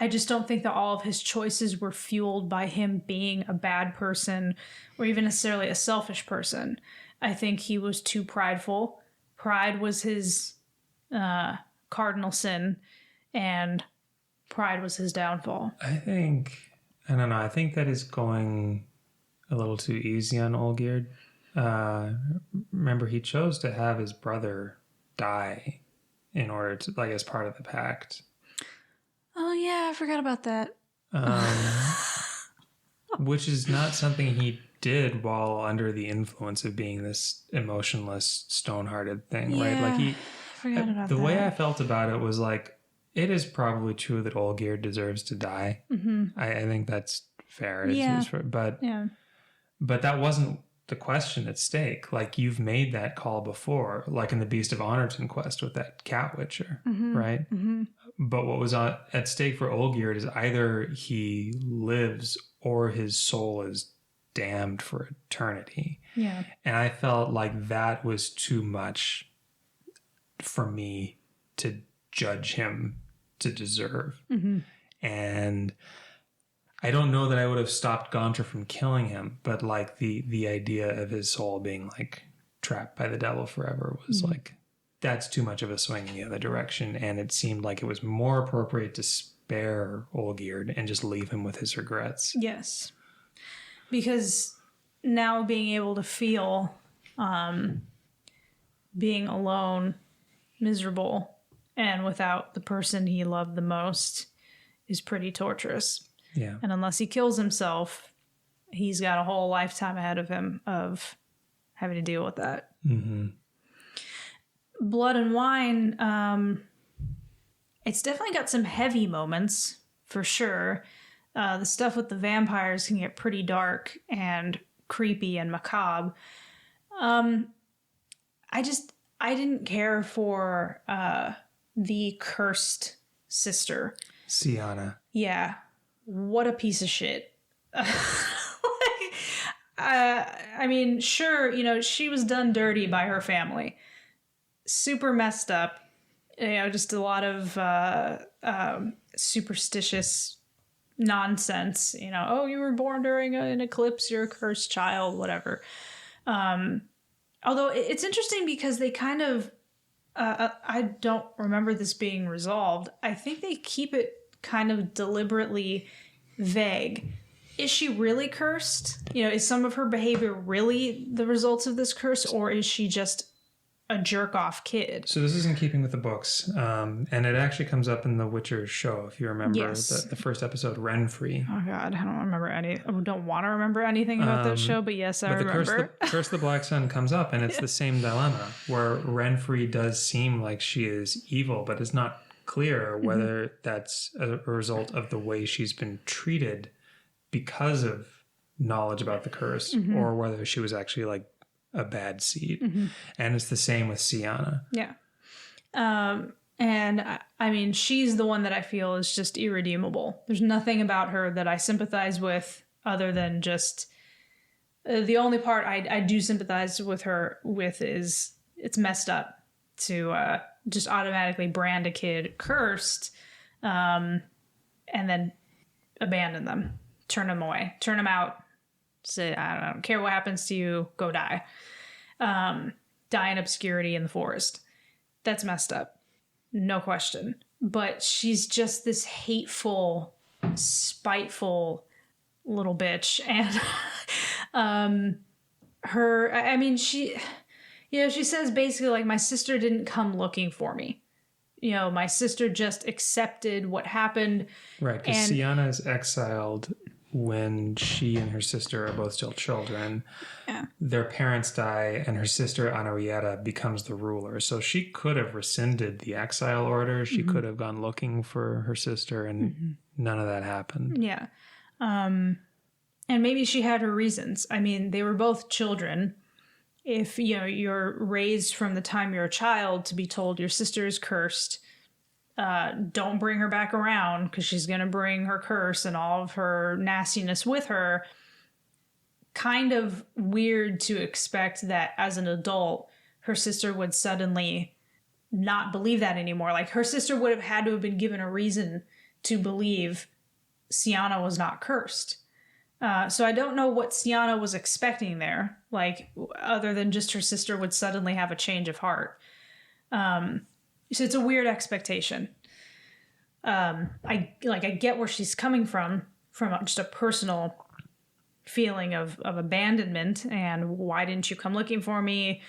I just don't think that all of his choices were fueled by him being a bad person or even necessarily a selfish person. I think he was too prideful. Pride was his cardinal sin, and pride was his downfall. I don't know. I think that is going a little too easy on Olgierd. Remember, he chose to have his brother die in order to, like, as part of the pact. Oh, yeah, I forgot about that. Which is not something he did while under the influence of being this emotionless, stone-hearted thing, right? Like, I forgot about that. The way I felt about it was like, it is probably true that Olgierd deserves to die. Mm-hmm. I think that's fair. But that wasn't the question at stake. Like, you've made that call before, like in the Beast of Honorton quest with that cat witcher, right? Mm-hmm. But what was at stake for Olgierd is either he lives or his soul is damned for eternity. Yeah. And I felt like that was too much for me to judge him to deserve. Mm-hmm. And I don't know that I would have stopped Gaunter from killing him, but like the idea of his soul being like trapped by the devil forever was like, that's too much of a swing in the other direction. And it seemed like it was more appropriate to spare Olgierd and just leave him with his regrets. Yes. Because now being able to feel being alone, miserable, and without the person he loved the most is pretty torturous. Yeah. And unless he kills himself, he's got a whole lifetime ahead of him of having to deal with that. Mm-hmm. Blood and Wine, it's definitely got some heavy moments, for sure. The stuff with the vampires can get pretty dark and creepy and macabre. I didn't care for the cursed sister. Sienna. Yeah. What a piece of shit. I mean, sure, she was done dirty by her family. Super messed up. Just a lot of superstitious nonsense. Oh, you were born during an eclipse, you're a cursed child, whatever. Although it's interesting because they kind of, I don't remember this being resolved. I think they keep it kind of deliberately vague. Is she really cursed? Is some of her behavior really the results of this curse, or is she just a jerk-off kid? So this is in keeping with the books, and it actually comes up in the Witcher show, if you remember. Yes. The first episode, Renfrey. Oh God, I don't remember I don't want to remember anything about that show, but yes, I remember. The Curse of the Black Sun comes up, and it's the same dilemma, where Renfrey does seem like she is evil, but it's not clear whether that's a result of the way she's been treated because of knowledge about the curse, or whether she was actually like a bad seed. And it's the same with Sienna. Yeah. And I mean, she's the one that I feel is just irredeemable. There's nothing about her that I sympathize with other than just the only part I do sympathize with her with is it's messed up to just automatically brand a kid cursed and then abandon them, turn them away, turn them out, say, I don't care what happens to you, go die. Die in obscurity in the forest. That's messed up. No question. But she's just this hateful, spiteful little bitch. And she says basically like, my sister didn't come looking for me. My sister just accepted what happened. Right, because Sienna is exiled when she and her sister are both still children. Yeah. Their parents die, and her sister Anarietta becomes the ruler. So she could have rescinded the exile order. She could have gone looking for her sister, and none of that happened. Yeah. And maybe she had her reasons. I mean, they were both children. If, you're raised from the time you're a child to be told your sister is cursed, don't bring her back around because she's going to bring her curse and all of her nastiness with her. Kind of weird to expect that as an adult, her sister would suddenly not believe that anymore. Like, her sister would have had to have been given a reason to believe Sienna was not cursed. So I don't know what Sienna was expecting there, like, other than just her sister would suddenly have a change of heart. So it's a weird expectation. I get where she's coming from just a personal feeling of abandonment and why didn't you come looking for me?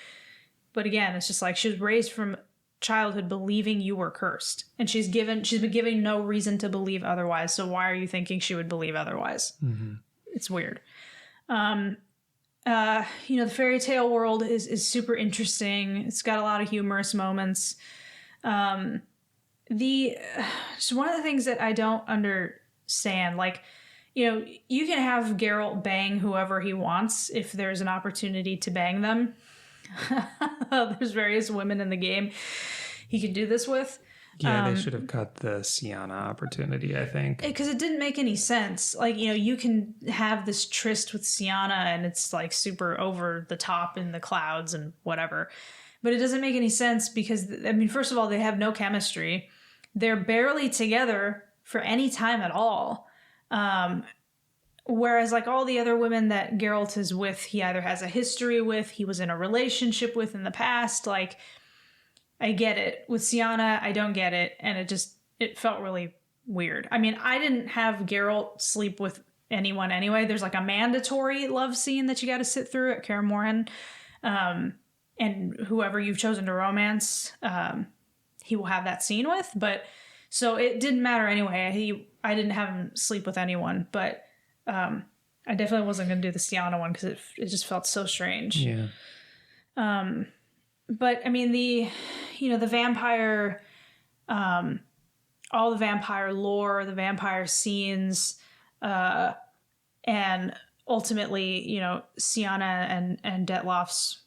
But again, it's just like she was raised from childhood believing you were cursed, and she's been given no reason to believe otherwise. So why are you thinking she would believe otherwise? Mm-hmm. It's weird. The fairy tale world is super interesting. It's got a lot of humorous moments. Just one of the things that I don't understand, like, you can have Geralt bang whoever he wants if there's an opportunity to bang them. There's various women in the game he could do this with. Yeah, they should have cut the Sienna opportunity, I think. Because it didn't make any sense. Like, you can have this tryst with Sienna and it's like super over the top in the clouds and whatever. But it doesn't make any sense because, first of all, they have no chemistry. They're barely together for any time at all. Whereas like all the other women that Geralt is with, he either has a history with, he was in a relationship with in the past. Like, I get it. With Sienna, I don't get it. And it felt really weird. I didn't have Geralt sleep with anyone anyway. There's like a mandatory love scene that you got to sit through at Kaer Morhen. And whoever you've chosen to romance, he will have that scene with. But so it didn't matter anyway. I didn't have him sleep with anyone, but I definitely wasn't going to do the Sienna one because it just felt so strange. Yeah. But the vampire, all the vampire lore, the vampire scenes, and ultimately, Sienna and Detlof's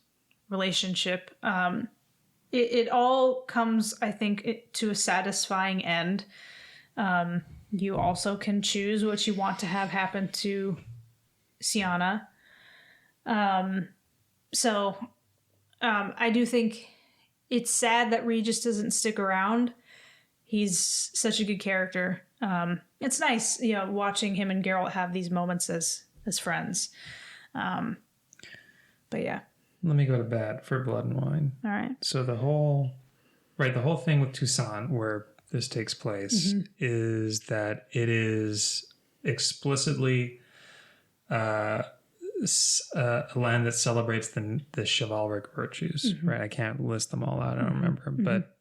relationship, it all comes, I think, to a satisfying end. You also can choose what you want to have happen to Sienna. I do think it's sad that Regis doesn't stick around. He's such a good character. It's nice, watching him and Geralt have these moments as friends. But yeah. Let me go to bat for Blood and Wine. All right. So the whole thing with Toussaint, where this takes place, mm-hmm. is that it is explicitly a land that celebrates the chivalric virtues, mm-hmm. right? I can't list them all out. I don't mm-hmm. remember, mm-hmm. but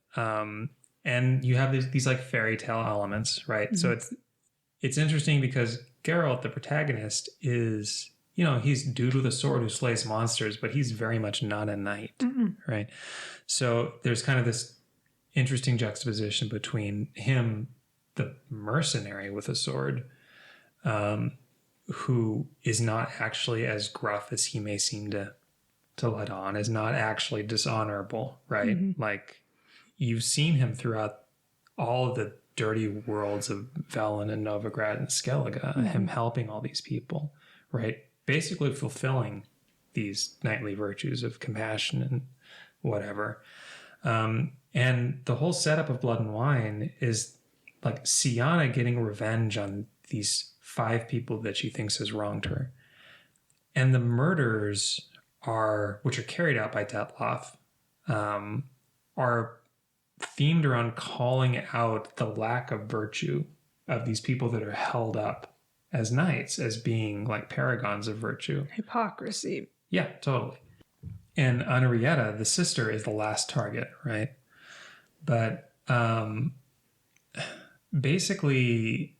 and you have these like fairy tale elements, right? Mm-hmm. So it's interesting because Geralt, the protagonist, is, he's dude with a sword who slays monsters, but he's very much not a knight, mm-hmm. right? So there's kind of this interesting juxtaposition between him, the mercenary with a sword, who is not actually as gruff as he may seem to let on, is not actually dishonorable, right? Mm-hmm. Like, you've seen him throughout all of the dirty worlds of Velen and Novigrad and Skellige, mm-hmm. him helping all these people, right? Basically fulfilling these knightly virtues of compassion and whatever. And the whole setup of Blood and Wine is like Sienna getting revenge on these 5 people that she thinks has wronged her. And the murders which are carried out by Detloff, are themed around calling out the lack of virtue of these people that are held up as knights, as being like paragons of virtue. Hypocrisy. Yeah, totally. And Henrietta, the sister, is the last target, right? But basically,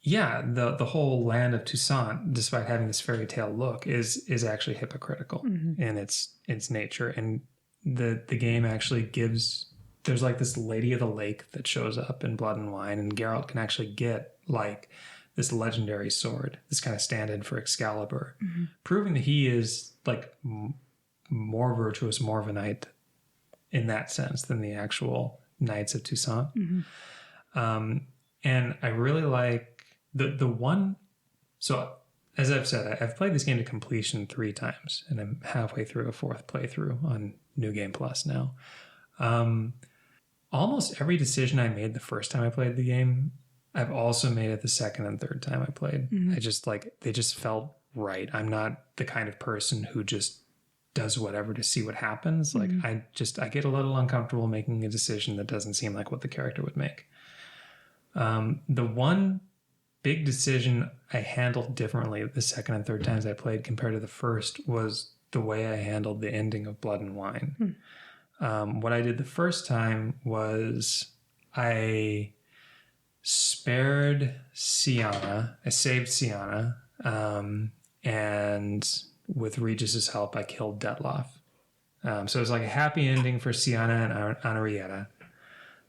yeah, the whole land of Toussaint, despite having this fairy tale look, is actually hypocritical mm-hmm. in its nature. And the game actually there's like this Lady of the Lake that shows up in Blood and Wine, and Geralt can actually get like this legendary sword, this kind of stand-in for Excalibur, mm-hmm. proving that he is like more virtuous, more of a knight in that sense than the actual Knights of Toussaint. Mm-hmm. And I really like the one. So as I've said, I've played this game to completion 3 times, and I'm halfway through a 4th playthrough on New Game Plus now. Almost every decision I made the first time I played the game, I've also made it the second and third time I played. I just they just felt right. I'm not the kind of person who just does whatever to see what happens. Like I get a little uncomfortable making a decision that doesn't seem like what the character would make. The one big decision I handled differently the second and third times I played compared to the first was the way I handled the ending of Blood and Wine. What I did the first time was I spared Sienna. I saved Sienna. And with Regis's help, I killed Detloff. So it was like a happy ending for Sienna and Henrietta.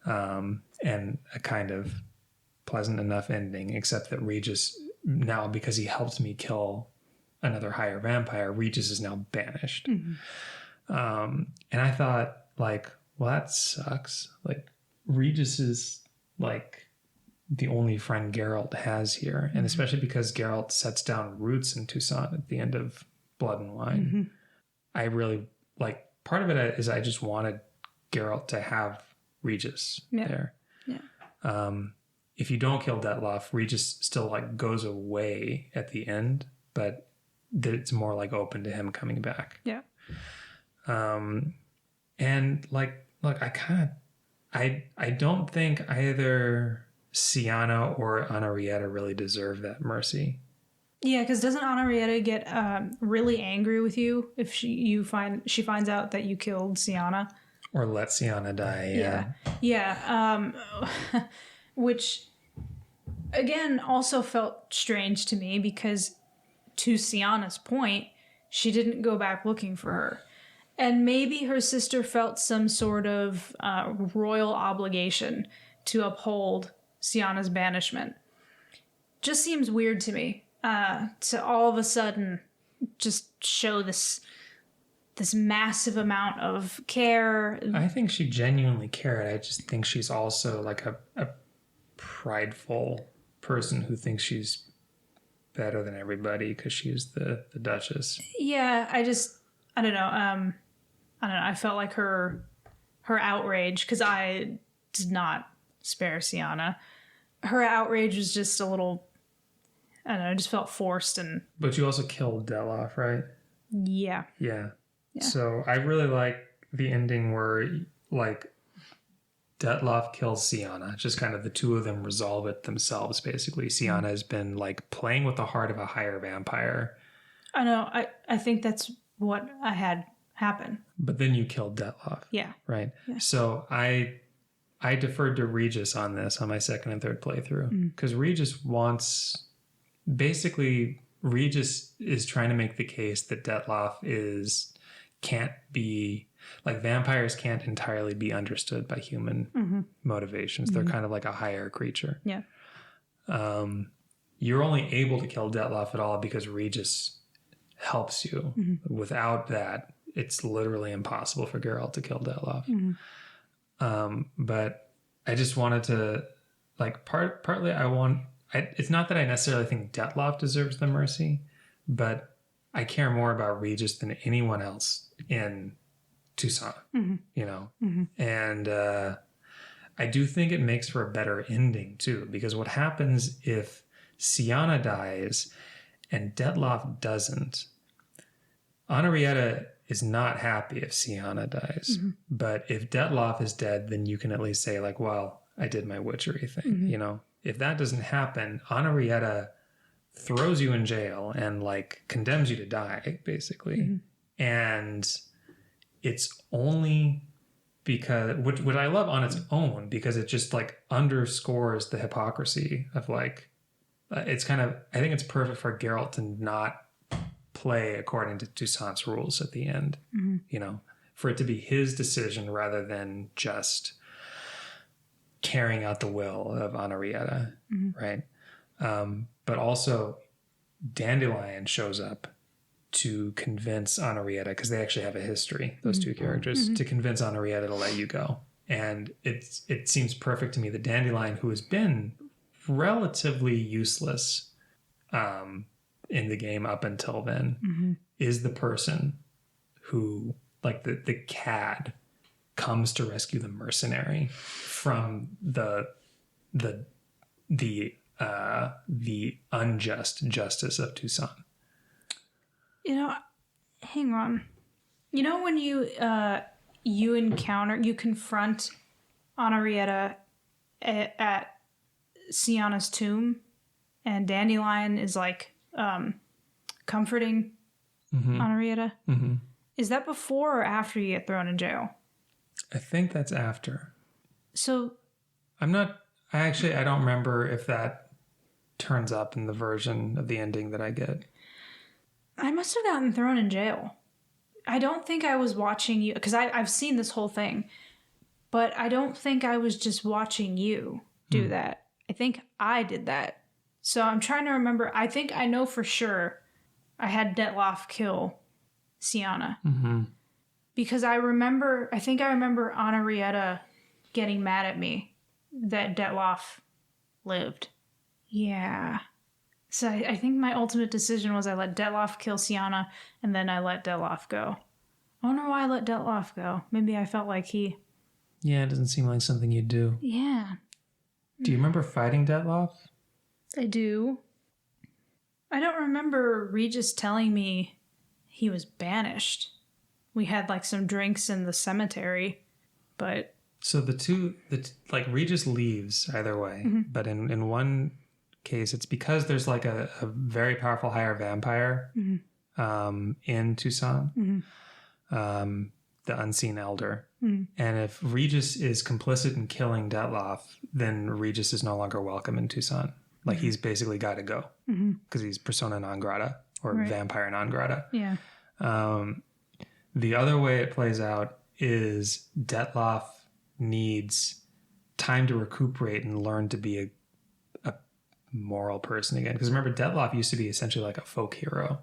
And a kind of pleasant enough ending, except that Regis now, because he helped me kill another higher vampire, Regis is now banished. And I thought, like, well, that sucks. Like, Regis is like the only friend Geralt has here, and especially because Geralt sets down roots in Toussaint at the end of Blood and Wine. I really like, part of it is I just wanted Geralt to have Regis there. If you don't kill Detloff, Regis still like goes away at the end, but it's more like open to him coming back. And like, look, I don't think either Sienna or Henrietta really deserve that mercy. Yeah, because doesn't Henrietta get really angry with you if she finds out that you killed Sienna? Or let Sienna die, Yeah. Which, again, also felt strange to me because, to Sienna's point, she didn't go back looking for her. And maybe her sister felt some sort of royal obligation to uphold Sienna's banishment. Just seems weird to me to all of a sudden just show this massive amount of care. I think she genuinely cared. I just think she's also like a prideful person who thinks she's better than everybody because she's the Duchess. Yeah, I don't know. I felt like her outrage, because I did not spare Sienna. Her outrage was just a little, I don't know, it just felt forced. But you also killed Detloff, right? Yeah. So I really like the ending where like Detloff kills Sienna. Just kind of the two of them resolve it themselves, basically. Sienna has been like playing with the heart of a higher vampire. I know. I think that's what I had happen. But then you killed Detloff. Yeah. Right? Yeah. So I deferred to Regis on this on my second and third playthrough. Because Regis wants... Basically, Regis is trying to make the case that Detloff can't be... Like, vampires can't entirely be understood by human motivations. They're kind of like a higher creature. Yeah. You're only able to kill Detloff at all because Regis helps you. Without that, it's literally impossible for Geralt to kill Detloff. But I just wanted to, like, partly it's not that I necessarily think Detloff deserves the mercy, but I care more about Regis than anyone else in Toussaint, you know? And I do think it makes for a better ending, too, because what happens if Sienna dies and Detloff doesn't? Henrietta is not happy if Sienna dies, but if Detloff is dead, then you can at least say, like, well, I did my witchery thing, you know? If that doesn't happen, Henrietta throws you in jail and, like, condemns you to die, basically. And it's only because, which I love on its own, because it just, like, underscores the hypocrisy of, like, it's kind of, I think it's perfect for Geralt to not play according to Toussaint's rules at the end, you know, for it to be his decision rather than just carrying out the will of Henrietta, right? But also, Dandelion shows up to convince Henrietta, because they actually have a history, those two characters, to convince Henrietta to let you go. And it seems perfect to me that Dandelion, who has been relatively useless in the game up until then, is the person who, like the cad, comes to rescue the mercenary from the unjust justice of Toussaint. Hang on. When you confront Henrietta at Sienna's tomb, and Dandelion is like comforting Henrietta. Mm-hmm. Is that before or after you get thrown in jail? I think that's after. So I don't remember if that turns up in the version of the ending that I get. I must have gotten thrown in jail. I don't think I was watching you, because I've seen this whole thing, but I don't think I was just watching you do that. I think I did that. So I'm trying to remember. I think I know for sure I had Detloff kill Sienna. Mm-hmm. Because I think I remember Henrietta getting mad at me that Detloff lived. Yeah. So I think my ultimate decision was I let Detloff kill Sienna, and then I let Detloff go. I wonder why I let Detloff go. Maybe I felt like he... Yeah, it doesn't seem like something you'd do. Yeah. Do you remember fighting Detloff? I do. I don't remember Regis telling me he was banished. We had like some drinks in the cemetery, but... So Regis leaves either way, but in one case, it's because there's like a very powerful higher vampire in Toussaint, the Unseen Elder. And if Regis is complicit in killing Detloff, then Regis is no longer welcome in Toussaint. Like he's basically got to go because he's persona non grata or vampire non grata. Yeah. The other way it plays out is Detloff needs time to recuperate and learn to be a moral person again. Because remember, Detloff used to be essentially like a folk hero.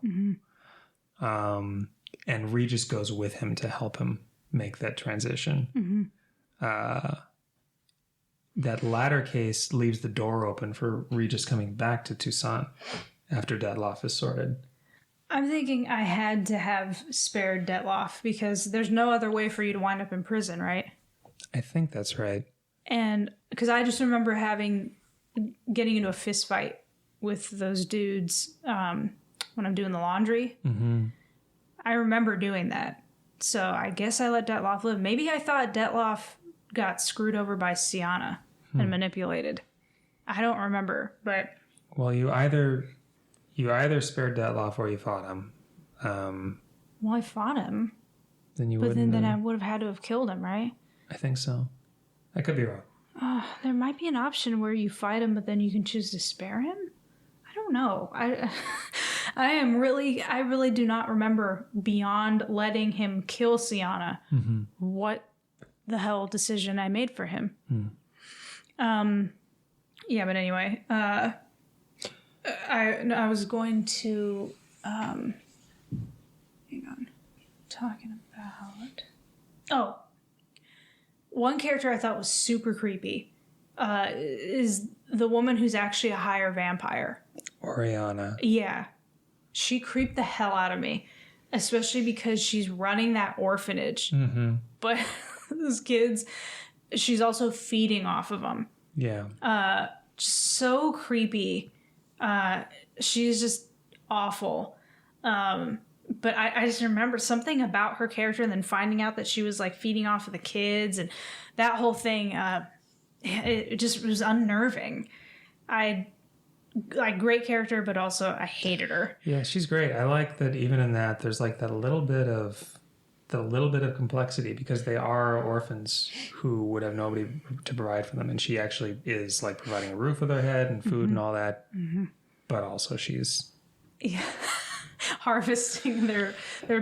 And Regis goes with him to help him make that transition. That latter case leaves the door open for Regis coming back to Toussaint after Detloff is sorted. I'm thinking I had to have spared Detloff because there's no other way for you to wind up in prison, right? I think that's right. And because I just remember getting into a fist fight with those dudes when I'm doing the laundry. I remember doing that. So I guess I let Detloff live. Maybe I thought Detloff got screwed over by Sienna and manipulated. I don't remember, but... Well, you either spared Detloff or you fought him. Well, I fought him. Then you wouldn't... Then I would have had to have killed him, right? I think so. I could be wrong. There might be an option where you fight him, but then you can choose to spare him? I don't know. I really do not remember beyond letting him kill Sienna what the hell decision I made for him. Yeah, but anyway, I was going to hang on. Talking about one character I thought was super creepy is the woman who's actually a higher vampire. Oriana. Yeah. She creeped the hell out of me, especially because she's running that orphanage. But those kids, she's also feeding off of them. Yeah. So creepy. She's just awful. But I just remember something about her character and then finding out that she was like feeding off of the kids and that whole thing. It just was unnerving. Great character, but also I hated her. Yeah, she's great. I like that even in that there's like that little bit of complexity because they are orphans who would have nobody to provide for them, and she actually is like providing a roof over their head and food and all that. But also she's harvesting their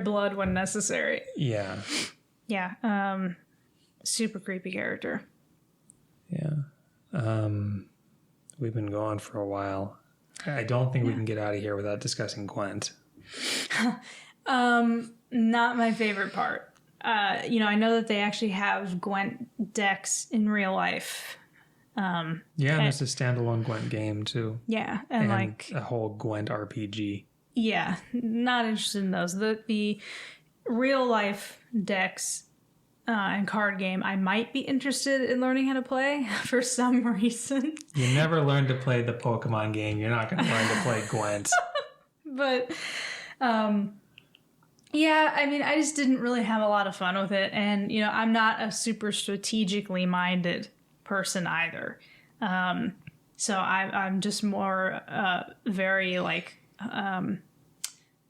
blood when necessary. Yeah. Yeah. Super creepy character. Yeah. We've been going for a while. I don't think we can get out of here without discussing Gwent. Not my favorite part. I know that they actually have Gwent decks in real life. Yeah, and there's a standalone Gwent game too. Yeah, And like a whole Gwent RPG. Yeah, not interested in those. The real life decks and card game, I might be interested in learning how to play for some reason. You never learn to play the Pokemon game. You're not going to learn to play Gwent. But, yeah, I mean, I just didn't really have a lot of fun with it. And, I'm not a super strategically minded person either. So I'm just more very, like,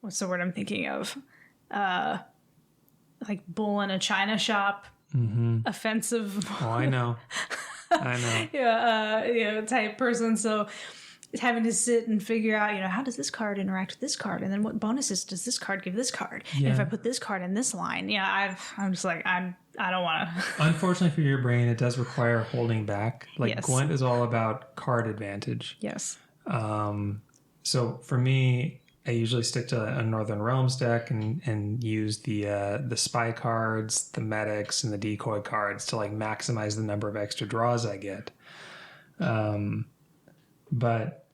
what's the word I'm thinking of? Like bull in a china shop, offensive. Oh, I know. Yeah, type person. So having to sit and figure out, how does this card interact with this card, and then what bonuses does this card give this card? Yeah. And if I put this card in this line, I'm just like I don't want to. Unfortunately for your brain, it does require holding back. Like Yes. Gwent is all about card advantage. Yes. So for me, I usually stick to a Northern Realms deck and use the spy cards, the medics, and the decoy cards to like maximize the number of extra draws I get. But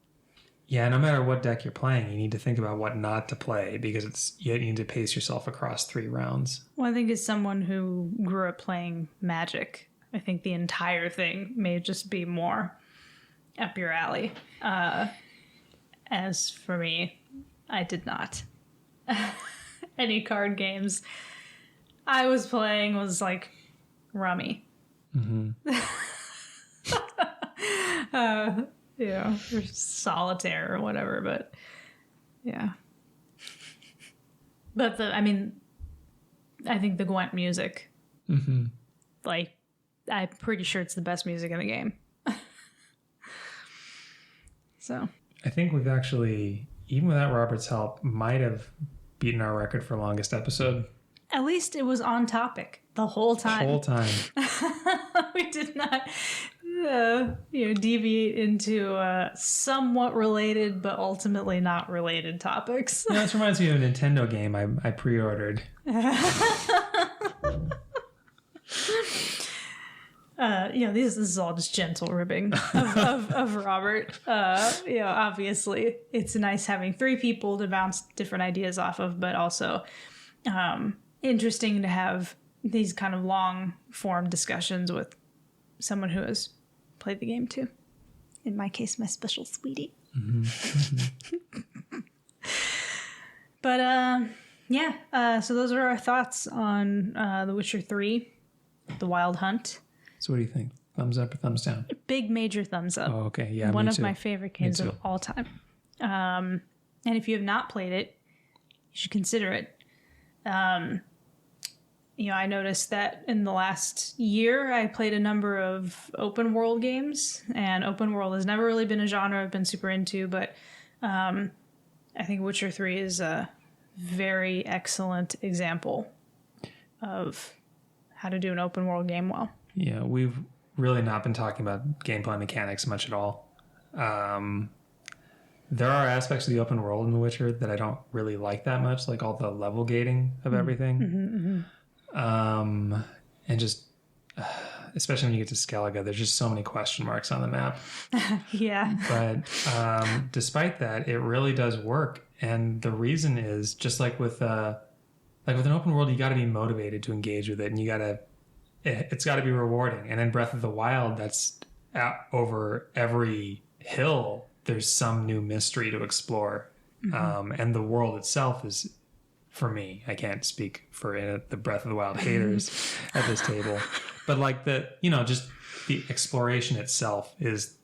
yeah, no matter what deck you're playing, you need to think about what not to play because you need to pace yourself across 3 rounds. Well, I think as someone who grew up playing Magic, I think the entire thing may just be more up your alley. As for me, I did not. Any card games I was playing was like Rummy. Or Solitaire or whatever, but yeah. But I think the Gwent music, like, I'm pretty sure it's the best music in the game. So I think we've actually, even without Robert's help, might have beaten our record for longest episode. at least it was on topic the whole time. We did not deviate into somewhat related but ultimately not related topics. This reminds me of a Nintendo game I pre-ordered. This is all just gentle ribbing of Robert. Obviously it's nice having 3 people to bounce different ideas off of, but also interesting to have these kind of long form discussions with someone who has played the game too. In my case, my special sweetie. But so those are our thoughts on The Witcher 3, The Wild Hunt. So what do you think? Thumbs up or thumbs down? Big major thumbs up. Oh, okay. Yeah, One me of too. my favorite games of all time. And if you have not played it, you should consider it. I noticed that in the last year, I played a number of open world games, and open world has never really been a genre I've been super into, but I think Witcher 3 is a very excellent example of how to do an open world game well. Yeah, we've really not been talking about gameplay mechanics much at all. There are aspects of the open world in The Witcher that I don't really like that much, like all the level gating of everything. And just, especially when you get to Skellige, there's just so many question marks on the map. Yeah. But despite that, it really does work. And the reason is just like with an open world, you got to be motivated to engage with it, and it's got to be rewarding. And in Breath of the Wild, that's over every hill, there's some new mystery to explore. And the world itself is, for me, I can't speak for the Breath of the Wild haters at this table, but like just the exploration itself is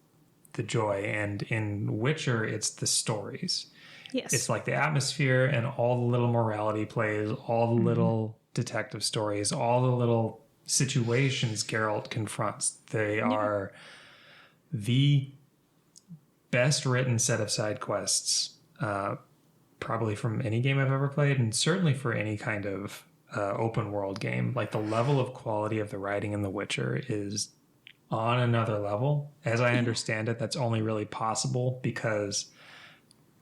the joy. And in Witcher, it's the stories. Yes. It's like the atmosphere and all the little morality plays, all the little detective stories, all the little situations Geralt confronts. They are the best written set of side quests, probably from any game I've ever played, and certainly for any kind of open world game. Like the level of quality of the writing in The Witcher is on another level. As I understand it, that's only really possible because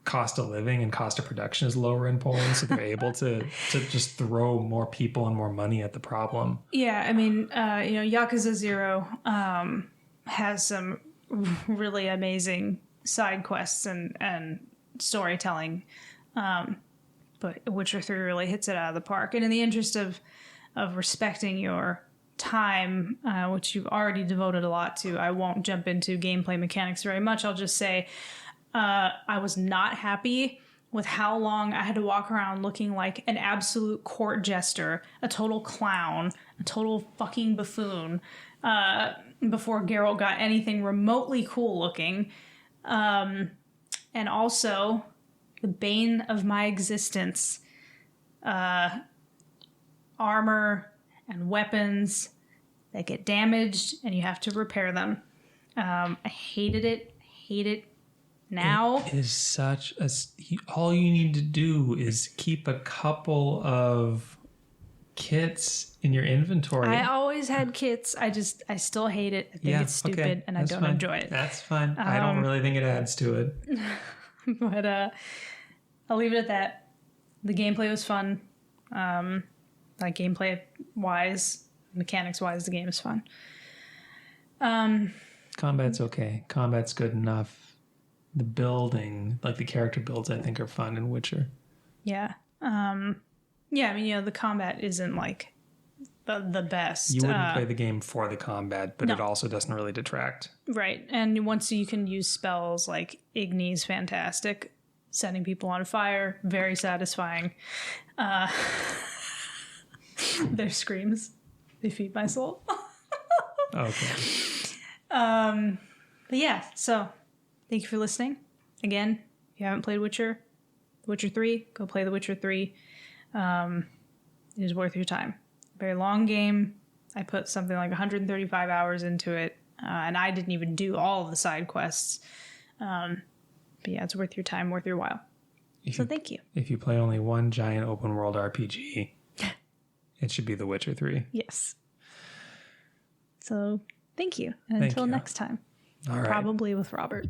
cost of living and cost of production is lower in Poland, so they're able to just throw more people and more money at the problem. Yeah, I mean, Yakuza 0 has some really amazing side quests and storytelling, but Witcher 3 really hits it out of the park. And in the interest of respecting your time, which you've already devoted a lot to, I won't jump into gameplay mechanics very much. I'll just say I was not happy with how long I had to walk around looking like an absolute court jester, a total clown, a total fucking buffoon, before Geralt got anything remotely cool looking. And also, the bane of my existence, armor and weapons that get damaged and you have to repair them. I hated it. Hate it now. It is such a... All you need to do is keep a couple of kits in your inventory. I always had kits. I still hate it. I think it's stupid and I don't enjoy it. That's fine. I don't really think it adds to it. But I'll leave it at that. The gameplay was fun. Like gameplay wise, mechanics wise, the game is fun. Combat's okay. Combat's good enough. The building, like the character builds, I think are fun in Witcher. Yeah. Yeah, I mean, the combat isn't like the best. You wouldn't play the game for the combat, but no. It also doesn't really detract. Right. And once you can use spells like Igni's fantastic. Setting people on fire, very satisfying. Their screams, they feed my soul. Okay. But yeah, so thank you for listening. Again, if you haven't played Witcher 3, go play The Witcher 3. It is worth your time. Very long game. I put something like 135 hours into it, and I didn't even do all of the side quests. But yeah, it's worth your time, worth your while. Thank you. If you play only one giant open world RPG, it should be The Witcher 3. Yes. So thank you. And until next time. All right. Probably with Robert.